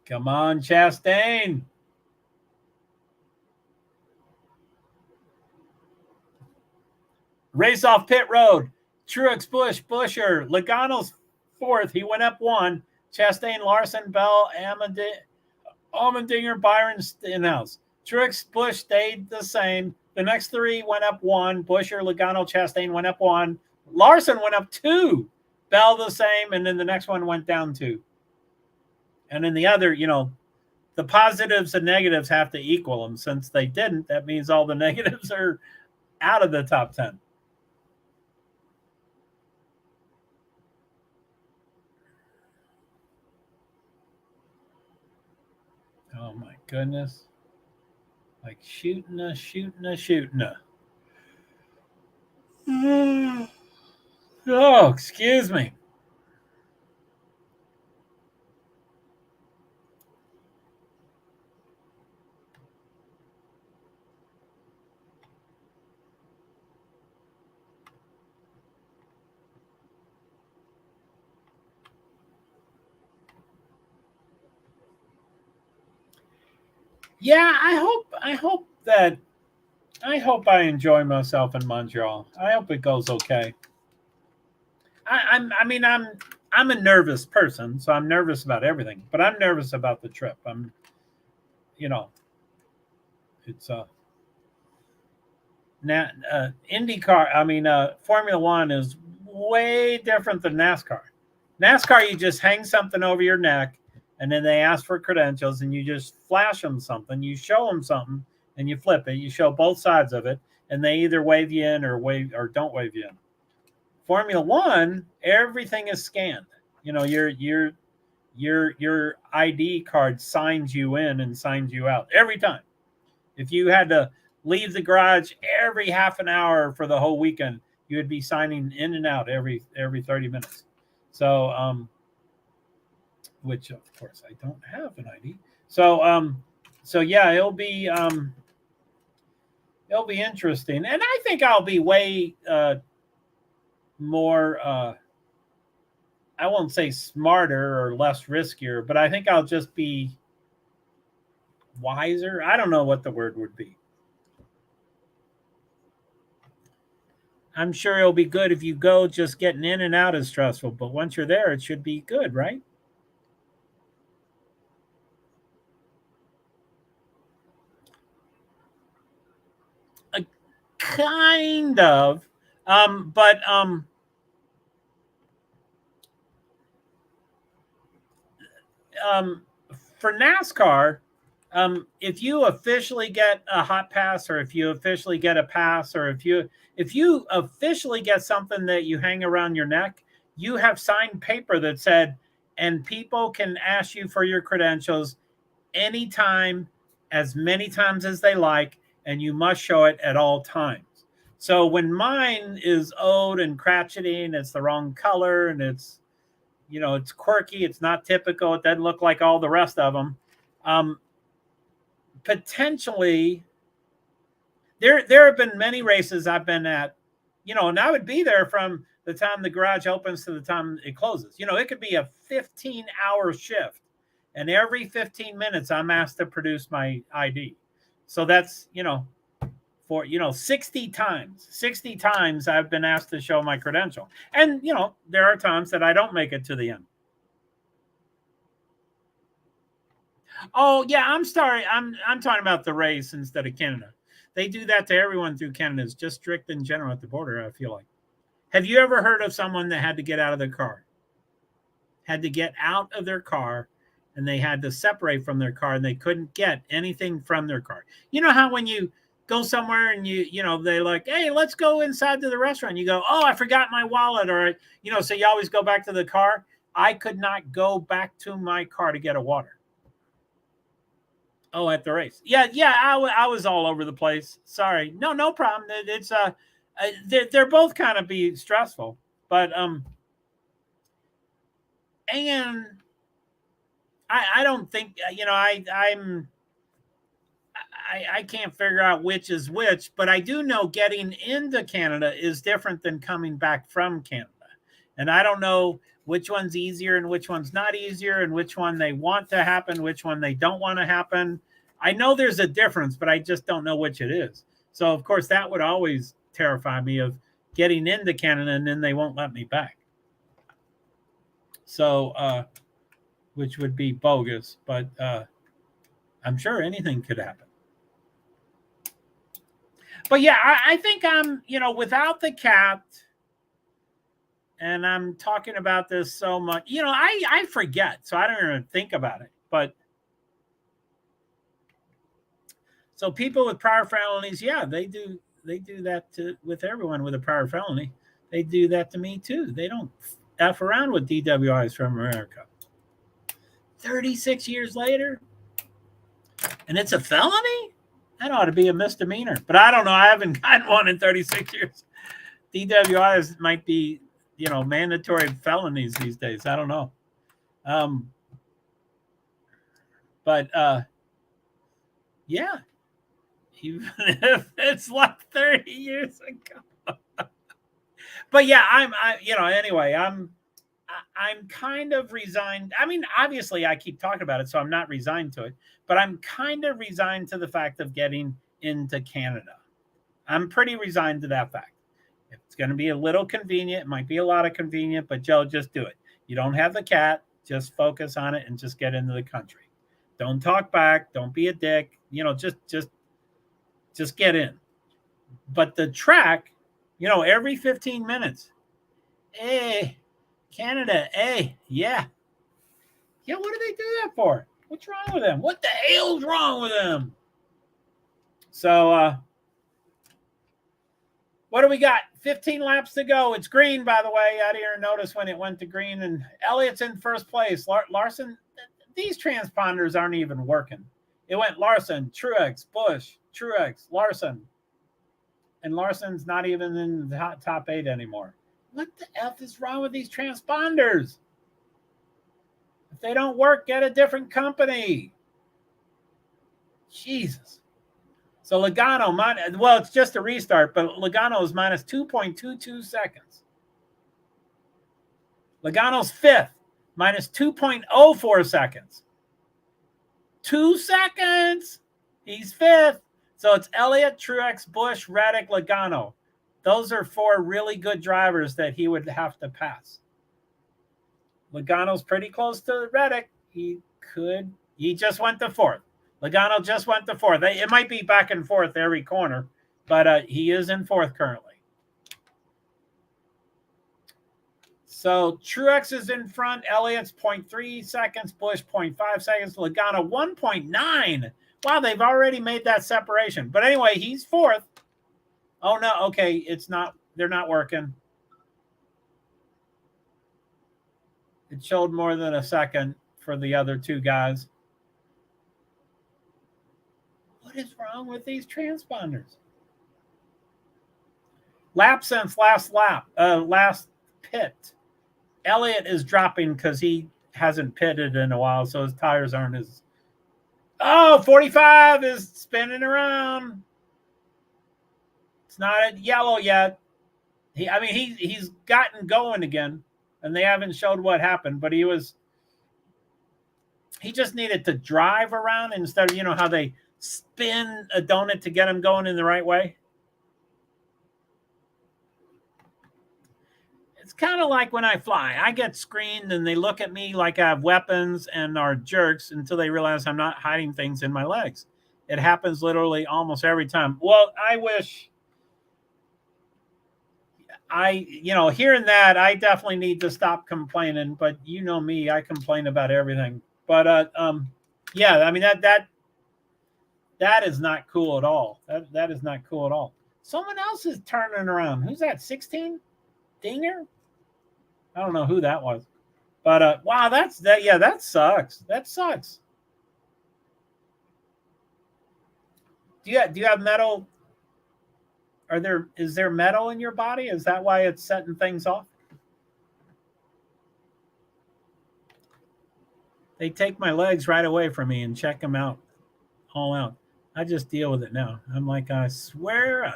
Come on, Chastain. Race off pit road. Truex, Busch, Buescher, Logano's fourth. He went up one. Chastain, Larson, Bell, Allmendinger, Byron, Stenhouse. Truex, Busch stayed the same. The next three went up one. Buescher, Logano, Chastain went up one. Larson went up two. Bell the same, and then the next one went down two. And then the other, the positives and negatives have to equal them. Since they didn't, that means all the negatives are out of the top 10. Oh my goodness. Like shooting. Oh, excuse me. Yeah, I hope I enjoy myself in Montreal. I hope it goes okay. I'm a nervous person, so I'm nervous about everything, but I'm nervous about the trip. It's IndyCar. Formula One is way different than NASCAR. NASCAR, you just hang something over your neck, and then they ask for credentials, and you just flash them something. You show them something, and you flip it. You show both sides of it, and they either wave you in or don't wave you in. Formula One, everything is scanned. Your ID card signs you in and signs you out every time. If you had to leave the garage every half an hour for the whole weekend, you would be signing in and out every 30 minutes. So, which of course I don't have an ID. So yeah, it'll be interesting, and I think I'll be way more. I won't say smarter or less riskier, but I think I'll just be wiser. I don't know what the word would be. I'm sure it'll be good if you go. Just getting in and out is stressful, but once you're there, it should be good, right? Kind of. But for NASCAR, if you officially get a hot pass, or if you officially get a pass, or if you officially get something that you hang around your neck, you have signed paper that said, and people can ask you for your credentials anytime, as many times as they like, and you must show it at all times. So when mine is old and cratchety and it's the wrong color and it's, it's quirky, it's not typical, it doesn't look like all the rest of them, potentially there have been many races I've been at, and I would be there from the time the garage opens to the time it closes. It could be a 15-hour shift, and every 15 minutes I'm asked to produce my ID. So that's, for 60 times I've been asked to show my credential. And there are times that I don't make it to the end. Oh yeah, I'm sorry. I'm talking about the race instead of Canada. They do that to everyone through Canada. It's just strict in general at the border, I feel like. Have you ever heard of someone that had to get out of their car? Had to get out of their car, and they had to separate from their car, and they couldn't get anything from their car. You know how when you go somewhere and they like, hey, let's go inside to the restaurant. You go, oh, I forgot my wallet, or so you always go back to the car. I could not go back to my car to get a water. Oh, at the race. Yeah. I was all over the place. Sorry. No problem. It's they're both kind of be stressful, but and I don't think I can't figure out which is which, but I do know getting into Canada is different than coming back from Canada, and I don't know which one's easier and which one's not easier, and which one they want to happen, which one they don't want to happen. I know there's a difference, but I just don't know which it is. So, of course, that would always terrify me, of getting into Canada and then they won't let me back. So, which would be bogus, but I'm sure anything could happen. But yeah, I think I'm, without the cat, and I'm talking about this so much, I forget, so I don't even think about it. But so people with prior felonies, yeah, they do that with everyone with a prior felony. They do that to me too. They don't F around with DWIs from America. 36 years later, and it's a felony? That ought to be a misdemeanor. But I don't know. I haven't gotten one in 36 years. DWIs might be, mandatory felonies these days. I don't know. But yeah, even if it's like 30 years ago. But yeah, anyway, I'm kind of resigned. I mean, obviously I keep talking about it, so I'm not resigned to it, but I'm kind of resigned to the fact of getting into Canada. I'm pretty resigned to that fact. It's going to be a little convenient. It might be a lot of convenient, but Joe, just do it. You don't have the cat. Just focus on it and just get into the country. Don't talk back. Don't be a dick. Just get in. But the track, every 15 minutes, hey, Canada, hey, yeah. Yeah, what do they do that for? What's wrong with them? What the hell's wrong with them? So, what do we got? 15 laps to go. It's green, by the way. I didn't notice when it went to green. And Elliott's in first place. Larson, these transponders aren't even working. It went Larson, Truex, Busch, Truex, Larson. And Larson's not even in the top 8 anymore. What the F is wrong with these transponders? If they don't work, get a different company. Jesus. So Logano, it's just a restart, but Logano is minus 2.22 seconds. Logano's 5th, minus 2.04 seconds. 2 seconds. He's 5th. So it's Elliott, Truex, Busch, Reddick, Logano. Those are 4 really good drivers that he would have to pass. Logano's pretty close to Reddick. He just went to 4th. Logano just went to 4th. It might be back and forth every corner, but he is in 4th currently. So Truex is in front. Elliott's 0.3 seconds. Busch 0.5 seconds. Logano 1.9. Wow, they've already made that separation. But anyway, he's 4th. Oh, no. Okay, it's not. They're not working. It showed more than a second for the other 2 guys. What is wrong with these transponders? Lap since last pit. Elliott is dropping because he hasn't pitted in a while, so his tires aren't as... Oh, 45 is spinning around. It's not yellow yet. He's gotten going again, and they haven't showed what happened, but he just needed to drive around instead of, how they spin a donut to get him going in the right way. It's kind of like when I fly. I get screened and they look at me like I have weapons and are jerks until they realize I'm not hiding things in my legs. It happens literally almost every time. Well, I wish hearing that, I definitely need to stop complaining, but you know me, I complain about everything. But that is not cool at all. That is not cool at all. Someone else is turning around. Who's that? 16? Dinger? I don't know who that was. But wow, that sucks. That sucks. Do you have metal? Is there metal in your body? Is that why it's setting things off? They take my legs right away from me and check them out, all out. I just deal with it now. I'm like, I swear.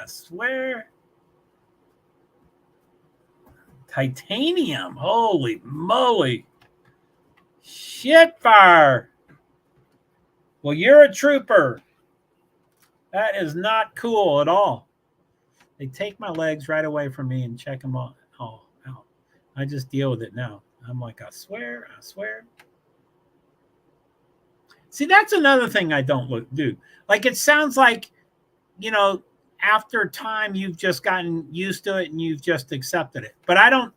Titanium. Holy moly. Shit fire. Well, you're a trooper. That is not cool at all. They take my legs right away from me and check them all out. I just deal with it now. I'm like, I swear. See, that's another thing I don't do. Like, it sounds like, after time you've just gotten used to it and you've just accepted it. But I don't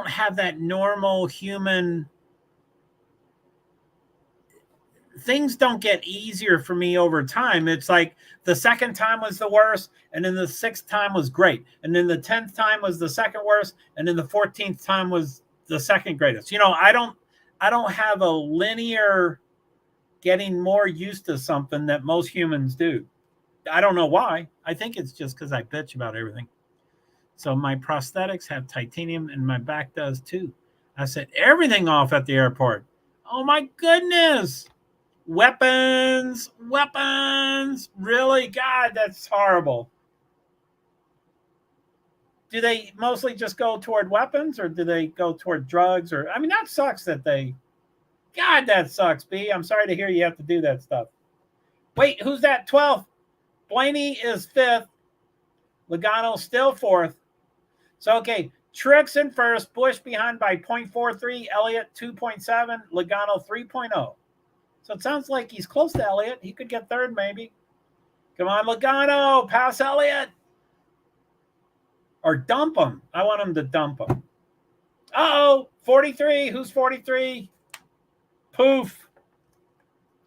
have that normal human. Things don't get easier for me over time. It's like the second time was the worst, and then the 6th time was great, and then the 10th time was the second worst, and then the 14th time was the second greatest. I don't have a linear getting more used to something that most humans do. I don't know why. I think it's just because I bitch about everything. So my prosthetics have titanium, and my back does too. I set everything off at the airport. Oh my goodness. Weapons. Really? God, that's horrible. Do they mostly just go toward weapons, or do they go toward drugs? That sucks God, that sucks, B. I'm sorry to hear you have to do that stuff. Wait, who's that? 12th. Blaney is 5th. Logano still 4th. So, okay, Truex in 1st. Busch behind by 0.43. Elliott 2.7. Logano 3.0. So it sounds like he's close to Elliott. He could get 3rd, maybe. Come on, Logano. Pass Elliott. Or dump him. I want him to dump him. Uh-oh. 43. Who's 43? Poof.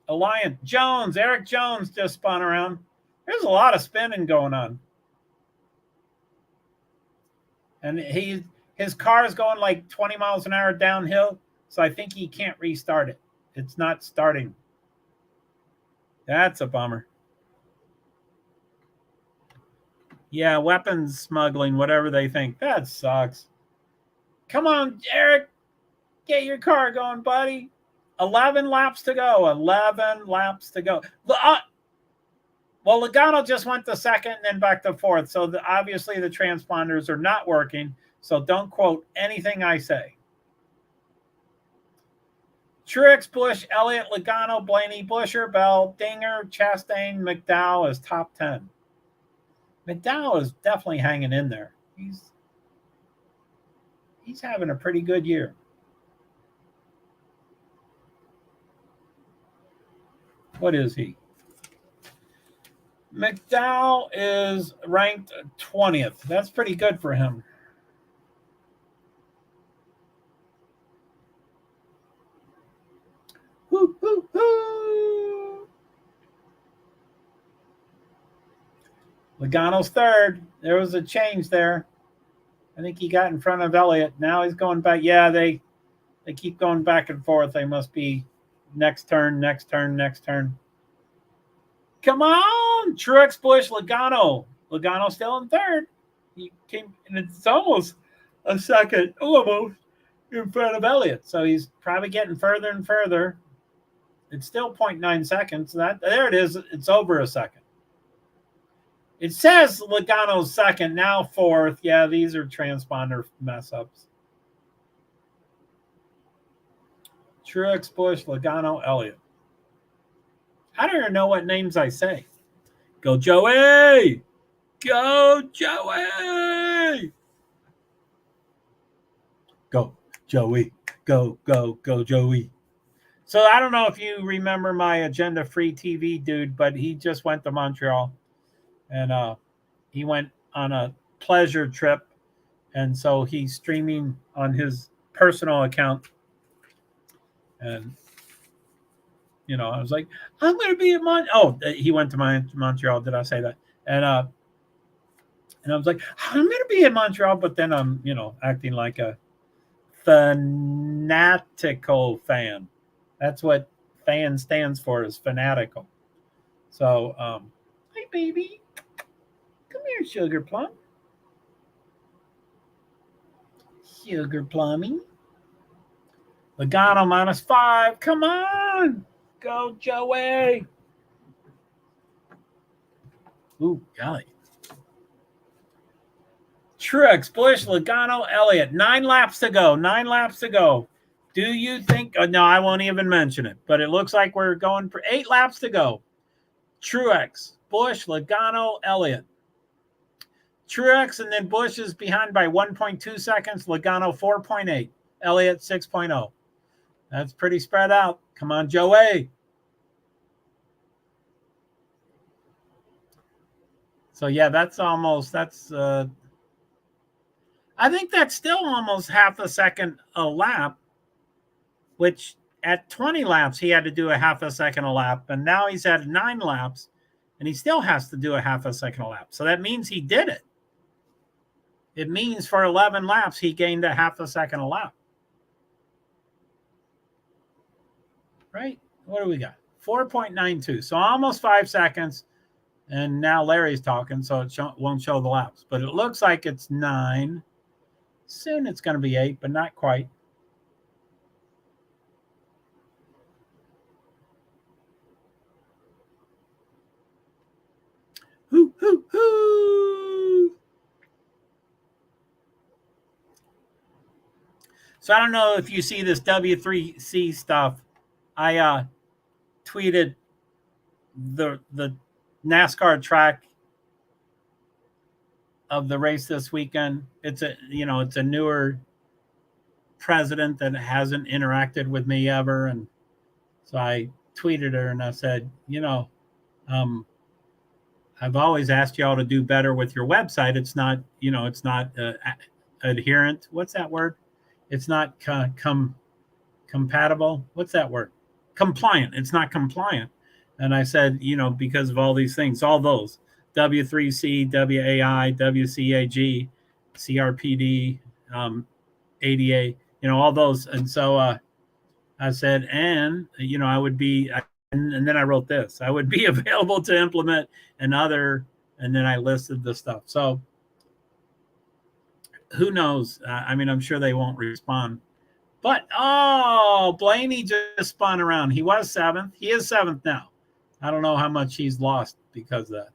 Alliance. Jones. Eric Jones just spun around. There's a lot of spinning going on. And his car is going like 20 miles an hour downhill, so I think he can't restart it. It's not starting. That's a bummer. Yeah, weapons smuggling, whatever they think. That sucks. Come on, Eric. Get your car going, buddy. 11 laps to go. 11 laps to go. Well, Logano just went to 2nd and then back to 4th. So obviously the transponders are not working. So don't quote anything I say. Truex, Busch, Elliott, Logano, Blaney, Buescher, Bell, Dinger, Chastain, McDowell is top 10. McDowell is definitely hanging in there. He's having a pretty good year. What is he? McDowell is ranked 20th. That's pretty good for him. Woo, woo, woo. Logano's third. There was a change there. I think he got in front of Elliott. Now he's going back. Yeah, they keep going back and forth. They must be next turn, next turn, next turn. Come on, Truex, Busch, Logano. Logano still in third. He came, and it's almost a second, almost in front of Elliott. So he's probably getting further and further. It's still 0.9 seconds. There it is. It's over a second. It says Logano's second, now fourth. Yeah, these are transponder mess ups. Truex, Busch, Logano, Elliott. I don't even know what names I say. Go Joey! Go Joey! Go Joey! Go, go, go Joey! So I don't know if you remember my Agenda Free TV dude, but he just went to Montreal. And he went on a pleasure trip. And so he's streaming on his personal account. And I was like, I'm going to be in Montreal. Oh, he went to Montreal. Did I say that? And I was like, I'm going to be in Montreal, but then I'm, acting like a fanatical fan. That's what fan stands for, is fanatical. So, hey, baby. Come here, Sugar Plum. Sugar Plummy. Logano -5. Come on. Go, Joey. Ooh, golly. Truex, Busch, Logano, Elliott. 9 laps to go. 9 laps to go. Do you think... no, I won't even mention it. But it looks like we're going for 8 laps to go. Truex, Busch, Logano, Elliott. Truex and then Busch is behind by 1.2 seconds. Logano 4.8. Elliott 6.0. That's pretty spread out. Come on, Joey. So, yeah, I think that's still almost half a second a lap, which at 20 laps, he had to do a half a second a lap. And now he's at 9 laps, and he still has to do a half a second a lap. So that means he did it. It means for 11 laps, he gained a half a second a lap. Right? What do we got? 4.92. So almost 5 seconds. And now Larry's talking, so it won't show the laps. But it looks like it's 9. Soon it's going to be 8, but not quite. Hoo, hoo, hoo. So I don't know if you see this W3C stuff. I tweeted the NASCAR track of the race this weekend. It's a newer president that hasn't interacted with me ever, and so I tweeted her and I said, I've always asked y'all to do better with your website. It's not, it's not adherent. What's that word? It's not compatible. What's that word? Compliant. It's not compliant. And I said, because of all these things, all those W3C, WAI, WCAG, CRPD, ADA, all those. And so I said, and, I would be, and then I wrote this, I would be available to implement another, and then I listed the stuff. So who knows? I'm sure they won't respond. But, Blaney just spun around. He was 7th. He is 7th now. I don't know how much he's lost because of that.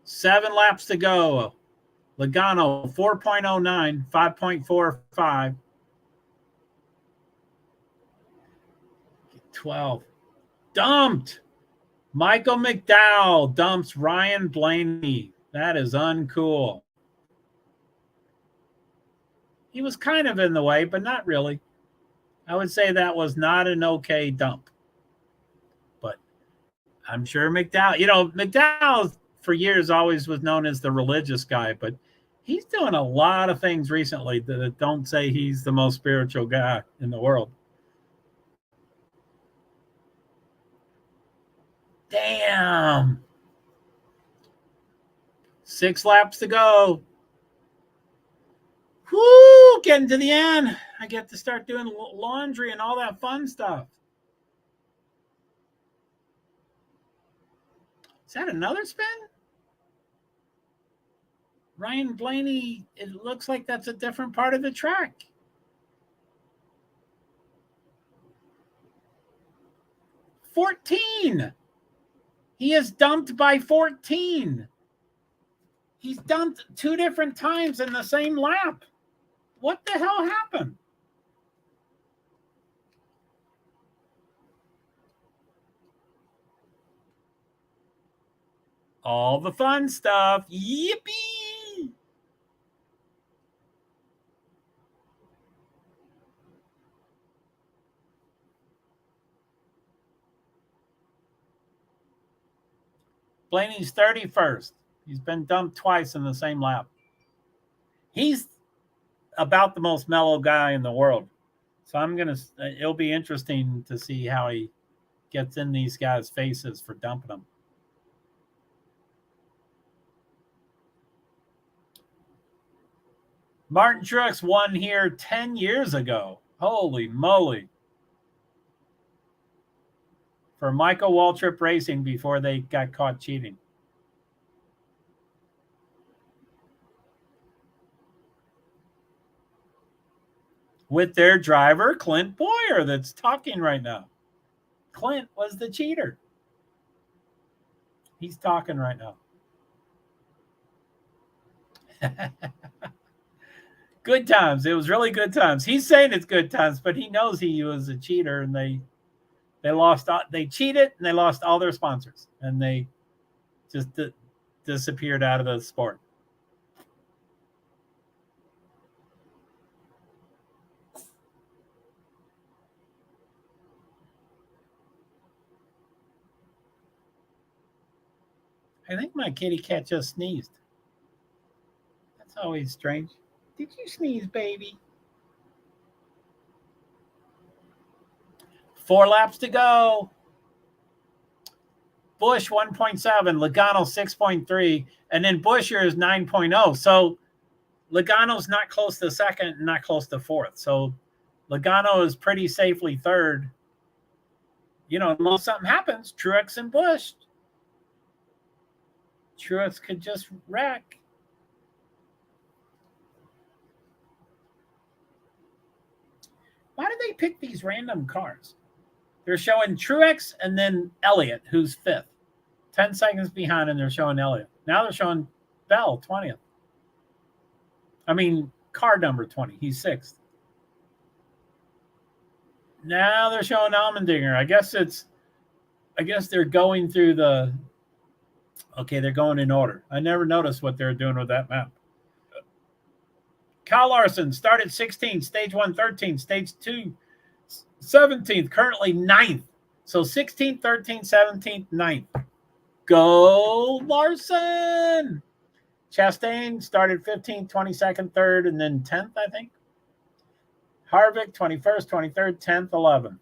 7 laps to go. Logano, 4.09, 5.45. 12. Dumped. Michael McDowell dumps Ryan Blaney. That is uncool. He was kind of in the way, but not really. I would say that was not an okay dump. But I'm sure McDowell, McDowell for years always was known as the religious guy, but he's doing a lot of things recently that don't say he's the most spiritual guy in the world. Damn. 6 laps to go. Whoo, getting to the end. I get to start doing laundry and all that fun stuff. Is that another spin? Ryan Blaney, it looks like that's a different part of the track. $14. He is dumped by 14. He's dumped 2 different times in the same lap. What the hell happened? All the fun stuff. Yippee! Blaney's 31st. He's been dumped twice in the same lap. He's about the most mellow guy in the world. So it'll be interesting to see how he gets in these guys' faces for dumping them. Martin Truex won here 10 years ago. Holy moly. For Michael Waltrip Racing before they got caught cheating. With their driver, Clint Boyer, that's talking right now. Clint was the cheater. He's talking right now. Good times. It was really good times. He's saying it's good times, but he knows he was a cheater, and they lost. They cheated, and they lost all their sponsors, and they just disappeared out of the sport. I think my kitty cat just sneezed. That's always strange. Did you sneeze, baby? 4 laps to go. Busch 1.7, Logano 6.3, and then Buescher is 9.0. So Logano's not close to second and not close to fourth. So Logano is pretty safely third. Unless something happens, Truex and Busch. Truex could just wreck. Why do they pick these random cars? They're showing Truex and then Elliott, who's 5th. 10 seconds behind, and they're showing Elliott. Now they're showing Bell, 20th. Car number 20. He's 6th. Now they're showing Allmendinger. I guess they're going through they're going in order. I never noticed what they're doing with that map. Kyle Larson started 16th, stage 1, 13th, stage 2, 17th, currently 9th. So 16th, 13th, 17th, 9th. Go Larson! Chastain started 15th, 22nd, 3rd, and then 10th, I think. Harvick, 21st, 23rd, 10th, 11th.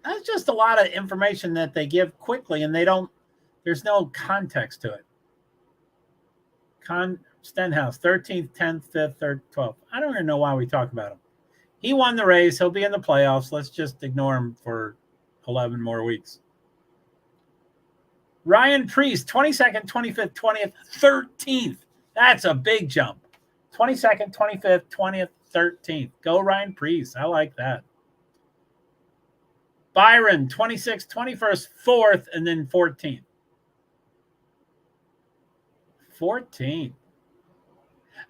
That's just a lot of information that they give quickly, and there's no context to it. Stenhouse, 13th, 10th, 5th, 3rd, 12th. I don't even know why we talk about him. He won the race. He'll be in the playoffs. Let's just ignore him for 11 more weeks. Ryan Preece, 22nd, 25th, 20th, 13th. That's a big jump. 22nd, 25th, 20th, 13th. Go Ryan Preece. I like that. Byron, 26th, 21st, 4th, and then 14th. 14th.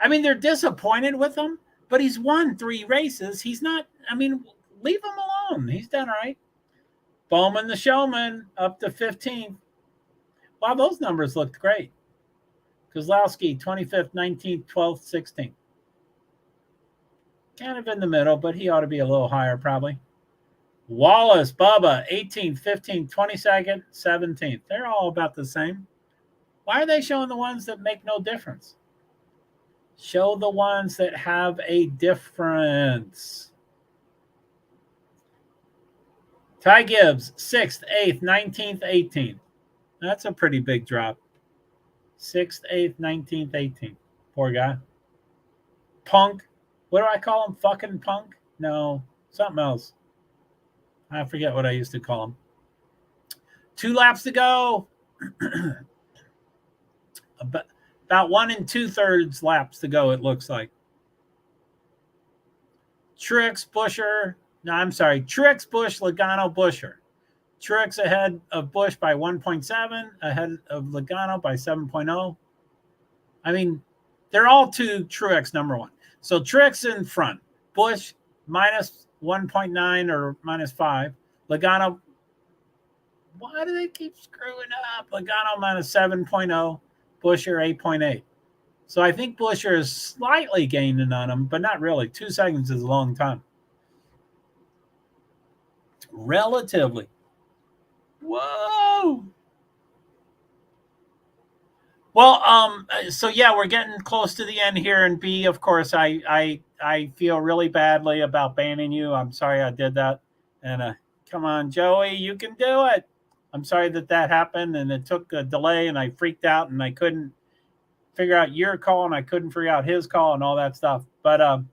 They're disappointed with him, but he's won 3 races. He's not, Leave him alone. He's done all right. Bowman the Showman up to 15th. Wow, those numbers looked great. Kozlowski, 25th, 19th, 12th, 16th. Kind of in the middle, but he ought to be a little higher probably. Wallace, Bubba, 18th, 15th, 22nd, 17th. They're all about the same. Why are they showing the ones that make no difference? Show the ones that have a difference. Ty Gibbs, 6th, 8th, 19th, 18th. That's a pretty big drop. 6th, 8th, 19th, 18th. Poor guy. Punk. What do I call him? Fucking Punk? No, something else. I forget what I used to call him. 2 laps to go. About 1 2/3 laps to go, it looks like. Truex, Buescher. No, I'm sorry. Truex, Busch, Logano, Buescher. Truex ahead of Busch by 1.7, ahead of Logano by 7.0. I mean, they're all to Truex number 1. So Truex in front. Busch minus 1.9 or minus 5. Logano, why do they keep screwing up? Logano minus 7.0. Buescher 8.8. So I think Buescher is slightly gaining on him, but not really. 2 seconds is a long time. Relatively. Whoa. Well, so yeah, we're getting close to the end here. And B, of course, I feel really badly about banning you. I'm sorry I did that. And come on, Joey, you can do it. I'm sorry that happened, and it took a delay, and I freaked out, and I couldn't figure out your call, and I couldn't figure out his call and all that stuff. But I'm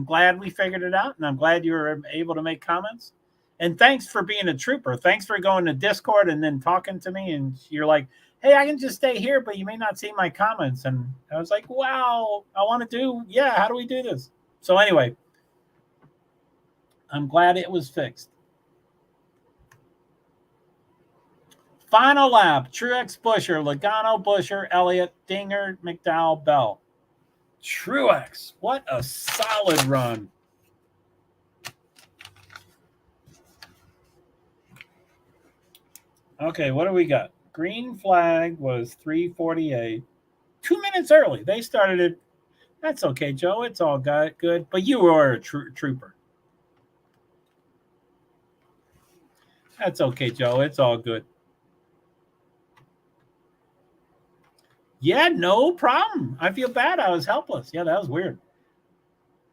glad we figured it out, and I'm glad you were able to make comments. And thanks for being a trooper. Thanks for going to Discord and then talking to me, and you're like, hey, I can just stay here, but you may not see my comments. And I was like, wow, I want to do, how do we do this? So anyway, I'm glad it was fixed. Final lap, Truex, Buescher, Logano, Buescher, Elliott, Dinger, McDowell, Bell. Truex, what a solid run. Okay, what do we got? Green flag was 3:48. 2 minutes early. They started it. That's okay, Joe. It's all good. But you were a trooper. That's okay, Joe. It's all good. Yeah, no problem. I feel bad. I was helpless. Yeah, that was weird.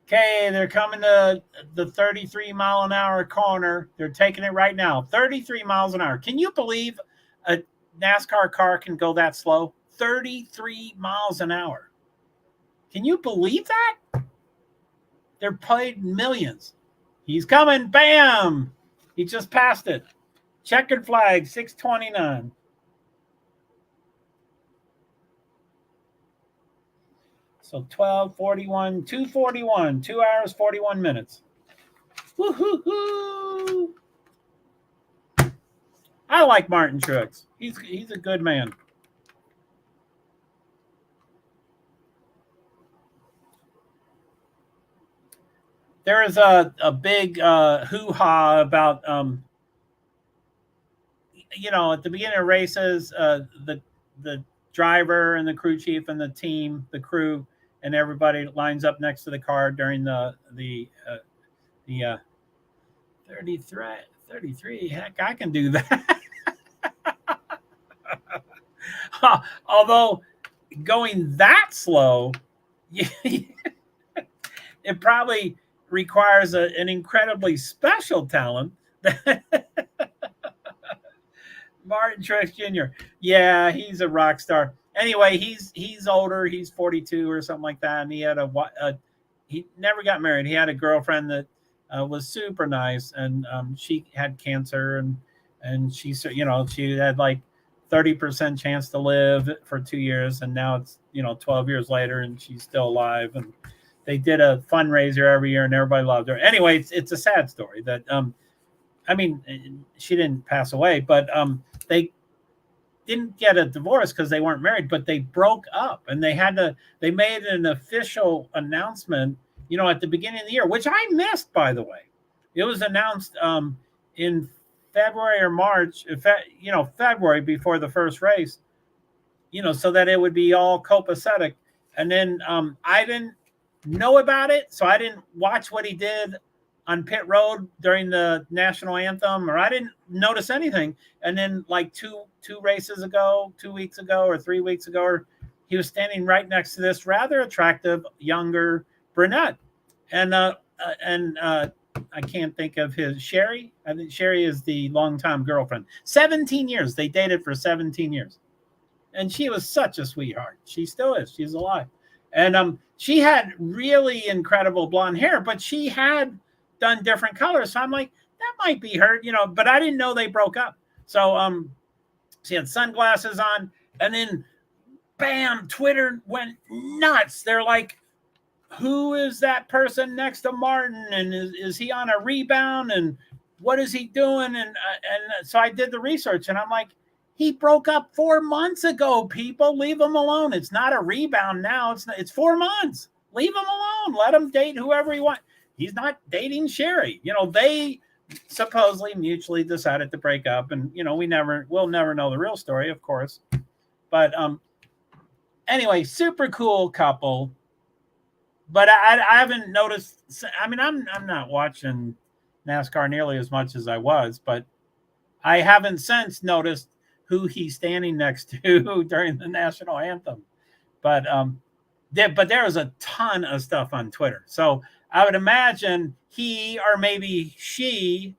Okay, they're coming to the 33-mile-an-hour corner. They're taking it right now. 33 miles an hour. Can you believe a NASCAR car can go that slow? 33 miles an hour. Can you believe that? They're paid millions. He's coming. Bam! He just passed it. Checkered flag, 6:29. So 12:41, 2:41, 2 hours, 41 minutes. Woo-hoo-hoo! I like Martin Truex. He's a good man. There is a big hoo-ha about, at the beginning of races, the driver and the crew chief and the team, the crew, and everybody lines up next to the car during the 33. Heck, I can do that. Although going that slow, it probably requires an incredibly special talent. Martin Truex Jr. Yeah, he's a rock star. Anyway, he's older. He's 42 or something like that. And he had he never got married. He had a girlfriend that was super nice, and she had cancer, and she had like 30% chance to live for 2 years, and now it's 12 years later, and she's still alive. And they did a fundraiser every year, and everybody loved her. Anyway, it's a sad story that she didn't pass away, but they didn't get a divorce because they weren't married, but they broke up, and they made an official announcement, at the beginning of the year, which I missed, by the way. It was announced in February or March, February before the first race, so that it would be all copacetic. And then I didn't know about it, so I didn't watch what he did on pit road during the national anthem, or I didn't notice anything. And then like two races ago, 2 weeks ago or 3 weeks ago, he was standing right next to this rather attractive younger brunette, and I can't think of his Sherry. I think Sherry is the longtime girlfriend. 17 years. They dated for 17 years. And she was such a sweetheart. She still is. She's alive. And she had really incredible blonde hair, but she had done different colors. So I'm like, that might be her, but I didn't know they broke up. So she had sunglasses on, and then bam, Twitter went nuts. They're like, who is that person next to Martin? And is he on a rebound? And what is he doing? And so I did the research, and I'm like, he broke up 4 months ago, people. Leave him alone. It's not a rebound now. It's 4 months. Leave him alone. Let him date whoever he wants. He's not dating Sherry. They supposedly mutually decided to break up, and we'll never know the real story, of course. But anyway, super cool couple. But I haven't noticed. I mean, I'm not watching NASCAR nearly as much as I was, but I haven't since noticed who he's standing next to during the national anthem. But there was a ton of stuff on Twitter, so I would imagine he, or maybe she,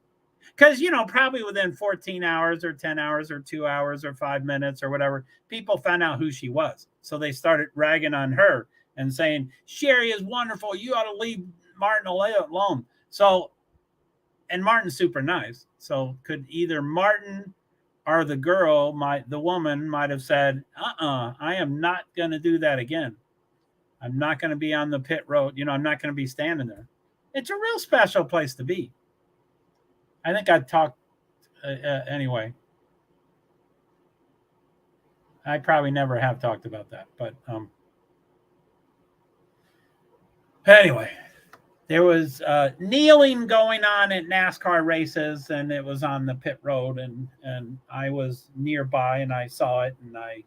because probably within 14 hours or 10 hours or 2 hours or 5 minutes or whatever, people found out who she was, so they started ragging on her and saying, Sherry is wonderful. You ought to leave Martin alone. So, and Martin's super nice. So could either Martin or the girl, the woman might have said, I am not going to do that again. I'm not going to be on the pit road. I'm not going to be standing there. It's a real special place to be. I think I talked anyway. I probably never have talked about that, but anyway, there was kneeling going on at NASCAR races, and it was on the pit road, and I was nearby, and I saw it, and I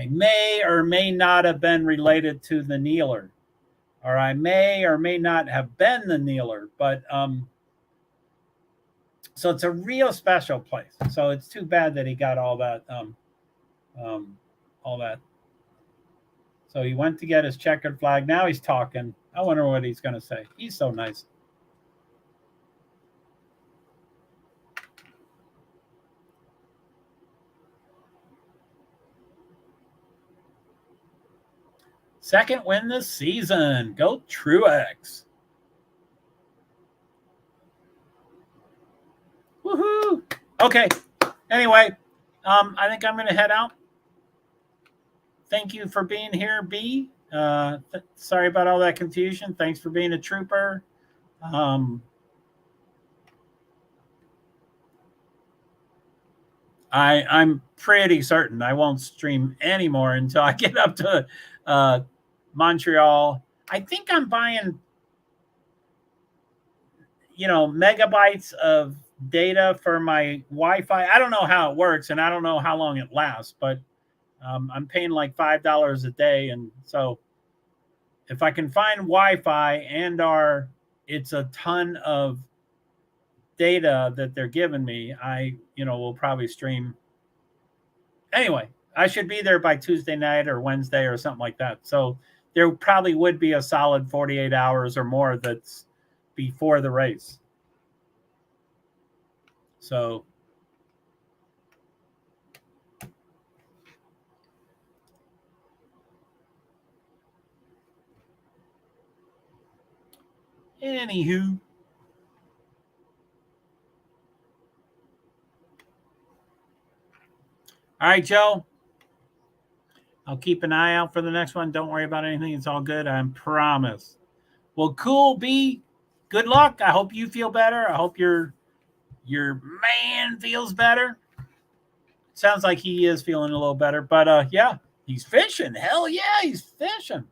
may or may not have been related to the kneeler, or I may or may not have been the kneeler, but so it's a real special place. So it's too bad that he got all that. So he went to get his checkered flag. Now he's talking. I wonder what he's going to say. He's so nice. Second win this season. Go Truex. Woohoo. Okay. Anyway, I think I'm going to head out. Thank you for being here, B. Sorry about all that confusion. Thanks for being a trooper. I'm pretty certain I won't stream anymore until I get up to Montreal. I think I'm buying, megabytes of data for my Wi-Fi. I don't know how it works, and I don't know how long it lasts, but I'm paying like $5 a day. And so if I can find Wi-Fi it's a ton of data that they're giving me, I will probably stream. Anyway, I should be there by Tuesday night or Wednesday or something like that. So there probably would be a solid 48 hours or more that's before the race. So anywho, all right, Joe. I'll keep an eye out for the next one. Don't worry about anything. It's all good. I promise. Well, cool, B. Good luck. I hope you feel better. I hope your man feels better. Sounds like he is feeling a little better. But yeah, he's fishing. Hell yeah, he's fishing.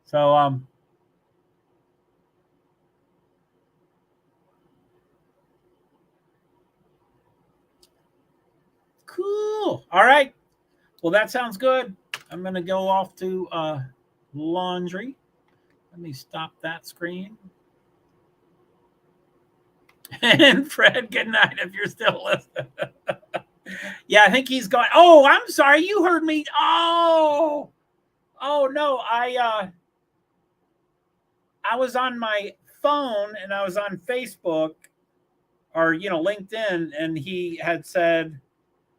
So Cool. All right. Well, that sounds good. I'm going to go off to laundry. Let me stop that screen. And Fred, good night if you're still listening. Yeah, I think he's gone. Oh, I'm sorry. You heard me. Oh no. I was on my phone and I was on Facebook or LinkedIn, and he had said,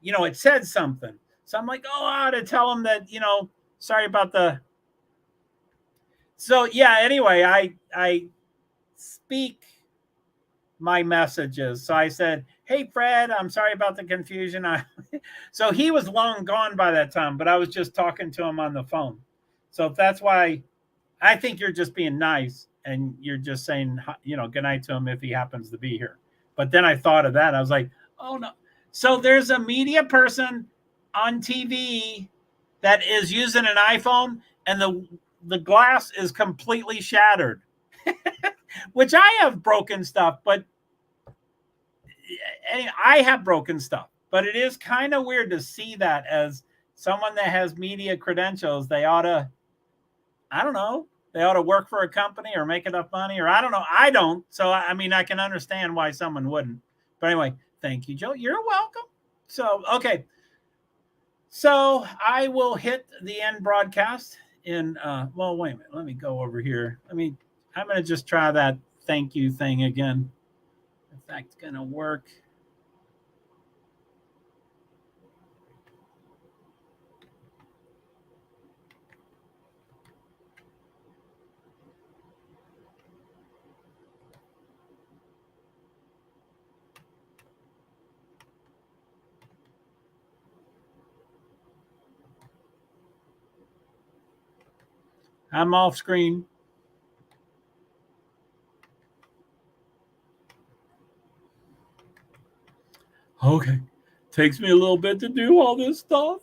it said something. So I'm like, oh, I ought to tell him that, sorry about the. So yeah, anyway, I speak my messages. So I said, hey, Fred, I'm sorry about the confusion. So he was long gone by that time, but I was just talking to him on the phone. So if that's why, I think you're just being nice and you're just saying, good night to him if he happens to be here. But then I thought of that. I was like, oh no. So there's a media person on TV that is using an iPhone and the glass is completely shattered, which I have broken stuff, but I have broken stuff, but it is kind of weird to see that as someone that has media credentials. They ought to, I don't know, they ought to work for a company or make enough money, or I don't know. I don't. So, I mean, I can understand why someone wouldn't. But anyway, thank you, Joe. You're welcome. So, okay. So I will hit the end broadcast in, well, wait a minute. Let me go over here. I'm going to just try that thank you thing again. If that's going to work. I'm off screen. Okay. Takes me a little bit to do all this stuff.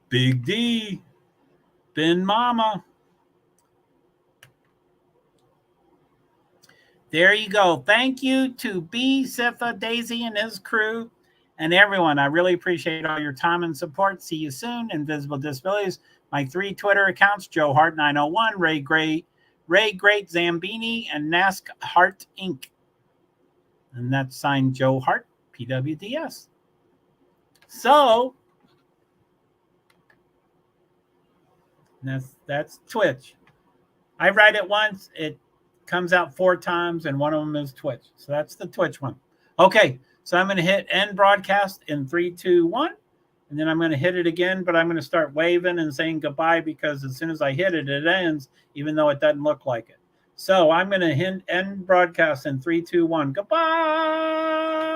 Big D, Ben Mama. There you go. Thank you to B, Sitha, Daisy, and his crew, and everyone. I really appreciate all your time and support. See you soon. Invisible Disabilities. My 3 Twitter accounts: JoeHart901, Ray Great Zambini, and Nasc Heart Inc. And that's signed Joe Hart, PwD's. So that's Twitch. I write it once, it comes out 4 times, and one of them is Twitch. So that's the Twitch one. Okay, so I'm going to hit end broadcast in 3, 2, 1, and then I'm going to hit it again, but I'm going to start waving and saying goodbye because as soon as I hit it, it ends, even though it doesn't look like it. So I'm going to end broadcast in 3, 2, 1. Goodbye.